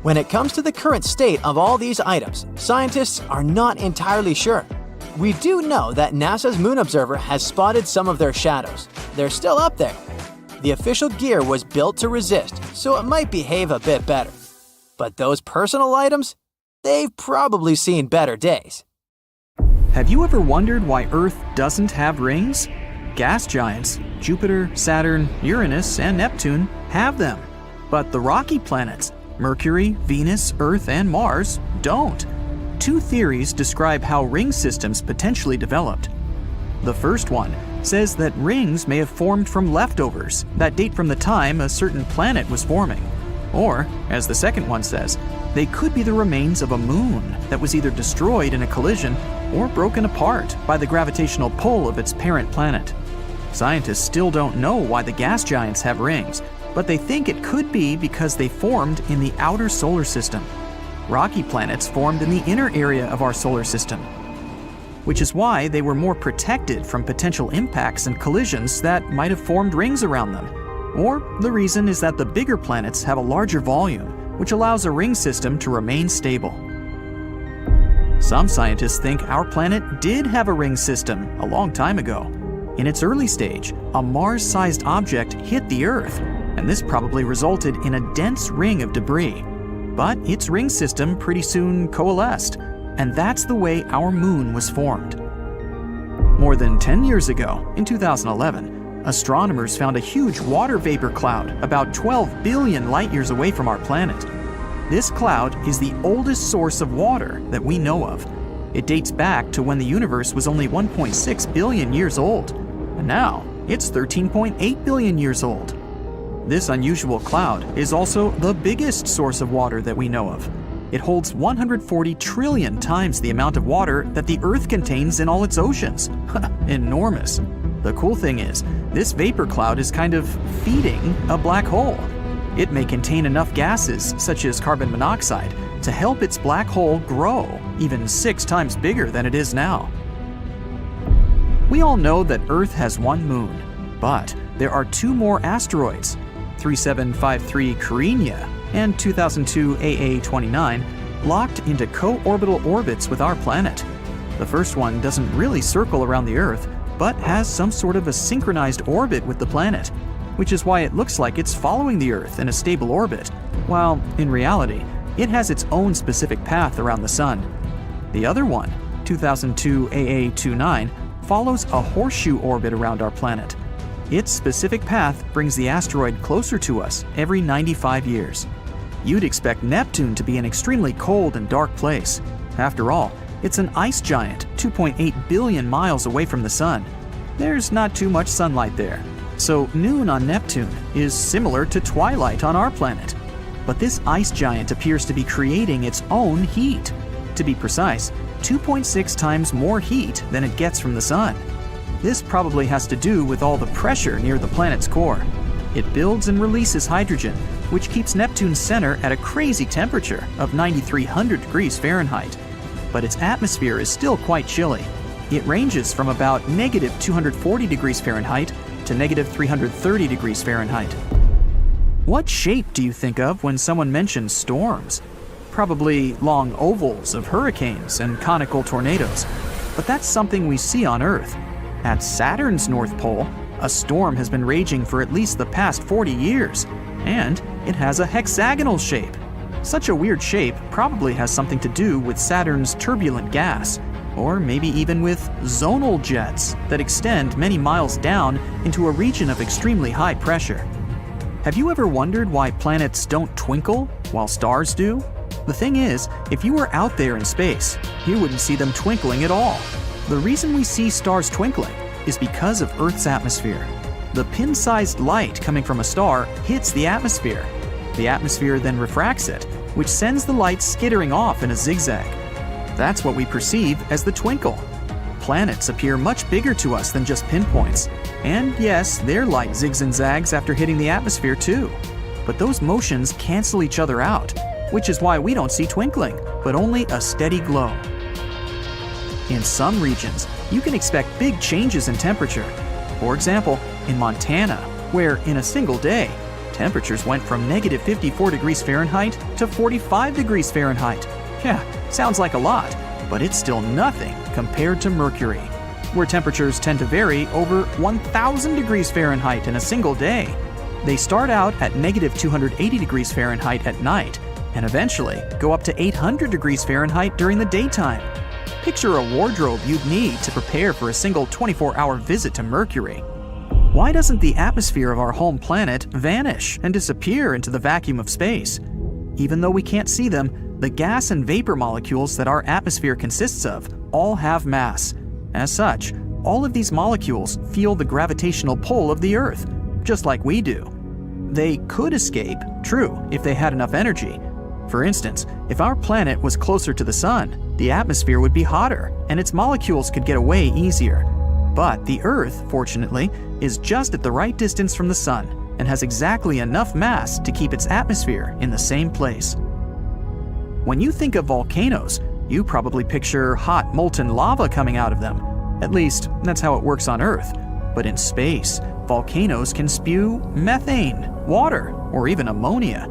Speaker 3: When it comes to the current state of all these items, scientists are not entirely sure. We do know that NASA's Moon Observer has spotted some of their shadows. They're still up there. The official gear was built to resist, so it might behave a bit better. But those personal items? They've probably seen better days.
Speaker 5: Have you ever wondered why Earth doesn't have rings? Gas giants, Jupiter, Saturn, Uranus, and Neptune, have them. But the rocky planets, Mercury, Venus, Earth, and Mars, don't. Two theories describe how ring systems potentially developed. The first one says that rings may have formed from leftovers that date from the time a certain planet was forming. Or, as the second one says, they could be the remains of a moon that was either destroyed in a collision or broken apart by the gravitational pull of its parent planet. Scientists still don't know why the gas giants have rings, but they think it could be because they formed in the outer solar system. Rocky planets formed in the inner area of our solar system, which is why they were more protected from potential impacts and collisions that might have formed rings around them. Or the reason is that the bigger planets have a larger volume, which allows a ring system to remain stable. Some scientists think our planet did have a ring system a long time ago. In its early stage, a Mars-sized object hit the Earth, and this probably resulted in a dense ring of debris. But its ring system pretty soon coalesced, and that's the way our moon was formed. More than 10 years ago, in 2011, astronomers found a huge water vapor cloud about 12 billion light-years away from our planet. This cloud is the oldest source of water that we know of. It dates back to when the universe was only 1.6 billion years old, and now it's 13.8 billion years old. This unusual cloud is also the biggest source of water that we know of. It holds 140 trillion times the amount of water that the Earth contains in all its oceans. Enormous. The cool thing is, this vapor cloud is kind of feeding a black hole. It may contain enough gases, such as carbon monoxide, to help its black hole grow even 6 times bigger than it is now. We all know that Earth has one moon, but there are 2 more asteroids, 3753 Carina and 2002 AA29, locked into co-orbital orbits with our planet. The first one doesn't really circle around the Earth, but has some sort of a synchronized orbit with the planet, which is why it looks like it's following the Earth in a stable orbit, while in reality, it has its own specific path around the Sun. The other one, 2002 AA29, follows a horseshoe orbit around our planet. Its specific path brings the asteroid closer to us every 95 years. You'd expect Neptune to be an extremely cold and dark place. After all, it's an ice giant 2.8 billion miles away from the Sun. There's not too much sunlight there, so noon on Neptune is similar to twilight on our planet. But this ice giant appears to be creating its own heat. To be precise, 2.6 times more heat than it gets from the Sun. This probably has to do with all the pressure near the planet's core. It builds and releases hydrogen, which keeps Neptune's center at a crazy temperature of 9,300 degrees Fahrenheit. But its atmosphere is still quite chilly. It ranges from about negative 240 degrees Fahrenheit to negative 330 degrees Fahrenheit. What shape do you think of when someone mentions storms? Probably long ovals of hurricanes and conical tornadoes. But that's something we see on Earth. At Saturn's North Pole, a storm has been raging for at least the past 40 years, and it has a hexagonal shape. Such a weird shape probably has something to do with Saturn's turbulent gas, or maybe even with zonal jets that extend many miles down into a region of extremely high pressure. Have you ever wondered why planets don't twinkle while stars do? The thing is, if you were out there in space, you wouldn't see them twinkling at all. The reason we see stars twinkling is because of Earth's atmosphere. The pin-sized light coming from a star hits the atmosphere. The atmosphere then refracts it, which sends the light skittering off in a zigzag. That's what we perceive as the twinkle. Planets appear much bigger to us than just pinpoints. And yes, their light zigs and zags after hitting the atmosphere too. But those motions cancel each other out, which is why we don't see twinkling, but only a steady glow. In some regions, you can expect big changes in temperature. For example, in Montana, where in a single day, Temperatures went from negative 54 degrees Fahrenheit to 45 degrees Fahrenheit. Yeah, sounds like a lot, but it's still nothing compared to Mercury, where temperatures tend to vary over 1,000 degrees Fahrenheit in a single day. They start out at negative 280 degrees Fahrenheit at night and eventually go up to 800 degrees Fahrenheit during the daytime. Picture a wardrobe you'd need to prepare for a single 24-hour visit to Mercury. Why doesn't the atmosphere of our home planet vanish and disappear into the vacuum of space? Even though we can't see them, the gas and vapor molecules that our atmosphere consists of all have mass. As such, all of these molecules feel the gravitational pull of the Earth, just like we do. They could escape, true, if they had enough energy. For instance, if our planet was closer to the Sun, the atmosphere would be hotter and its molecules could get away easier. But the Earth, fortunately, is just at the right distance from the Sun and has exactly enough mass to keep its atmosphere in the same place. When you think of volcanoes, you probably picture hot molten lava coming out of them. At least, that's how it works on Earth. But in space, volcanoes can spew methane, water, or even ammonia.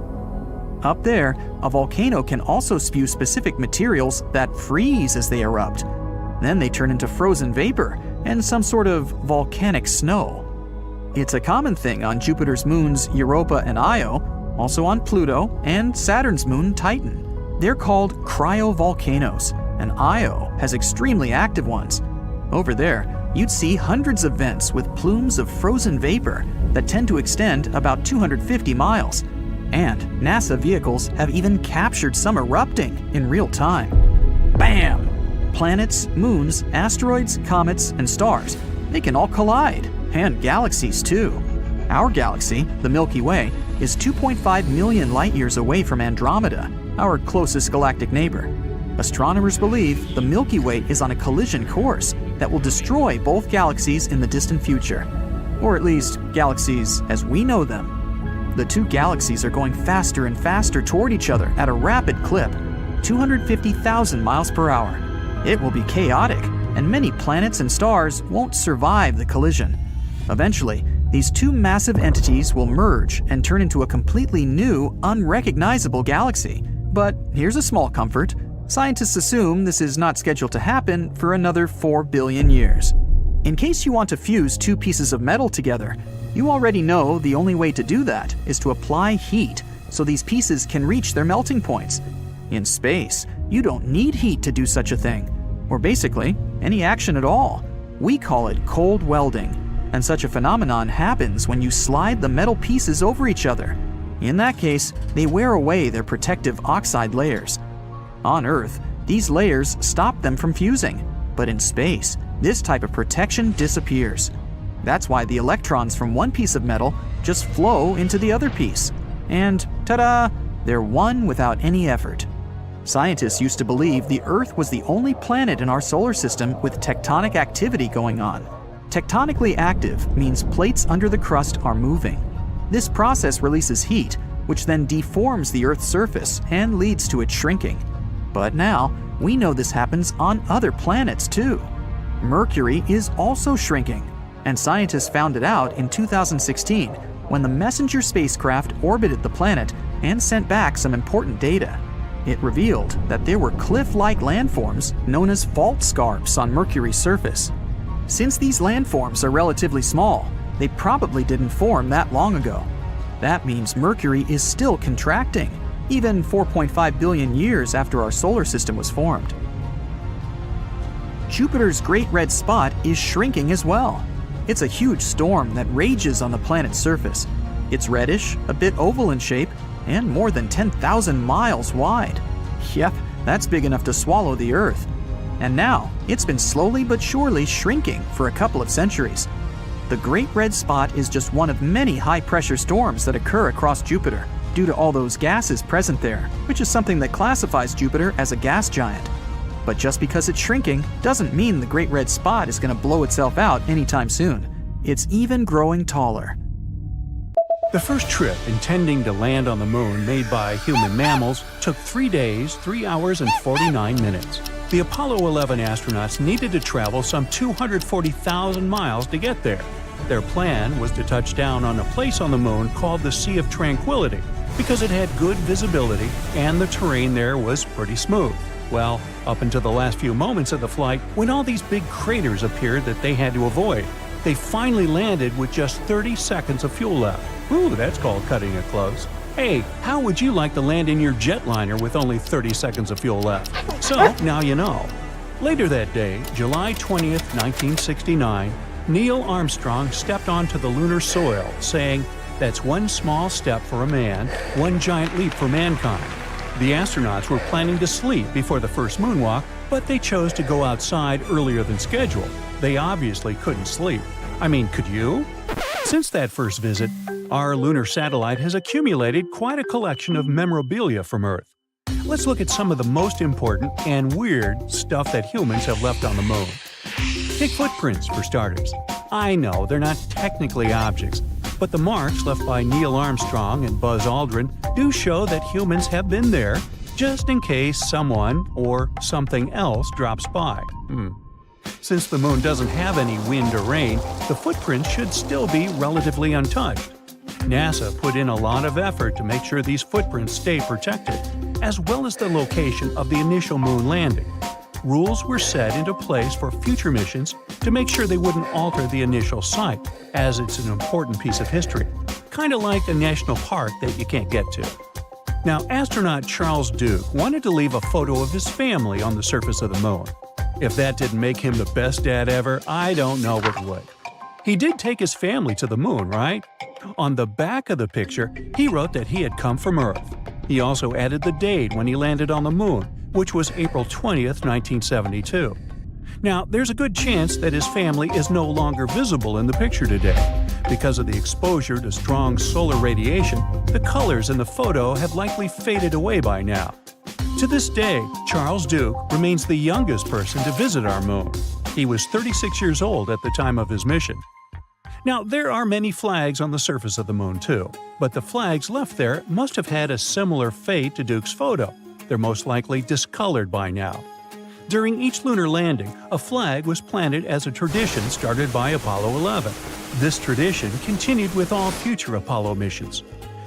Speaker 5: Up there, a volcano can also spew specific materials that freeze as they erupt. Then they turn into frozen vapor and some sort of volcanic snow. It's a common thing on Jupiter's moons Europa and Io, also on Pluto and Saturn's moon Titan. They're called cryovolcanoes, and Io has extremely active ones. Over there, you'd see hundreds of vents with plumes of frozen vapor that tend to extend about 250 miles. And NASA vehicles have even captured some erupting in real time. Bam! Planets, moons, asteroids, comets, and stars, they can all collide, and galaxies too. Our galaxy, the Milky Way, is 2.5 million light-years away from Andromeda, our closest galactic neighbor. Astronomers believe the Milky Way is on a collision course that will destroy both galaxies in the distant future, or at least galaxies as we know them. The two galaxies are going faster and faster toward each other at a rapid clip, 250,000 miles per hour. It will be chaotic, and many planets and stars won't survive the collision. Eventually, these two massive entities will merge and turn into a completely new, unrecognizable galaxy. But here's a small comfort. Scientists assume this is not scheduled to happen for another 4 billion years. In case you want to fuse two pieces of metal together, you already know the only way to do that is to apply heat so these pieces can reach their melting points. In space, you don't need heat to do such a thing, or basically, any action at all. We call it cold welding, and such a phenomenon happens when you slide the metal pieces over each other. In that case, they wear away their protective oxide layers. On Earth, these layers stop them from fusing, but in space, this type of protection disappears. That's why the electrons from one piece of metal just flow into the other piece. And ta-da! They're one without any effort. Scientists used to believe the Earth was the only planet in our solar system with tectonic activity going on. Tectonically active means plates under the crust are moving. This process releases heat, which then deforms the Earth's surface and leads to its shrinking. But now, we know this happens on other planets too. Mercury is also shrinking, and scientists found it out in 2016 when the Messenger spacecraft orbited the planet and sent back some important data. It revealed that there were cliff-like landforms known as fault scarps on Mercury's surface. Since these landforms are relatively small, they probably didn't form that long ago. That means Mercury is still contracting, even 4.5 billion years after our solar system was formed. Jupiter's Great Red Spot is shrinking as well. It's a huge storm that rages on the planet's surface. It's reddish, a bit oval in shape, and more than 10,000 miles wide. Yep, that's big enough to swallow the Earth. And now, it's been slowly but surely shrinking for a couple of centuries. The Great Red Spot is just one of many high-pressure storms that occur across Jupiter due to all those gases present there, which is something that classifies Jupiter as a gas giant. But just because it's shrinking doesn't mean the Great Red Spot is going to blow itself out anytime soon. It's even growing taller.
Speaker 6: The first trip intending to land on the moon made by human mammals took 3 days, 3 hours, and 49 minutes. The Apollo 11 astronauts needed to travel some 240,000 miles to get there. Their plan was to touch down on a place on the moon called the Sea of Tranquility because it had good visibility and the terrain there was pretty smooth. Well, up until the last few moments of the flight, when all these big craters appeared that they had to avoid, they finally landed with just 30 seconds of fuel left. Ooh, that's called cutting it close. Hey, how would you like to land in your jetliner with only 30 seconds of fuel left? So, now you know. Later that day, July 20th, 1969, Neil Armstrong stepped onto the lunar soil, saying, "That's one small step for a man, one giant leap for mankind." The astronauts were planning to sleep before the first moonwalk, but they chose to go outside earlier than scheduled. They obviously couldn't sleep. I mean, could you? Since that first visit, our lunar satellite has accumulated quite a collection of memorabilia from Earth. Let's look at some of the most important and weird stuff that humans have left on the moon. Take footprints, for starters. I know they're not technically objects, but the marks left by Neil Armstrong and Buzz Aldrin do show that humans have been there, just in case someone or something else drops by. Since the moon doesn't have any wind or rain, the footprints should still be relatively untouched. NASA put in a lot of effort to make sure these footprints stay protected, as well as the location of the initial moon landing. Rules were set into place for future missions to make sure they wouldn't alter the initial site, as it's an important piece of history, kind of like a national park that you can't get to. Now, astronaut Charles Duke wanted to leave a photo of his family on the surface of the moon. If that didn't make him the best dad ever, I don't know what would. He did take his family to the moon, right? On the back of the picture, he wrote that he had come from Earth. He also added the date when he landed on the moon, which was April 20th, 1972. Now, there's a good chance that his family is no longer visible in the picture today. Because of the exposure to strong solar radiation, the colors in the photo have likely faded away by now. To this day, Charles Duke remains the youngest person to visit our moon. He was 36 years old at the time of his mission. Now, there are many flags on the surface of the moon too, but the flags left there must have had a similar fate to Duke's photo. They're most likely discolored by now. During each lunar landing, a flag was planted as a tradition started by Apollo 11. This tradition continued with all future Apollo missions.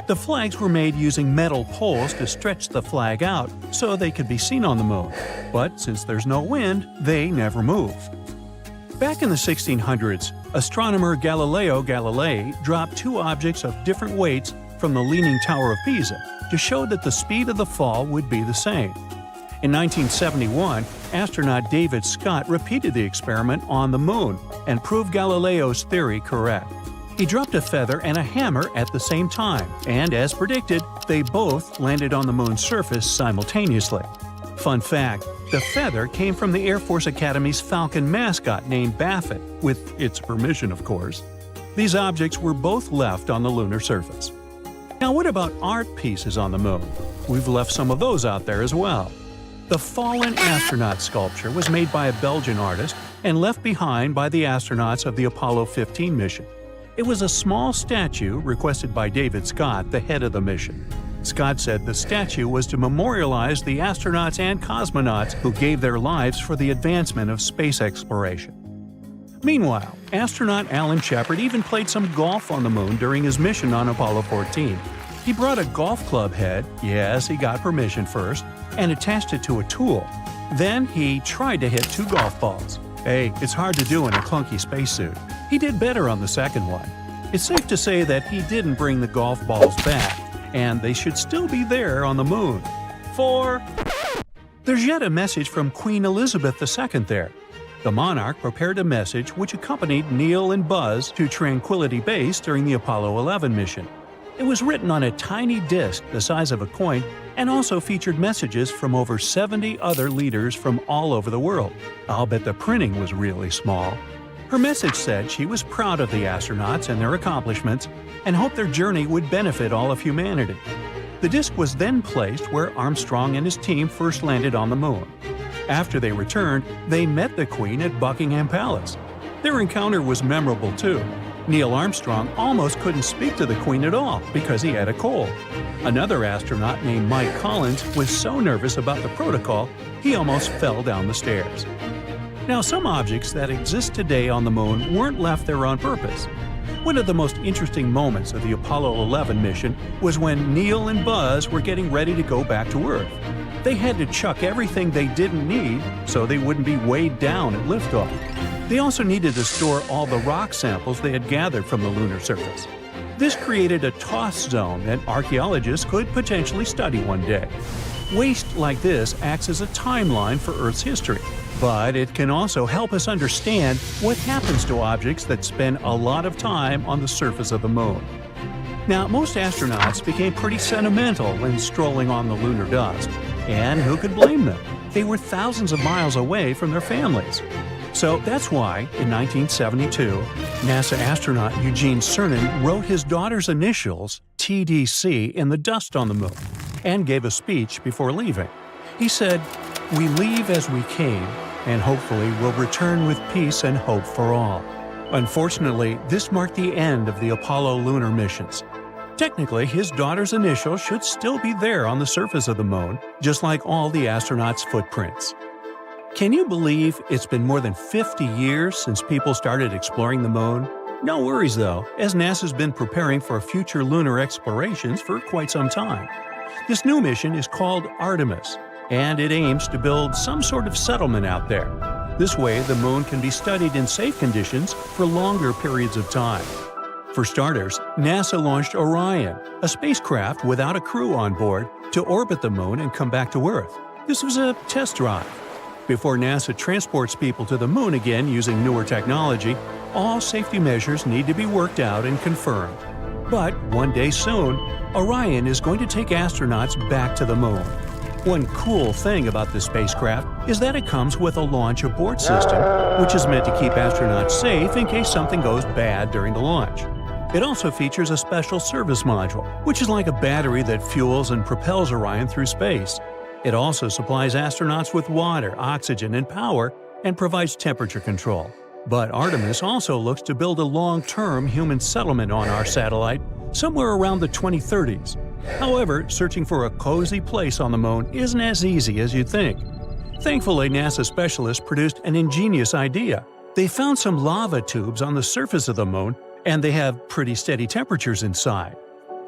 Speaker 6: The flags were made using metal poles to stretch the flag out so they could be seen on the moon. But since there's no wind, they never move. Back in the 1600s, astronomer Galileo Galilei dropped two objects of different weights from the Leaning Tower of Pisa to show that the speed of the fall would be the same. In 1971, astronaut David Scott repeated the experiment on the moon and proved Galileo's theory correct. He dropped a feather and a hammer at the same time, and as predicted, they both landed on the moon's surface simultaneously. Fun fact, the feather came from the Air Force Academy's Falcon mascot named Baffin, with its permission, of course. These objects were both left on the lunar surface. Now, what about art pieces on the moon? We've left some of those out there as well. The Fallen Astronaut sculpture was made by a Belgian artist and left behind by the astronauts of the Apollo 15 mission. It was a small statue requested by David Scott, the head of the mission. Scott said the statue was to memorialize the astronauts and cosmonauts who gave their lives for the advancement of space exploration. Meanwhile, astronaut Alan Shepard even played some golf on the moon during his mission on Apollo 14. He brought a golf club head, yes, he got permission first, and attached it to a tool. Then he tried to hit two golf balls. Hey, it's hard to do in a clunky spacesuit. He did better on the second one. It's safe to say that he didn't bring the golf balls back, and they should still be there on the moon. There's yet a message from Queen Elizabeth II there. The monarch prepared a message which accompanied Neil and Buzz to Tranquility Base during the Apollo 11 mission. It was written on a tiny disc the size of a coin and also featured messages from over 70 other leaders from all over the world. I'll bet the printing was really small. Her message said she was proud of the astronauts and their accomplishments and hoped their journey would benefit all of humanity. The disc was then placed where Armstrong and his team first landed on the moon. After they returned, they met the Queen at Buckingham Palace. Their encounter was memorable too. Neil Armstrong almost couldn't speak to the Queen at all because he had a cold. Another astronaut named Mike Collins was so nervous about the protocol, he almost fell down the stairs. Now, some objects that exist today on the moon weren't left there on purpose. One of the most interesting moments of the Apollo 11 mission was when Neil and Buzz were getting ready to go back to Earth. They had to chuck everything they didn't need so they wouldn't be weighed down at liftoff. They also needed to store all the rock samples they had gathered from the lunar surface. This created a toss zone that archaeologists could potentially study one day. Waste like this acts as a timeline for Earth's history, but it can also help us understand what happens to objects that spend a lot of time on the surface of the Moon. Now, most astronauts became pretty sentimental when strolling on the lunar dust, and who could blame them? They were thousands of miles away from their families. So that's why, in 1972, NASA astronaut Eugene Cernan wrote his daughter's initials, TDC, in the dust on the Moon, and gave a speech before leaving. He said, "We leave as we came, and hopefully we'll return with peace and hope for all." Unfortunately, this marked the end of the Apollo lunar missions. Technically, his daughter's initials should still be there on the surface of the Moon, just like all the astronauts' footprints. Can you believe it's been more than 50 years since people started exploring the Moon? No worries though, as NASA's been preparing for future lunar explorations for quite some time. This new mission is called Artemis, and it aims to build some sort of settlement out there. This way, the Moon can be studied in safe conditions for longer periods of time. For starters, NASA launched Orion, a spacecraft without a crew on board, to orbit the Moon and come back to Earth. This was a test drive. Before NASA transports people to the Moon again using newer technology, all safety measures need to be worked out and confirmed. But one day soon, Orion is going to take astronauts back to the Moon. One cool thing about this spacecraft is that it comes with a launch abort system, which is meant to keep astronauts safe in case something goes bad during the launch. It also features a special service module, which is like a battery that fuels and propels Orion through space. It also supplies astronauts with water, oxygen, and power, and provides temperature control. But Artemis also looks to build a long-term human settlement on our satellite somewhere around the 2030s. However, searching for a cozy place on the Moon isn't as easy as you'd think. Thankfully, NASA specialists produced an ingenious idea. They found some lava tubes on the surface of the Moon, and they have pretty steady temperatures inside.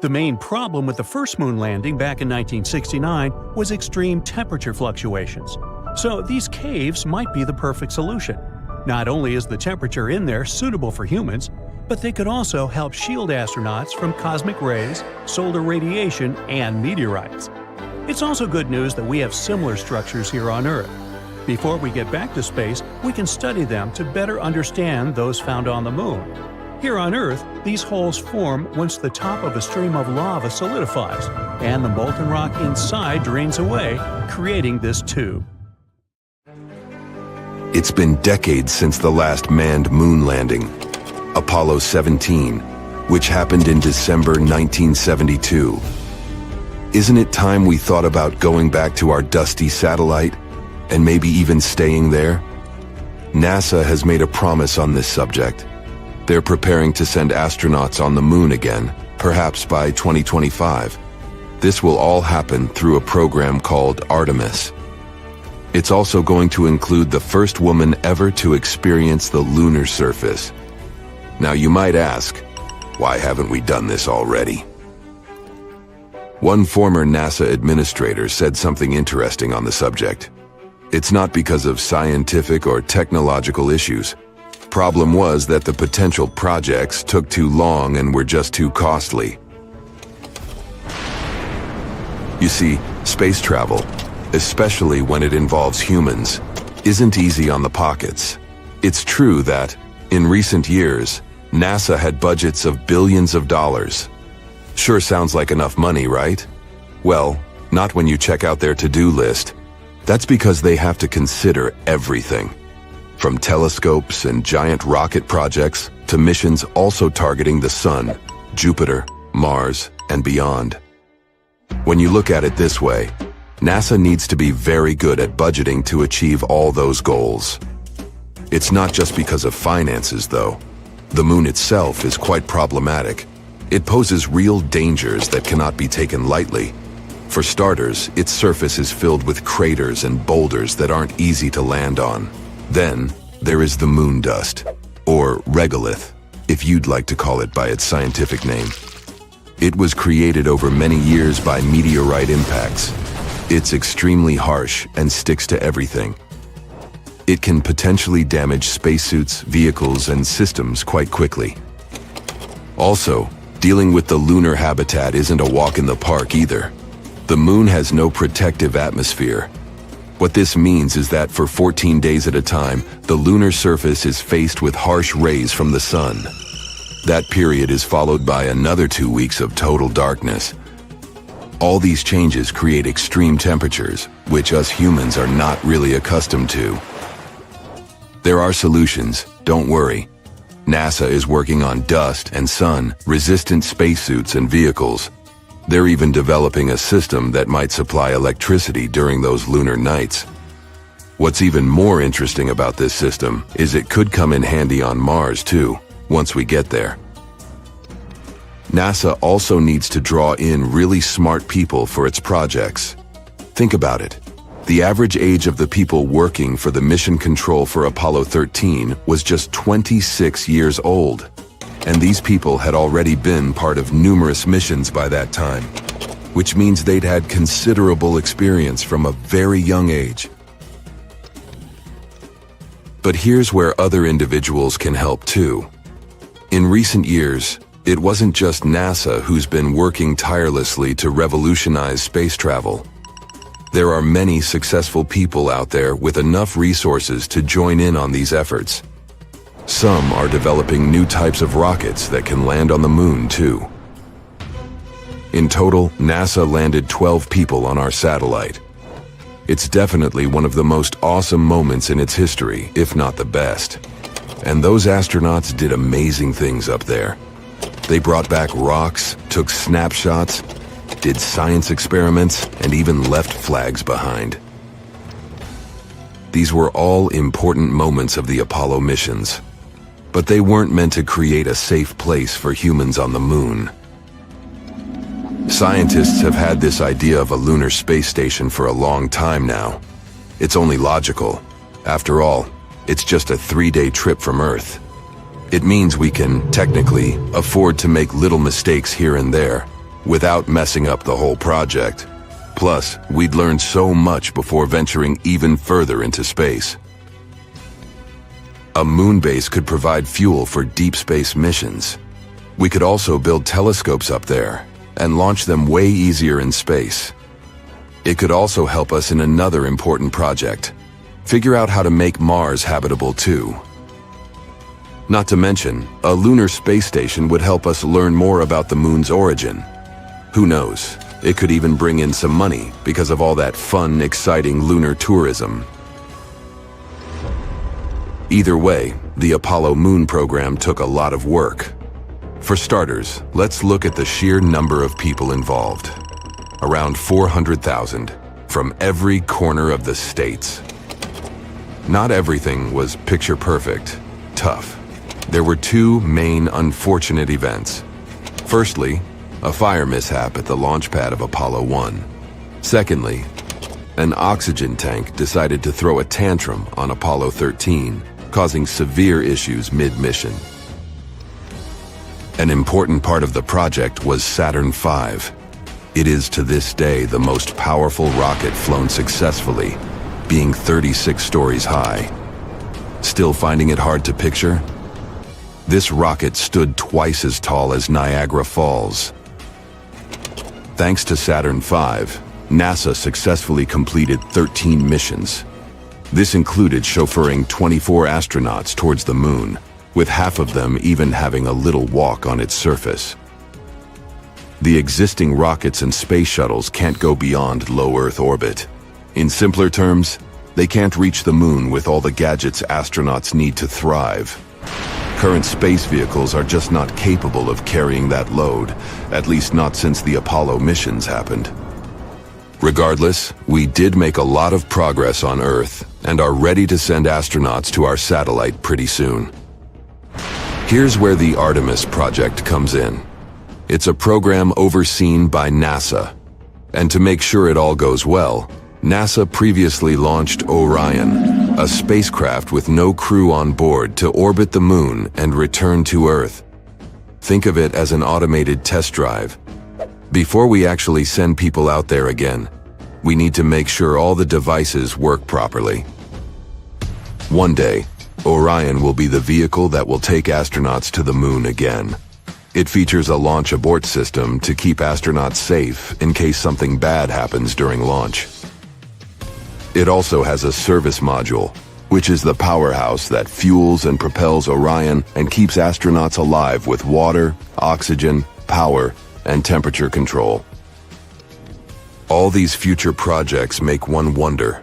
Speaker 6: The main problem with the first moon landing back in 1969 was extreme temperature fluctuations. So these caves might be the perfect solution. Not only is the temperature in there suitable for humans, but they could also help shield astronauts from cosmic rays, solar radiation, and meteorites. It's also good news that we have similar structures here on Earth. Before we get back to space, we can study them to better understand those found on the Moon. Here on Earth, these holes form once the top of a stream of lava solidifies, and the molten rock inside drains away, creating this tube.
Speaker 7: It's been decades since the last manned moon landing, Apollo 17, which happened in December 1972. Isn't it time we thought about going back to our dusty satellite, and maybe even staying there? NASA has made a promise on this subject. They're preparing to send astronauts on the Moon again, perhaps by 2025. This will all happen through a program called Artemis. It's also going to include the first woman ever to experience the lunar surface. Now you might ask, why haven't we done this already? One former NASA administrator said something interesting on the subject. It's not because of scientific or technological issues. Problem was that the potential projects took too long and were just too costly. You see, space travel, especially when it involves humans, isn't easy on the pockets. It's true that, in recent years, NASA had budgets of billions of dollars. Sure sounds like enough money, right? Well, not when you check out their to-do list. That's because they have to consider everything. From telescopes and giant rocket projects to missions also targeting the Sun, Jupiter, Mars, and beyond. When you look at it this way, NASA needs to be very good at budgeting to achieve all those goals. It's not just because of finances, though. The Moon itself is quite problematic. It poses real dangers that cannot be taken lightly. For starters, its surface is filled with craters and boulders that aren't easy to land on. Then, there is the moon dust, or regolith. if you'd like to call it by its scientific name. It was created over many years by meteorite impacts. It's extremely harsh and sticks to everything. It can potentially damage spacesuits, vehicles, and systems quite quickly. Also, dealing with the lunar habitat isn't a walk in the park either. The moon has no protective atmosphere. What this means is that for 14 days at a time, the lunar surface is faced with harsh rays from the sun. That period is followed by another 2 weeks of total darkness. All these changes create extreme temperatures, which us humans are not really accustomed to. There are solutions, don't worry. NASA is working on dust and sun-resistant spacesuits and vehicles. They're even developing a system that might supply electricity during those lunar nights. What's even more interesting about this system is it could come in handy on Mars too, once we get there. NASA also needs to draw in really smart people for its projects. Think about it. The average age of the people working for the mission control for Apollo 13 was just 26 years old. And these people had already been part of numerous missions by that time, which means they'd had considerable experience from a very young age. But here's where other individuals can help too. In recent years, it wasn't just NASA who's been working tirelessly to revolutionize space travel. There are many successful people out there with enough resources to join in on these efforts. Some are developing new types of rockets that can land on the moon too. In total, NASA landed 12 people on our satellite. It's definitely one of the most awesome moments in its history, if not the best. And those astronauts did amazing things up there. They brought back rocks, took snapshots, did science experiments, and even left flags behind. These were all important moments of the Apollo missions. But they weren't meant to create a safe place for humans on the moon. Scientists have had this idea of a lunar space station for a long time now. It's only logical. After all, it's just a 3-day trip from Earth. It means we can, technically, afford to make little mistakes here and there, without messing up the whole project. Plus, we'd learn so much before venturing even further into space. A moon base could provide fuel for deep space missions. We could also build telescopes up there, and launch them way easier in space. It could also help us in another important project. Figure out how to make Mars habitable too. Not to mention, a lunar space station would help us learn more about the moon's origin. Who knows, it could even bring in some money because of all that fun, exciting lunar tourism. Either way, the Apollo moon program took a lot of work. For starters, let's look at the sheer number of people involved. Around 400,000, from every corner of the states. Not everything was picture perfect, tough. There were two main unfortunate events. Firstly, a fire mishap at the launch pad of Apollo 1. Secondly, an oxygen tank decided to throw a tantrum on Apollo 13, causing severe issues mid-mission. An important part of the project was Saturn V. It is to this day the most powerful rocket flown successfully, being 36 stories high. Still finding it hard to picture? This rocket stood twice as tall as Niagara Falls. Thanks to Saturn V, NASA successfully completed 13 missions. This included chauffeuring 24 astronauts towards the moon, with half of them even having a little walk on its surface. The existing rockets and space shuttles can't go beyond low Earth orbit. In simpler terms, they can't reach the moon with all the gadgets astronauts need to thrive. Current space vehicles are just not capable of carrying that load, at least not since the Apollo missions happened. Regardless, we did make a lot of progress on Earth and are ready to send astronauts to our satellite pretty soon. Here's where the Artemis project comes in. It's a program overseen by NASA. And to make sure it all goes well, NASA previously launched Orion, A spacecraft with no crew on board to orbit the moon and return to Earth. Think of it as an automated test drive. Before we actually send people out there again, we need to make sure all the devices work properly. One day, Orion will be the vehicle that will take astronauts to the moon again. It features a launch abort system to keep astronauts safe in case something bad happens during launch. It also has a service module, which is the powerhouse that fuels and propels Orion and keeps astronauts alive with water, oxygen, power, and temperature control. All these future projects make one wonder,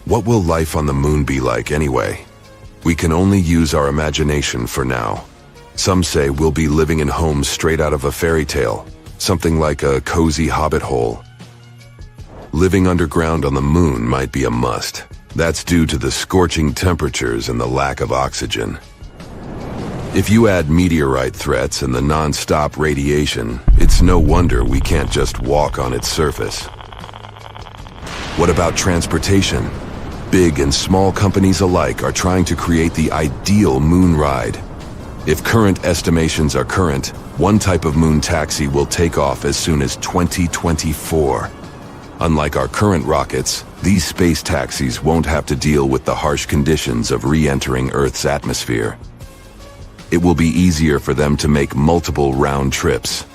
Speaker 7: what will life on the moon be like anyway? We can only use our imagination for now. Some say we'll be living in homes straight out of a fairy tale, something like a cozy hobbit hole. Living underground on the moon might be a must. That's due to the scorching temperatures and the lack of oxygen. If you add meteorite threats and the non-stop radiation, it's no wonder we can't just walk on its surface. What about transportation? Big and small companies alike are trying to create the ideal moon ride. If current estimations are current, one type of moon taxi will take off as soon as 2024. Unlike our current rockets, these space taxis won't have to deal with the harsh conditions of re-entering Earth's atmosphere. It will be easier for them to make multiple round trips.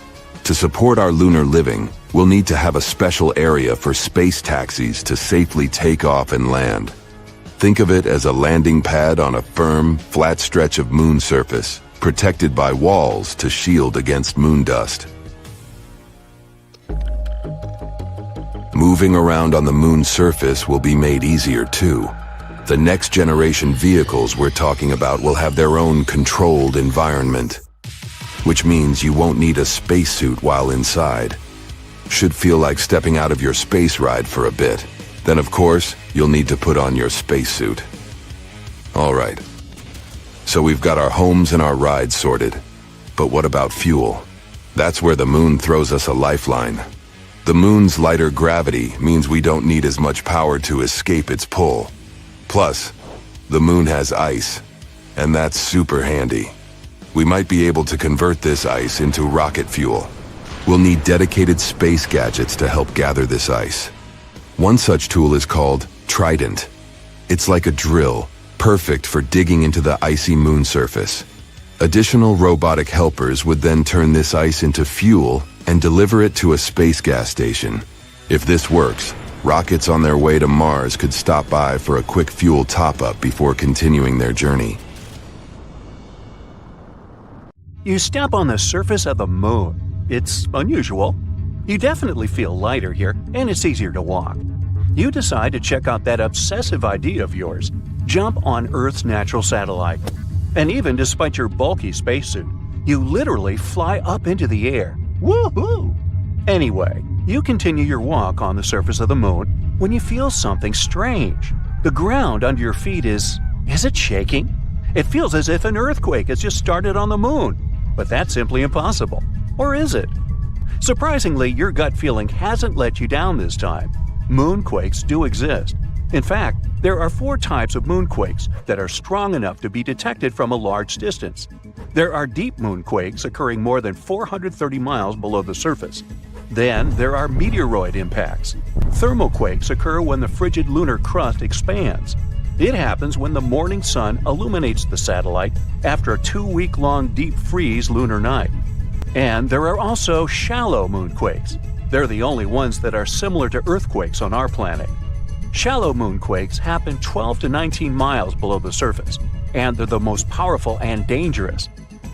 Speaker 7: To support our lunar living, we'll need to have a special area for space taxis to safely take off and land. Think of it as a landing pad on a firm, flat stretch of moon surface, protected by walls to shield against moon dust. Moving around on the moon's surface will be made easier too. The next generation vehicles we're talking about will have their own controlled environment, which means you won't need a spacesuit while inside. Should feel like stepping out of your space ride for a bit. Then of course, you'll need to put on your spacesuit. All right. So we've got our homes and our rides sorted. But what about fuel? That's where the moon throws us a lifeline. The moon's lighter gravity means we don't need as much power to escape its pull. Plus, the moon has ice, and that's super handy. We might be able to convert this ice into rocket fuel. We'll need dedicated space gadgets to help gather this ice. One such tool is called Trident. It's like a drill, perfect for digging into the icy moon surface. Additional robotic helpers would then turn this ice into fuel and deliver it to a space gas station. If this works, rockets on their way to Mars could stop by for a quick fuel top-up before continuing their journey.
Speaker 6: You step on the surface of the moon. It's unusual. You definitely feel lighter here, and it's easier to walk. You decide to check out that obsessive idea of yours. Jump on Earth's natural satellite. And even despite your bulky spacesuit, you literally fly up into the air. Woohoo! Anyway, you continue your walk on the surface of the moon when you feel something strange. The ground under your feet is it shaking? It feels as if an earthquake has just started on the moon. But that's simply impossible. Or is it? Surprisingly, your gut feeling hasn't let you down this time. Moonquakes do exist. In fact, there are 4 types of moonquakes that are strong enough to be detected from a large distance. There are deep moonquakes occurring more than 430 miles below the surface. Then there are meteoroid impacts. Thermal quakes occur when the frigid lunar crust expands. It happens when the morning sun illuminates the satellite after a 2-week-long deep freeze lunar night. And there are also shallow moonquakes. They're the only ones that are similar to earthquakes on our planet. Shallow moonquakes happen 12 to 19 miles below the surface, and they're the most powerful and dangerous.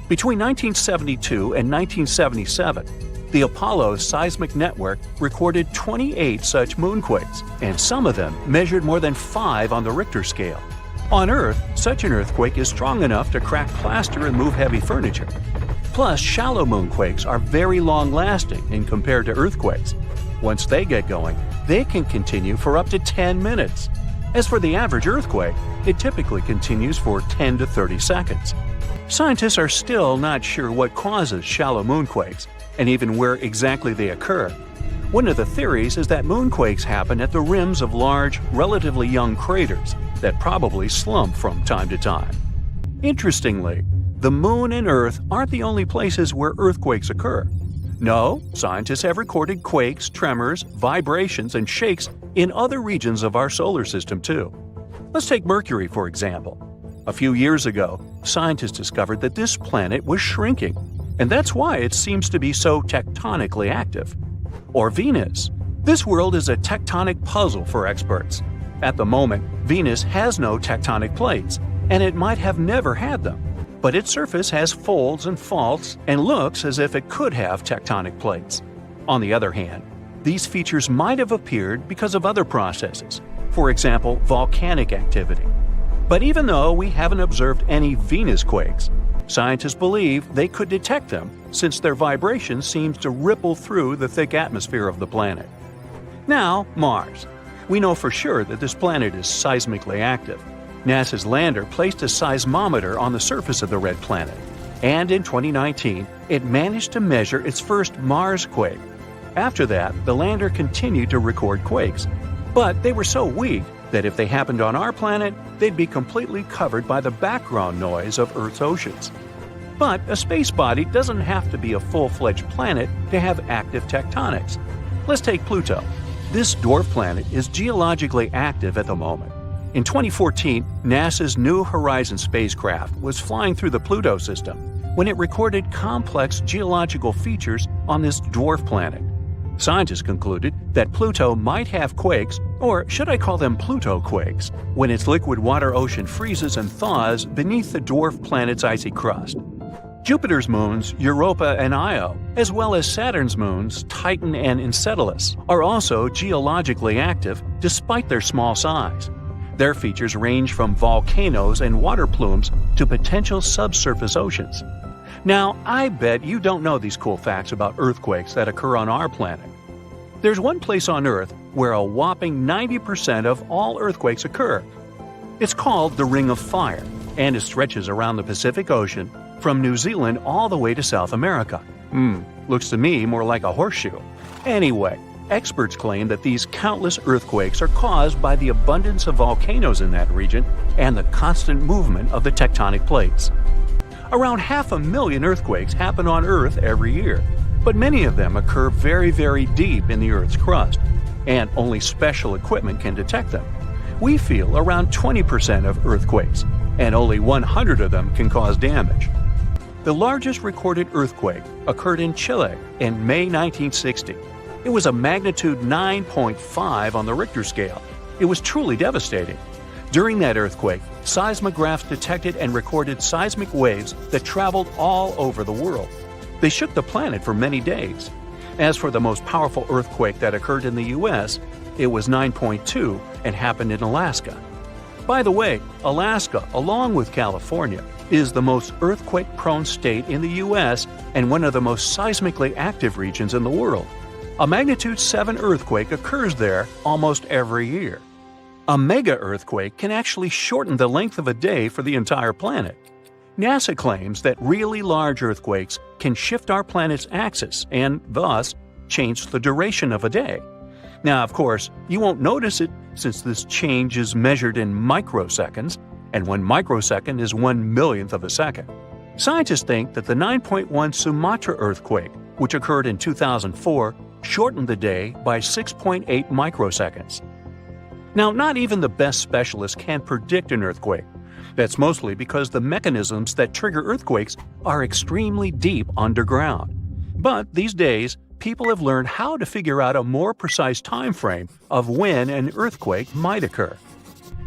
Speaker 6: Between 1972 and 1977, the Apollo seismic network recorded 28 such moonquakes, and some of them measured more than 5 on the Richter scale. On Earth, such an earthquake is strong enough to crack plaster and move heavy furniture. Plus, shallow moonquakes are very long-lasting in compared to earthquakes. Once they get going, they can continue for up to 10 minutes. As for the average earthquake, it typically continues for 10 to 30 seconds. Scientists are still not sure what causes shallow moonquakes, and even where exactly they occur. One of the theories is that moonquakes happen at the rims of large, relatively young craters that probably slump from time to time. Interestingly, the Moon and Earth aren't the only places where earthquakes occur. No, scientists have recorded quakes, tremors, vibrations, and shakes in other regions of our solar system too. Let's take Mercury, for example. A few years ago, scientists discovered that this planet was shrinking, and that's why it seems to be so tectonically active. Or Venus. This world is a tectonic puzzle for experts. At the moment, Venus has no tectonic plates, and it might have never had them. But its surface has folds and faults and looks as if it could have tectonic plates. On the other hand, these features might have appeared because of other processes, for example, volcanic activity. But even though we haven't observed any Venus quakes, scientists believe they could detect them since their vibration seems to ripple through the thick atmosphere of the planet. Now, Mars. We know for sure that this planet is seismically active. NASA's lander placed a seismometer on the surface of the red planet, and in 2019, it managed to measure its first Mars quake. After that, the lander continued to record quakes, but they were so weak that if they happened on our planet, they'd be completely covered by the background noise of Earth's oceans. But a space body doesn't have to be a full-fledged planet to have active tectonics. Let's take Pluto. This dwarf planet is geologically active at the moment. In 2014, NASA's New Horizons spacecraft was flying through the Pluto system when it recorded complex geological features on this dwarf planet. Scientists concluded that Pluto might have quakes, or should I call them Pluto quakes, when its liquid water ocean freezes and thaws beneath the dwarf planet's icy crust. Jupiter's moons, Europa and Io, as well as Saturn's moons, Titan and Enceladus, are also geologically active despite their small size. Their features range from volcanoes and water plumes to potential subsurface oceans. Now, I bet you don't know these cool facts about earthquakes that occur on our planet. There's one place on Earth where a whopping 90% of all earthquakes occur. It's called the Ring of Fire, and it stretches around the Pacific Ocean from New Zealand all the way to South America. Looks to me more like a horseshoe. Anyway, experts claim that these countless earthquakes are caused by the abundance of volcanoes in that region and the constant movement of the tectonic plates. Around 500,000 earthquakes happen on Earth every year, but many of them occur very, very deep in the Earth's crust, and only special equipment can detect them. We feel around 20% of earthquakes, and only 100 of them can cause damage. The largest recorded earthquake occurred in Chile in May 1960. It was a magnitude 9.5 on the Richter scale. It was truly devastating. During that earthquake, seismographs detected and recorded seismic waves that traveled all over the world. They shook the planet for many days. As for the most powerful earthquake that occurred in the U.S., it was 9.2 and happened in Alaska. By the way, Alaska, along with California, is the most earthquake-prone state in the U.S. and one of the most seismically active regions in the world. A magnitude 7 earthquake occurs there almost every year. A mega-earthquake can actually shorten the length of a day for the entire planet. NASA claims that really large earthquakes can shift our planet's axis and, thus, change the duration of a day. Now, of course, you won't notice it since this change is measured in microseconds, and 1 microsecond is 1/millionth of a second. Scientists think that the 9.1 Sumatra earthquake, which occurred in 2004, shortened the day by 6.8 microseconds. Now, not even the best specialists can predict an earthquake. That's mostly because the mechanisms that trigger earthquakes are extremely deep underground. But these days, people have learned how to figure out a more precise time frame of when an earthquake might occur.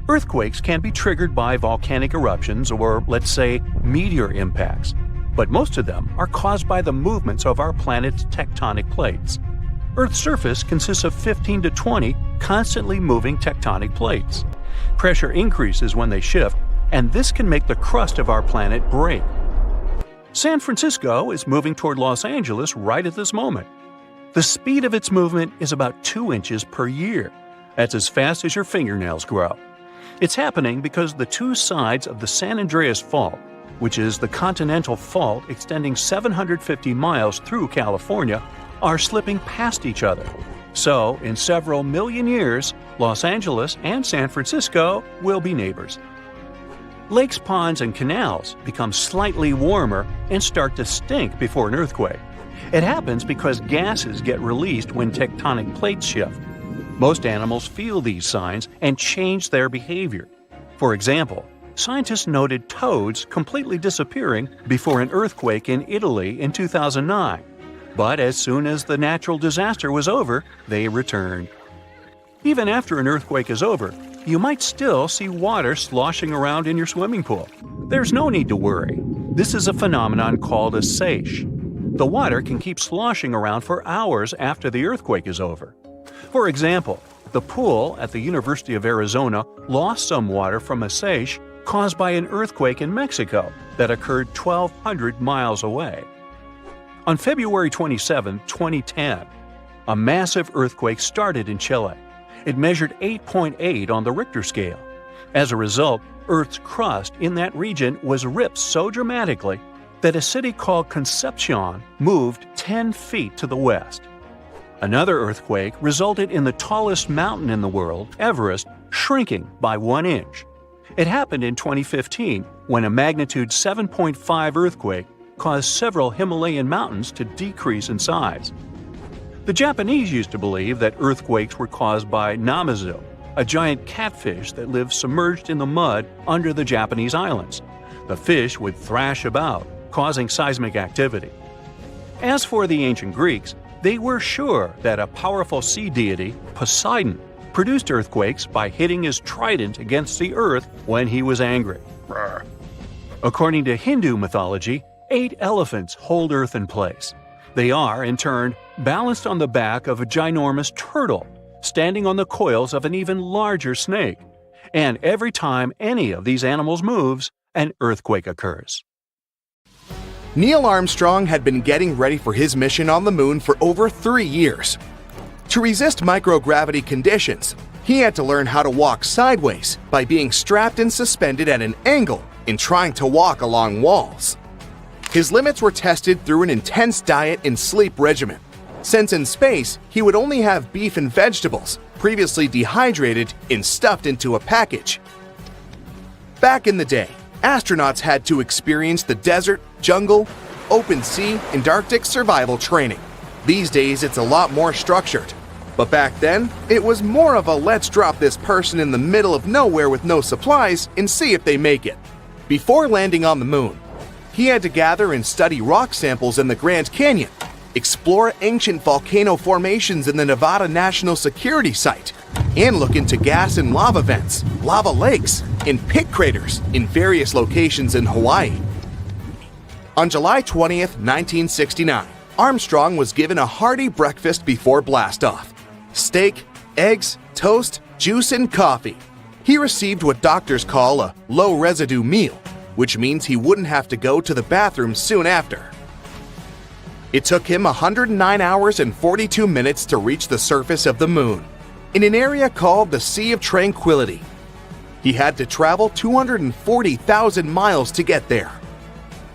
Speaker 6: Earthquakes can be triggered by volcanic eruptions or, let's say, meteor impacts, but most of them are caused by the movements of our planet's tectonic plates. Earth's surface consists of 15 to 20 constantly moving tectonic plates. Pressure increases when they shift, and this can make the crust of our planet break. San Francisco is moving toward Los Angeles right at this moment. The speed of its movement is about 2 inches per year. That's as fast as your fingernails grow. It's happening because the two sides of the San Andreas Fault, which is the continental fault extending 750 miles through California, are slipping past each other. So, in several million years, Los Angeles and San Francisco will be neighbors. Lakes, ponds, and canals become slightly warmer and start to stink before an earthquake. It happens because gases get released when tectonic plates shift. Most animals feel these signs and change their behavior. For example, scientists noted toads completely disappearing before an earthquake in Italy in 2009. But as soon as the natural disaster was over, they returned. Even after an earthquake is over, you might still see water sloshing around in your swimming pool. There's no need to worry. This is a phenomenon called a seiche. The water can keep sloshing around for hours after the earthquake is over. For example, the pool at the University of Arizona lost some water from a seiche caused by an earthquake in Mexico that occurred 1,200 miles away. On February 27, 2010, a massive earthquake started in Chile. It measured 8.8 on the Richter scale. As a result, Earth's crust in that region was ripped so dramatically that a city called Concepcion moved 10 feet to the west. Another earthquake resulted in the tallest mountain in the world, Everest, shrinking by 1 inch. It happened in 2015 when a magnitude 7.5 earthquake caused several Himalayan mountains to decrease in size. The Japanese used to believe that earthquakes were caused by namazu, a giant catfish that lives submerged in the mud under the Japanese islands. The fish would thrash about, causing seismic activity. As for the ancient Greeks, they were sure that a powerful sea deity, Poseidon, produced earthquakes by hitting his trident against the earth when he was angry. According to Hindu mythology, 8 elephants hold Earth in place. They are, in turn, balanced on the back of a ginormous turtle, standing on the coils of an even larger snake. And every time any of these animals moves, an earthquake occurs.
Speaker 1: Neil Armstrong had been getting ready for his mission on the moon for over 3 years. To resist microgravity conditions, he had to learn how to walk sideways by being strapped and suspended at an angle in trying to walk along walls. His limits were tested through an intense diet and sleep regimen, since in space he would only have beef and vegetables, previously dehydrated and stuffed into a package. Back in the day, astronauts had to experience the desert, jungle, open sea, and Arctic survival training. These days it's a lot more structured. But back then, it was more of a let's drop this person in the middle of nowhere with no supplies and see if they make it. Before landing on the moon, he had to gather and study rock samples in the Grand Canyon, explore ancient volcano formations in the Nevada National Security Site, and look into gas and lava vents, lava lakes, and pit craters in various locations in Hawaii. On July 20th, 1969, Armstrong was given a hearty breakfast before blastoff. Steak, eggs, toast, juice, and coffee. He received what doctors call a low-residue meal, which means he wouldn't have to go to the bathroom soon after. It took him 109 hours and 42 minutes to reach the surface of the moon, in an area called the Sea of Tranquility. He had to travel 240,000 miles to get there.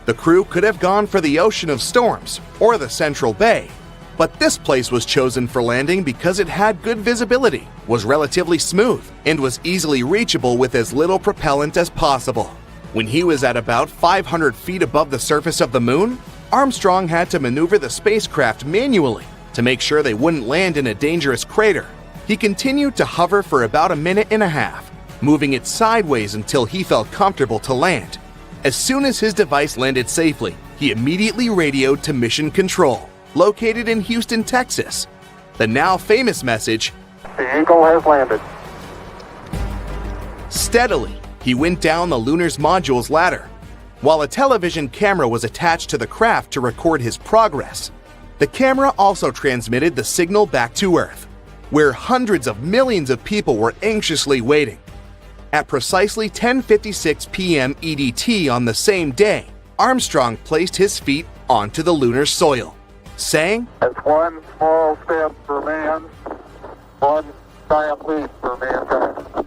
Speaker 1: The crew could have gone for the Ocean of Storms or the Central Bay, but this place was chosen for landing because it had good visibility, was relatively smooth, and was easily reachable with as little propellant as possible. When he was at about 500 feet above the surface of the moon, Armstrong had to maneuver the spacecraft manually to make sure they wouldn't land in a dangerous crater. He continued to hover for about a minute and a half, moving it sideways until he felt comfortable to land. As soon as his device landed safely, he immediately radioed to Mission Control, located in Houston, Texas. The now famous message,
Speaker 2: The Eagle has landed.
Speaker 1: Steadily, he went down the lunar module's ladder, while a television camera was attached to the craft to record his progress. The camera also transmitted the signal back to Earth, where hundreds of millions of people were anxiously waiting. At precisely 10:56 p.m. EDT on the same day, Armstrong placed his feet onto the lunar soil, saying,
Speaker 2: It's one small step for man, one giant leap for mankind.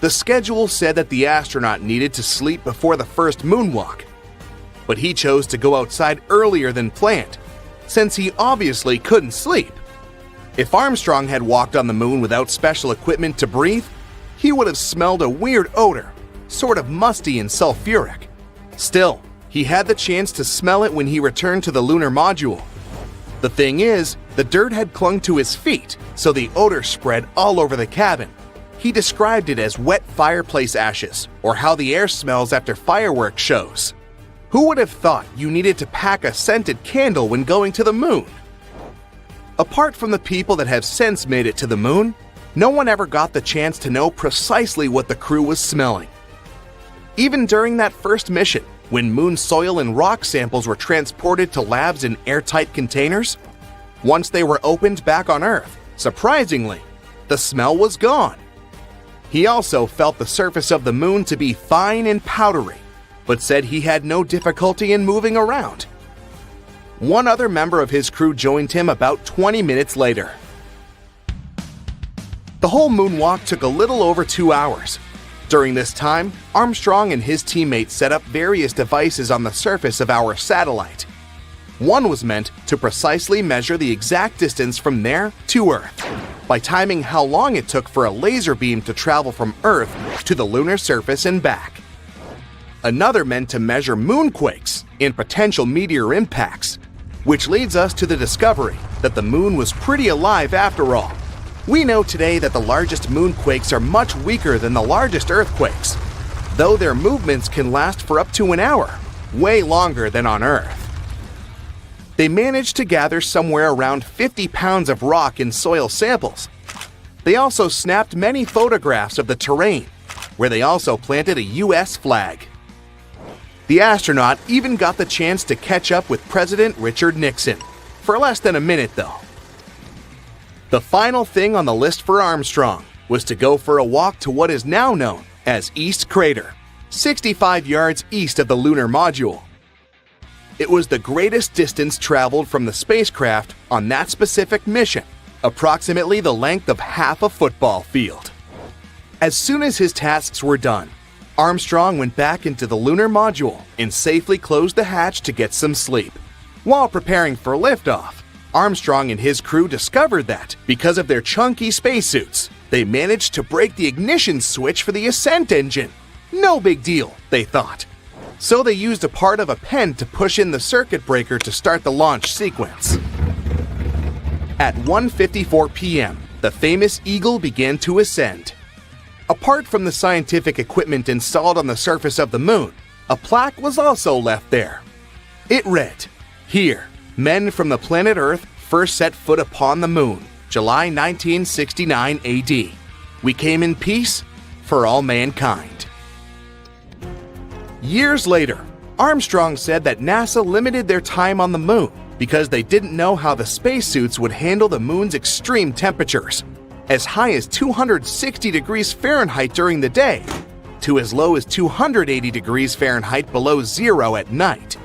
Speaker 1: The schedule said that the astronaut needed to sleep before the first moonwalk, but he chose to go outside earlier than planned, since he obviously couldn't sleep. If Armstrong had walked on the moon without special equipment to breathe, he would have smelled a weird odor, sort of musty and sulfuric. Still, he had the chance to smell it when he returned to the lunar module. The thing is, the dirt had clung to his feet, so the odor spread all over the cabin. He described it as wet fireplace ashes, or how the air smells after fireworks shows. Who would have thought you needed to pack a scented candle when going to the moon? Apart from the people that have since made it to the moon, no one ever got the chance to know precisely what the crew was smelling. Even during that first mission, when moon soil and rock samples were transported to labs in airtight containers, once they were opened back on Earth, surprisingly, the smell was gone. He also felt the surface of the moon to be fine and powdery, but said he had no difficulty in moving around. One other member of his crew joined him about 20 minutes later. The whole moonwalk took a little over 2 hours. During this time, Armstrong and his teammates set up various devices on the surface of our satellite. One was meant to precisely measure the exact distance from there to Earth, by timing how long it took for a laser beam to travel from Earth to the lunar surface and back. Another meant to measure moonquakes and potential meteor impacts, which leads us to the discovery that the moon was pretty alive after all. We know today that the largest moonquakes are much weaker than the largest earthquakes, though their movements can last for up to an hour, way longer than on Earth. They managed to gather somewhere around 50 pounds of rock and soil samples. They also snapped many photographs of the terrain, where they also planted a US flag. The astronaut even got the chance to catch up with President Richard Nixon, for less than a minute though. The final thing on the list for Armstrong was to go for a walk to what is now known as East Crater, 65 yards east of the lunar module. It was the greatest distance traveled from the spacecraft on that specific mission, approximately the length of half a football field. As soon as his tasks were done, Armstrong went back into the lunar module and safely closed the hatch to get some sleep. While preparing for liftoff, Armstrong and his crew discovered that, because of their chunky spacesuits, they managed to break the ignition switch for the ascent engine. No big deal, they thought. So they used a part of a pen to push in the circuit breaker to start the launch sequence. At 1:54 p.m., the famous Eagle began to ascend. Apart from the scientific equipment installed on the surface of the moon, a plaque was also left there. It read, "Here, men from the planet Earth first set foot upon the moon, July 1969 AD. We came in peace for all mankind." Years later, Armstrong said that NASA limited their time on the moon because they didn't know how the spacesuits would handle the moon's extreme temperatures, as high as 260 degrees Fahrenheit during the day, to as low as 280 degrees Fahrenheit below zero at night.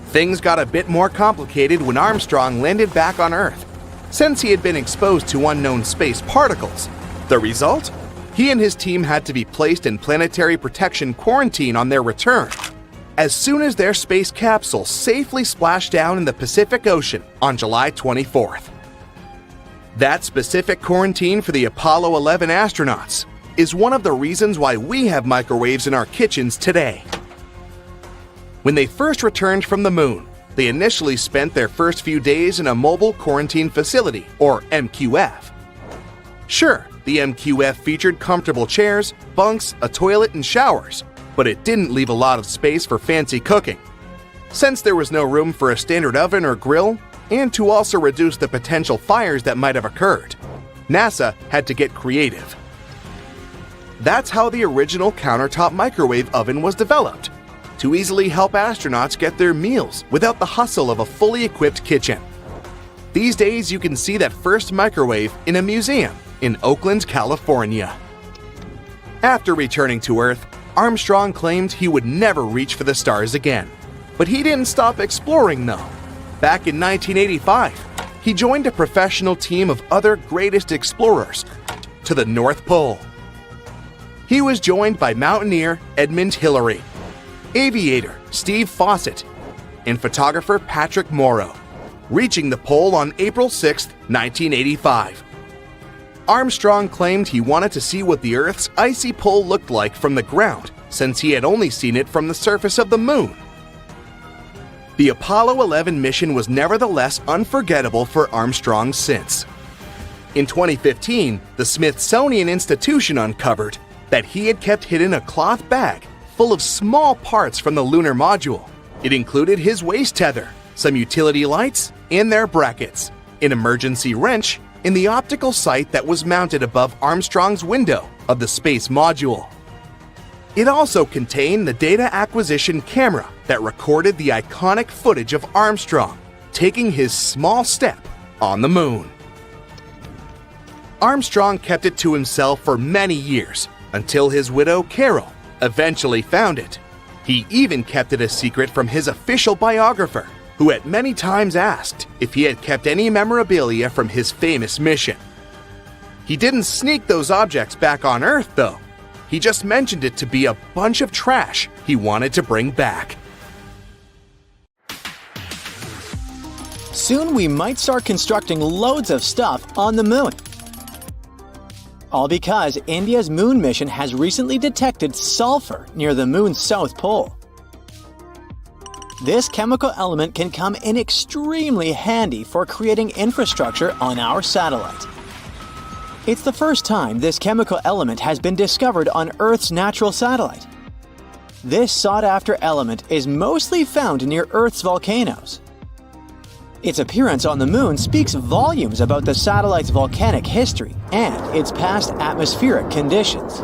Speaker 1: Things got a bit more complicated when Armstrong landed back on Earth, since he had been exposed to unknown space particles. The result? He and his team had to be placed in planetary protection quarantine on their return, as soon as their space capsule safely splashed down in the Pacific Ocean on July 24th. That specific quarantine for the Apollo 11 astronauts is one of the reasons why we have microwaves in our kitchens today. When they first returned from the moon, they initially spent their first few days in a mobile quarantine facility, or MQF. Sure, the MQF featured comfortable chairs, bunks, a toilet, and showers, but it didn't leave a lot of space for fancy cooking. Since there was no room for a standard oven or grill, and to also reduce the potential fires that might have occurred, NASA had to get creative. That's how the original countertop microwave oven was developed, to easily help astronauts get their meals without the hustle of a fully equipped kitchen. These days, you can see that first microwave in a museum in Oakland, California. After returning to Earth, Armstrong claimed he would never reach for the stars again. But he didn't stop exploring though. Back in 1985, he joined a professional team of other greatest explorers to the North Pole. He was joined by mountaineer Edmund Hillary, aviator Steve Fawcett, and photographer Patrick Morrow. reaching the pole on April 6, 1985. Armstrong claimed he wanted to see what the Earth's icy pole looked like from the ground, since he had only seen it from the surface of the Moon. The Apollo 11 mission was nevertheless unforgettable for Armstrong since. In 2015, the Smithsonian Institution uncovered that he had kept hidden a cloth bag full of small parts from the lunar module. It included his waist tether, some utility lights and their brackets, an emergency wrench, and the optical sight that was mounted above Armstrong's window of the space module. It also contained the data acquisition camera that recorded the iconic footage of Armstrong taking his small step on the Moon. Armstrong kept it to himself for many years, until his widow, Carol, eventually found it. He even kept it a secret from his official biographer, who had many times asked if he had kept any memorabilia from his famous mission. He didn't sneak those objects back on Earth, though. He just mentioned it to be a bunch of trash he wanted to bring back.
Speaker 3: Soon we might start constructing loads of stuff on the Moon. All because India's moon mission has recently detected sulfur near the Moon's south pole. This chemical element can come in extremely handy for creating infrastructure on our satellite. It's the first time this chemical element has been discovered on Earth's natural satellite. This sought-after element is mostly found near Earth's volcanoes. Its appearance on the Moon speaks volumes about the satellite's volcanic history and its past atmospheric conditions.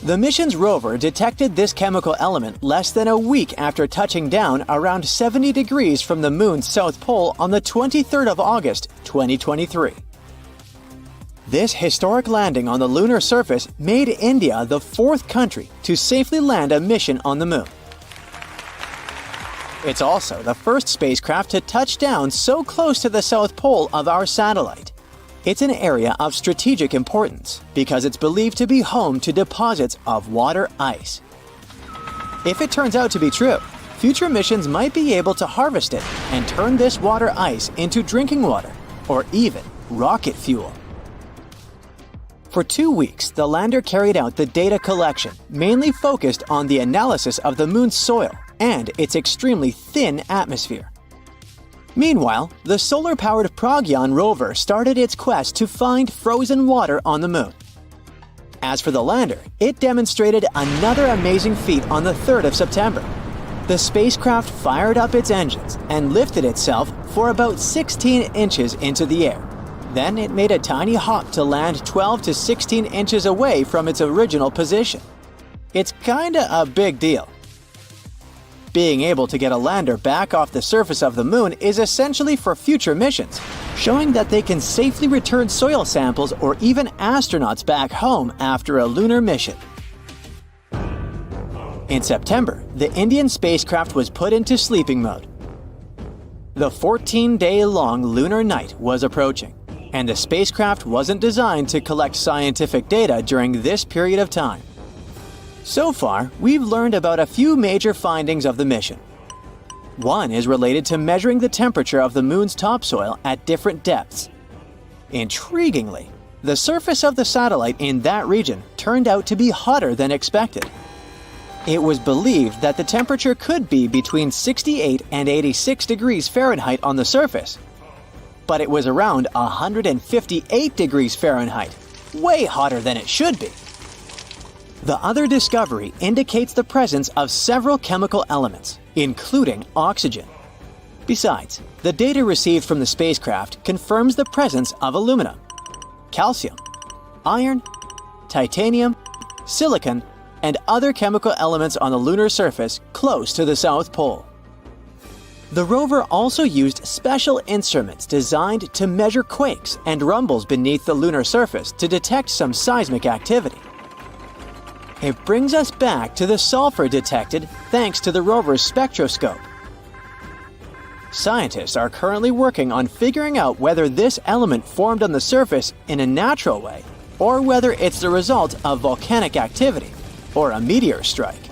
Speaker 3: The mission's rover detected this chemical element less than a week after touching down around 70 degrees from the Moon's south pole on the 23rd of August, 2023. This historic landing on the lunar surface made India the fourth country to safely land a mission on the Moon. It's also the first spacecraft to touch down so close to the south pole of our satellite. It's an area of strategic importance because it's believed to be home to deposits of water ice. If it turns out to be true, future missions might be able to harvest it and turn this water ice into drinking water or even rocket fuel. For 2 weeks, the lander carried out the data collection, mainly focused on the analysis of the Moon's soil and its extremely thin atmosphere. Meanwhile, the solar-powered Pragyan rover started its quest to find frozen water on the Moon. As for the lander, it demonstrated another amazing feat on the 3rd of September. The spacecraft fired up its engines and lifted itself for about 16 inches into the air. Then it made a tiny hop to land 12 to 16 inches away from its original position. It's kinda a big deal. Being able to get a lander back off the surface of the Moon is essentially for future missions, showing that they can safely return soil samples or even astronauts back home after a lunar mission. In September, the Indian spacecraft was put into sleeping mode. The 14-day-long lunar night was approaching, and the spacecraft wasn't designed to collect scientific data during this period of time. So far, we've learned about a few major findings of the mission. One is related to measuring the temperature of the Moon's topsoil at different depths. Intriguingly, the surface of the satellite in that region turned out to be hotter than expected. It was believed that the temperature could be between 68 and 86 degrees Fahrenheit on the surface, but it was around 158 degrees Fahrenheit, way hotter than it should be. The other discovery indicates the presence of several chemical elements, including oxygen. Besides, the data received from the spacecraft confirms the presence of aluminum, calcium, iron, titanium, silicon, and other chemical elements on the lunar surface close to the South Pole. The rover also used special instruments designed to measure quakes and rumbles beneath the lunar surface to detect some seismic activity. It brings us back to the sulfur detected thanks to the rover's spectroscope. Scientists are currently working on figuring out whether this element formed on the surface in a natural way or whether it's the result of volcanic activity or a meteor strike.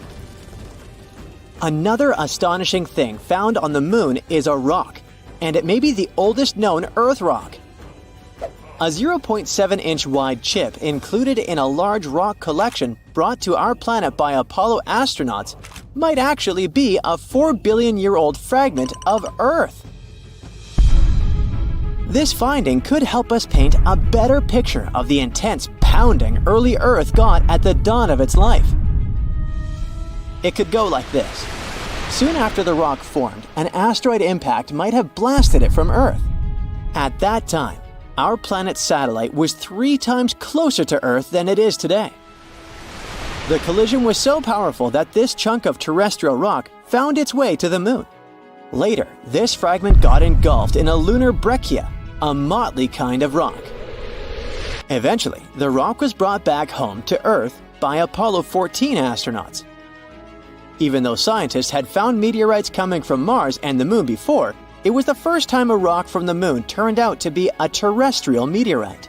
Speaker 3: Another astonishing thing found on the Moon is a rock, and it may be the oldest known Earth rock. A 0.7-inch wide chip included in a large rock collection brought to our planet by Apollo astronauts might actually be a 4-billion-year-old fragment of Earth. This finding could help us paint a better picture of the intense pounding early Earth got at the dawn of its life. It could go like this. Soon after the rock formed, an asteroid impact might have blasted it from Earth. At that time, our planet's satellite was 3 times closer to Earth than it is today. The collision was so powerful that this chunk of terrestrial rock found its way to the Moon. Later, this fragment got engulfed in a lunar breccia, a motley kind of rock. Eventually, the rock was brought back home to Earth by Apollo 14 astronauts. Even though scientists had found meteorites coming from Mars and the Moon before, it was the first time a rock from the Moon turned out to be a terrestrial meteorite.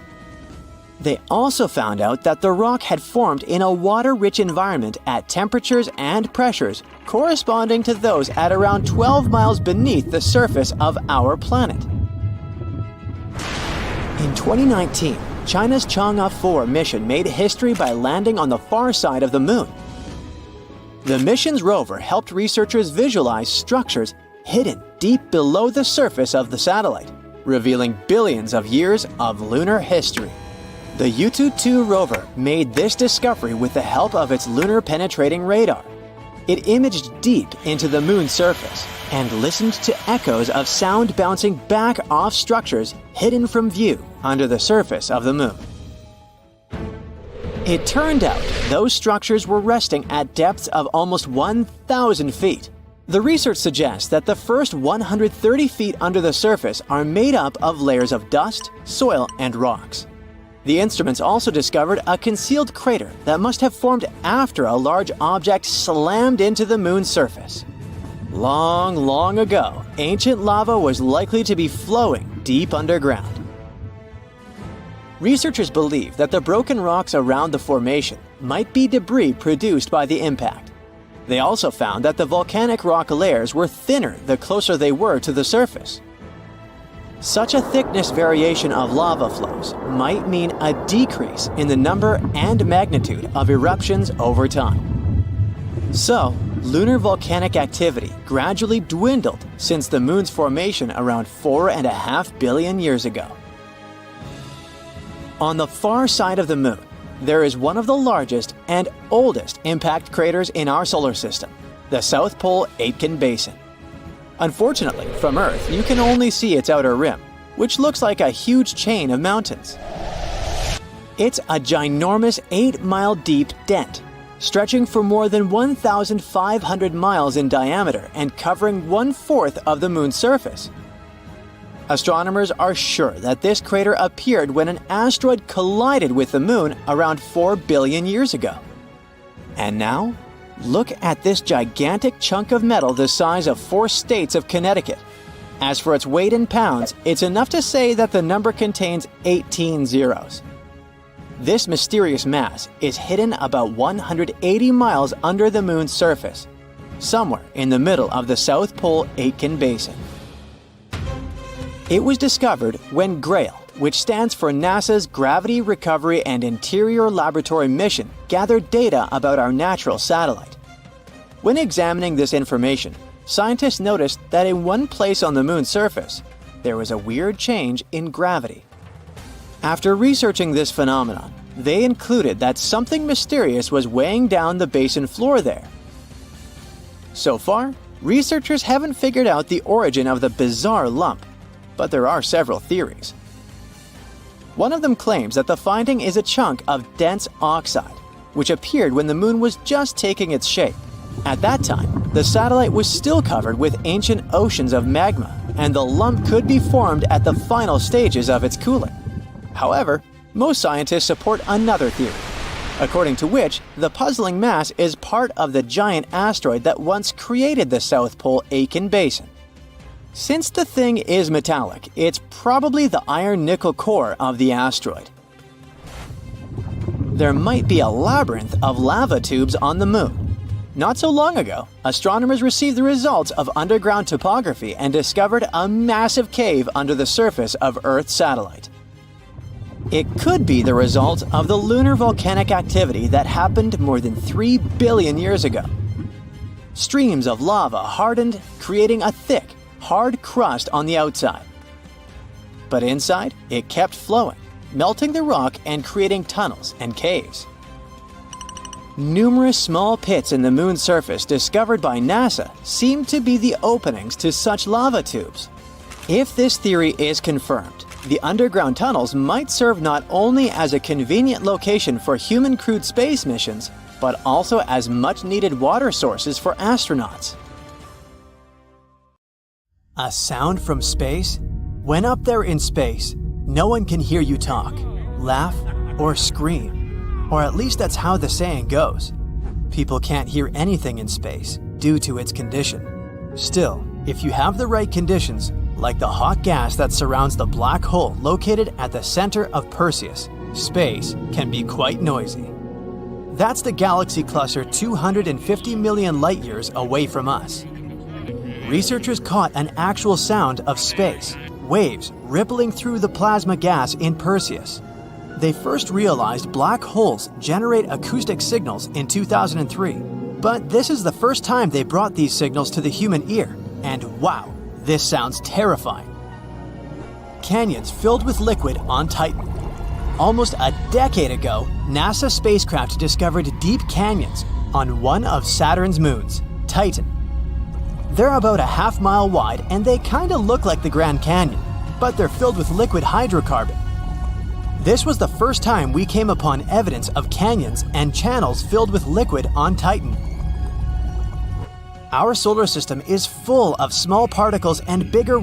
Speaker 3: They also found out that the rock had formed in a water-rich environment at temperatures and pressures corresponding to those at around 12 miles beneath the surface of our planet. In 2019, China's Chang'e 4 mission made history by landing on the far side of the Moon. The mission's rover helped researchers visualize structures hidden deep below the surface of the satellite, revealing billions of years of lunar history. The Yutu-2 rover made this discovery with the help of its lunar penetrating radar. It imaged deep into the Moon's surface and listened to echoes of sound bouncing back off structures hidden from view under the surface of the Moon. It turned out those structures were resting at depths of almost 1,000 feet. The research suggests that the first 130 feet under the surface are made up of layers of dust, soil, and rocks. The instruments also discovered a concealed crater that must have formed after a large object slammed into the Moon's surface. Long, long ago, ancient lava was likely to be flowing deep underground. Researchers believe that the broken rocks around the formation might be debris produced by the impact. They also found that the volcanic rock layers were thinner the closer they were to the surface. Such a thickness variation of lava flows might mean a decrease in the number and magnitude of eruptions over time. So, lunar volcanic activity gradually dwindled since the Moon's formation around 4.5 billion years ago. On the far side of the Moon, there is one of the largest and oldest impact craters in our solar system, the South Pole Aitken Basin. Unfortunately, from Earth, you can only see its outer rim, which looks like a huge chain of mountains. It's a ginormous 8-mile deep dent, stretching for more than 1,500 miles in diameter and covering 1/4 of the Moon's surface. Astronomers are sure that this crater appeared when an asteroid collided with the Moon around 4 billion years ago. And now, look at this gigantic chunk of metal the size of 4 states of Connecticut. As for its weight in pounds, it's enough to say that the number contains 18 zeros. This mysterious mass is hidden about 180 miles under the Moon's surface, somewhere in the middle of the South Pole Aitken Basin. It was discovered when GRAIL, which stands for NASA's Gravity Recovery and Interior Laboratory mission, gathered data about our natural satellite. When examining this information, scientists noticed that in one place on the Moon's surface, there was a weird change in gravity. After researching this phenomenon, they concluded that something mysterious was weighing down the basin floor there. So far, researchers haven't figured out the origin of the bizarre lump, but there are several theories. One of them claims that the finding is a chunk of dense oxide, which appeared when the Moon was just taking its shape. At that time, the satellite was still covered with ancient oceans of magma, and the lump could be formed at the final stages of its cooling. However, most scientists support another theory, according to which the puzzling mass is part of the giant asteroid that once created the South Pole Aitken Basin. Since the thing is metallic, it's probably the iron-nickel core of the asteroid. There might be a labyrinth of lava tubes on the Moon. Not so long ago, astronomers received the results of underground topography and discovered a massive cave under the surface of Earth's satellite. It could be the result of the lunar volcanic activity that happened more than 3 billion years ago. Streams of lava hardened, creating a thick, hard crust on the outside. But inside, it kept flowing, melting the rock and creating tunnels and caves. Numerous small pits in the moon's surface discovered by NASA seem to be the openings to such lava tubes. If this theory is confirmed, the underground tunnels might serve not only as a convenient location for human-crewed space missions, but also as much-needed water sources for astronauts. A sound from space? When up there in space, no one can hear you talk, laugh, or scream. Or at least that's how the saying goes. People can't hear anything in space due to its condition. Still, if you have the right conditions, like the hot gas that surrounds the black hole located at the center of Perseus, space can be quite noisy. That's the galaxy cluster 250 million light-years away from us. Researchers caught an actual sound of space, waves rippling through the plasma gas in Perseus. They first realized black holes generate acoustic signals in 2003, but this is the first time they brought these signals to the human ear, and wow, this sounds terrifying. Canyons filled with liquid on Titan. Almost a decade ago, NASA spacecraft discovered deep canyons on one of Saturn's moons, Titan. They're about a half-mile wide and they kinda look like the Grand Canyon, but they're filled with liquid hydrocarbon. This was the first time we came upon evidence of canyons and channels filled with liquid on Titan. Our solar system is full of small particles and bigger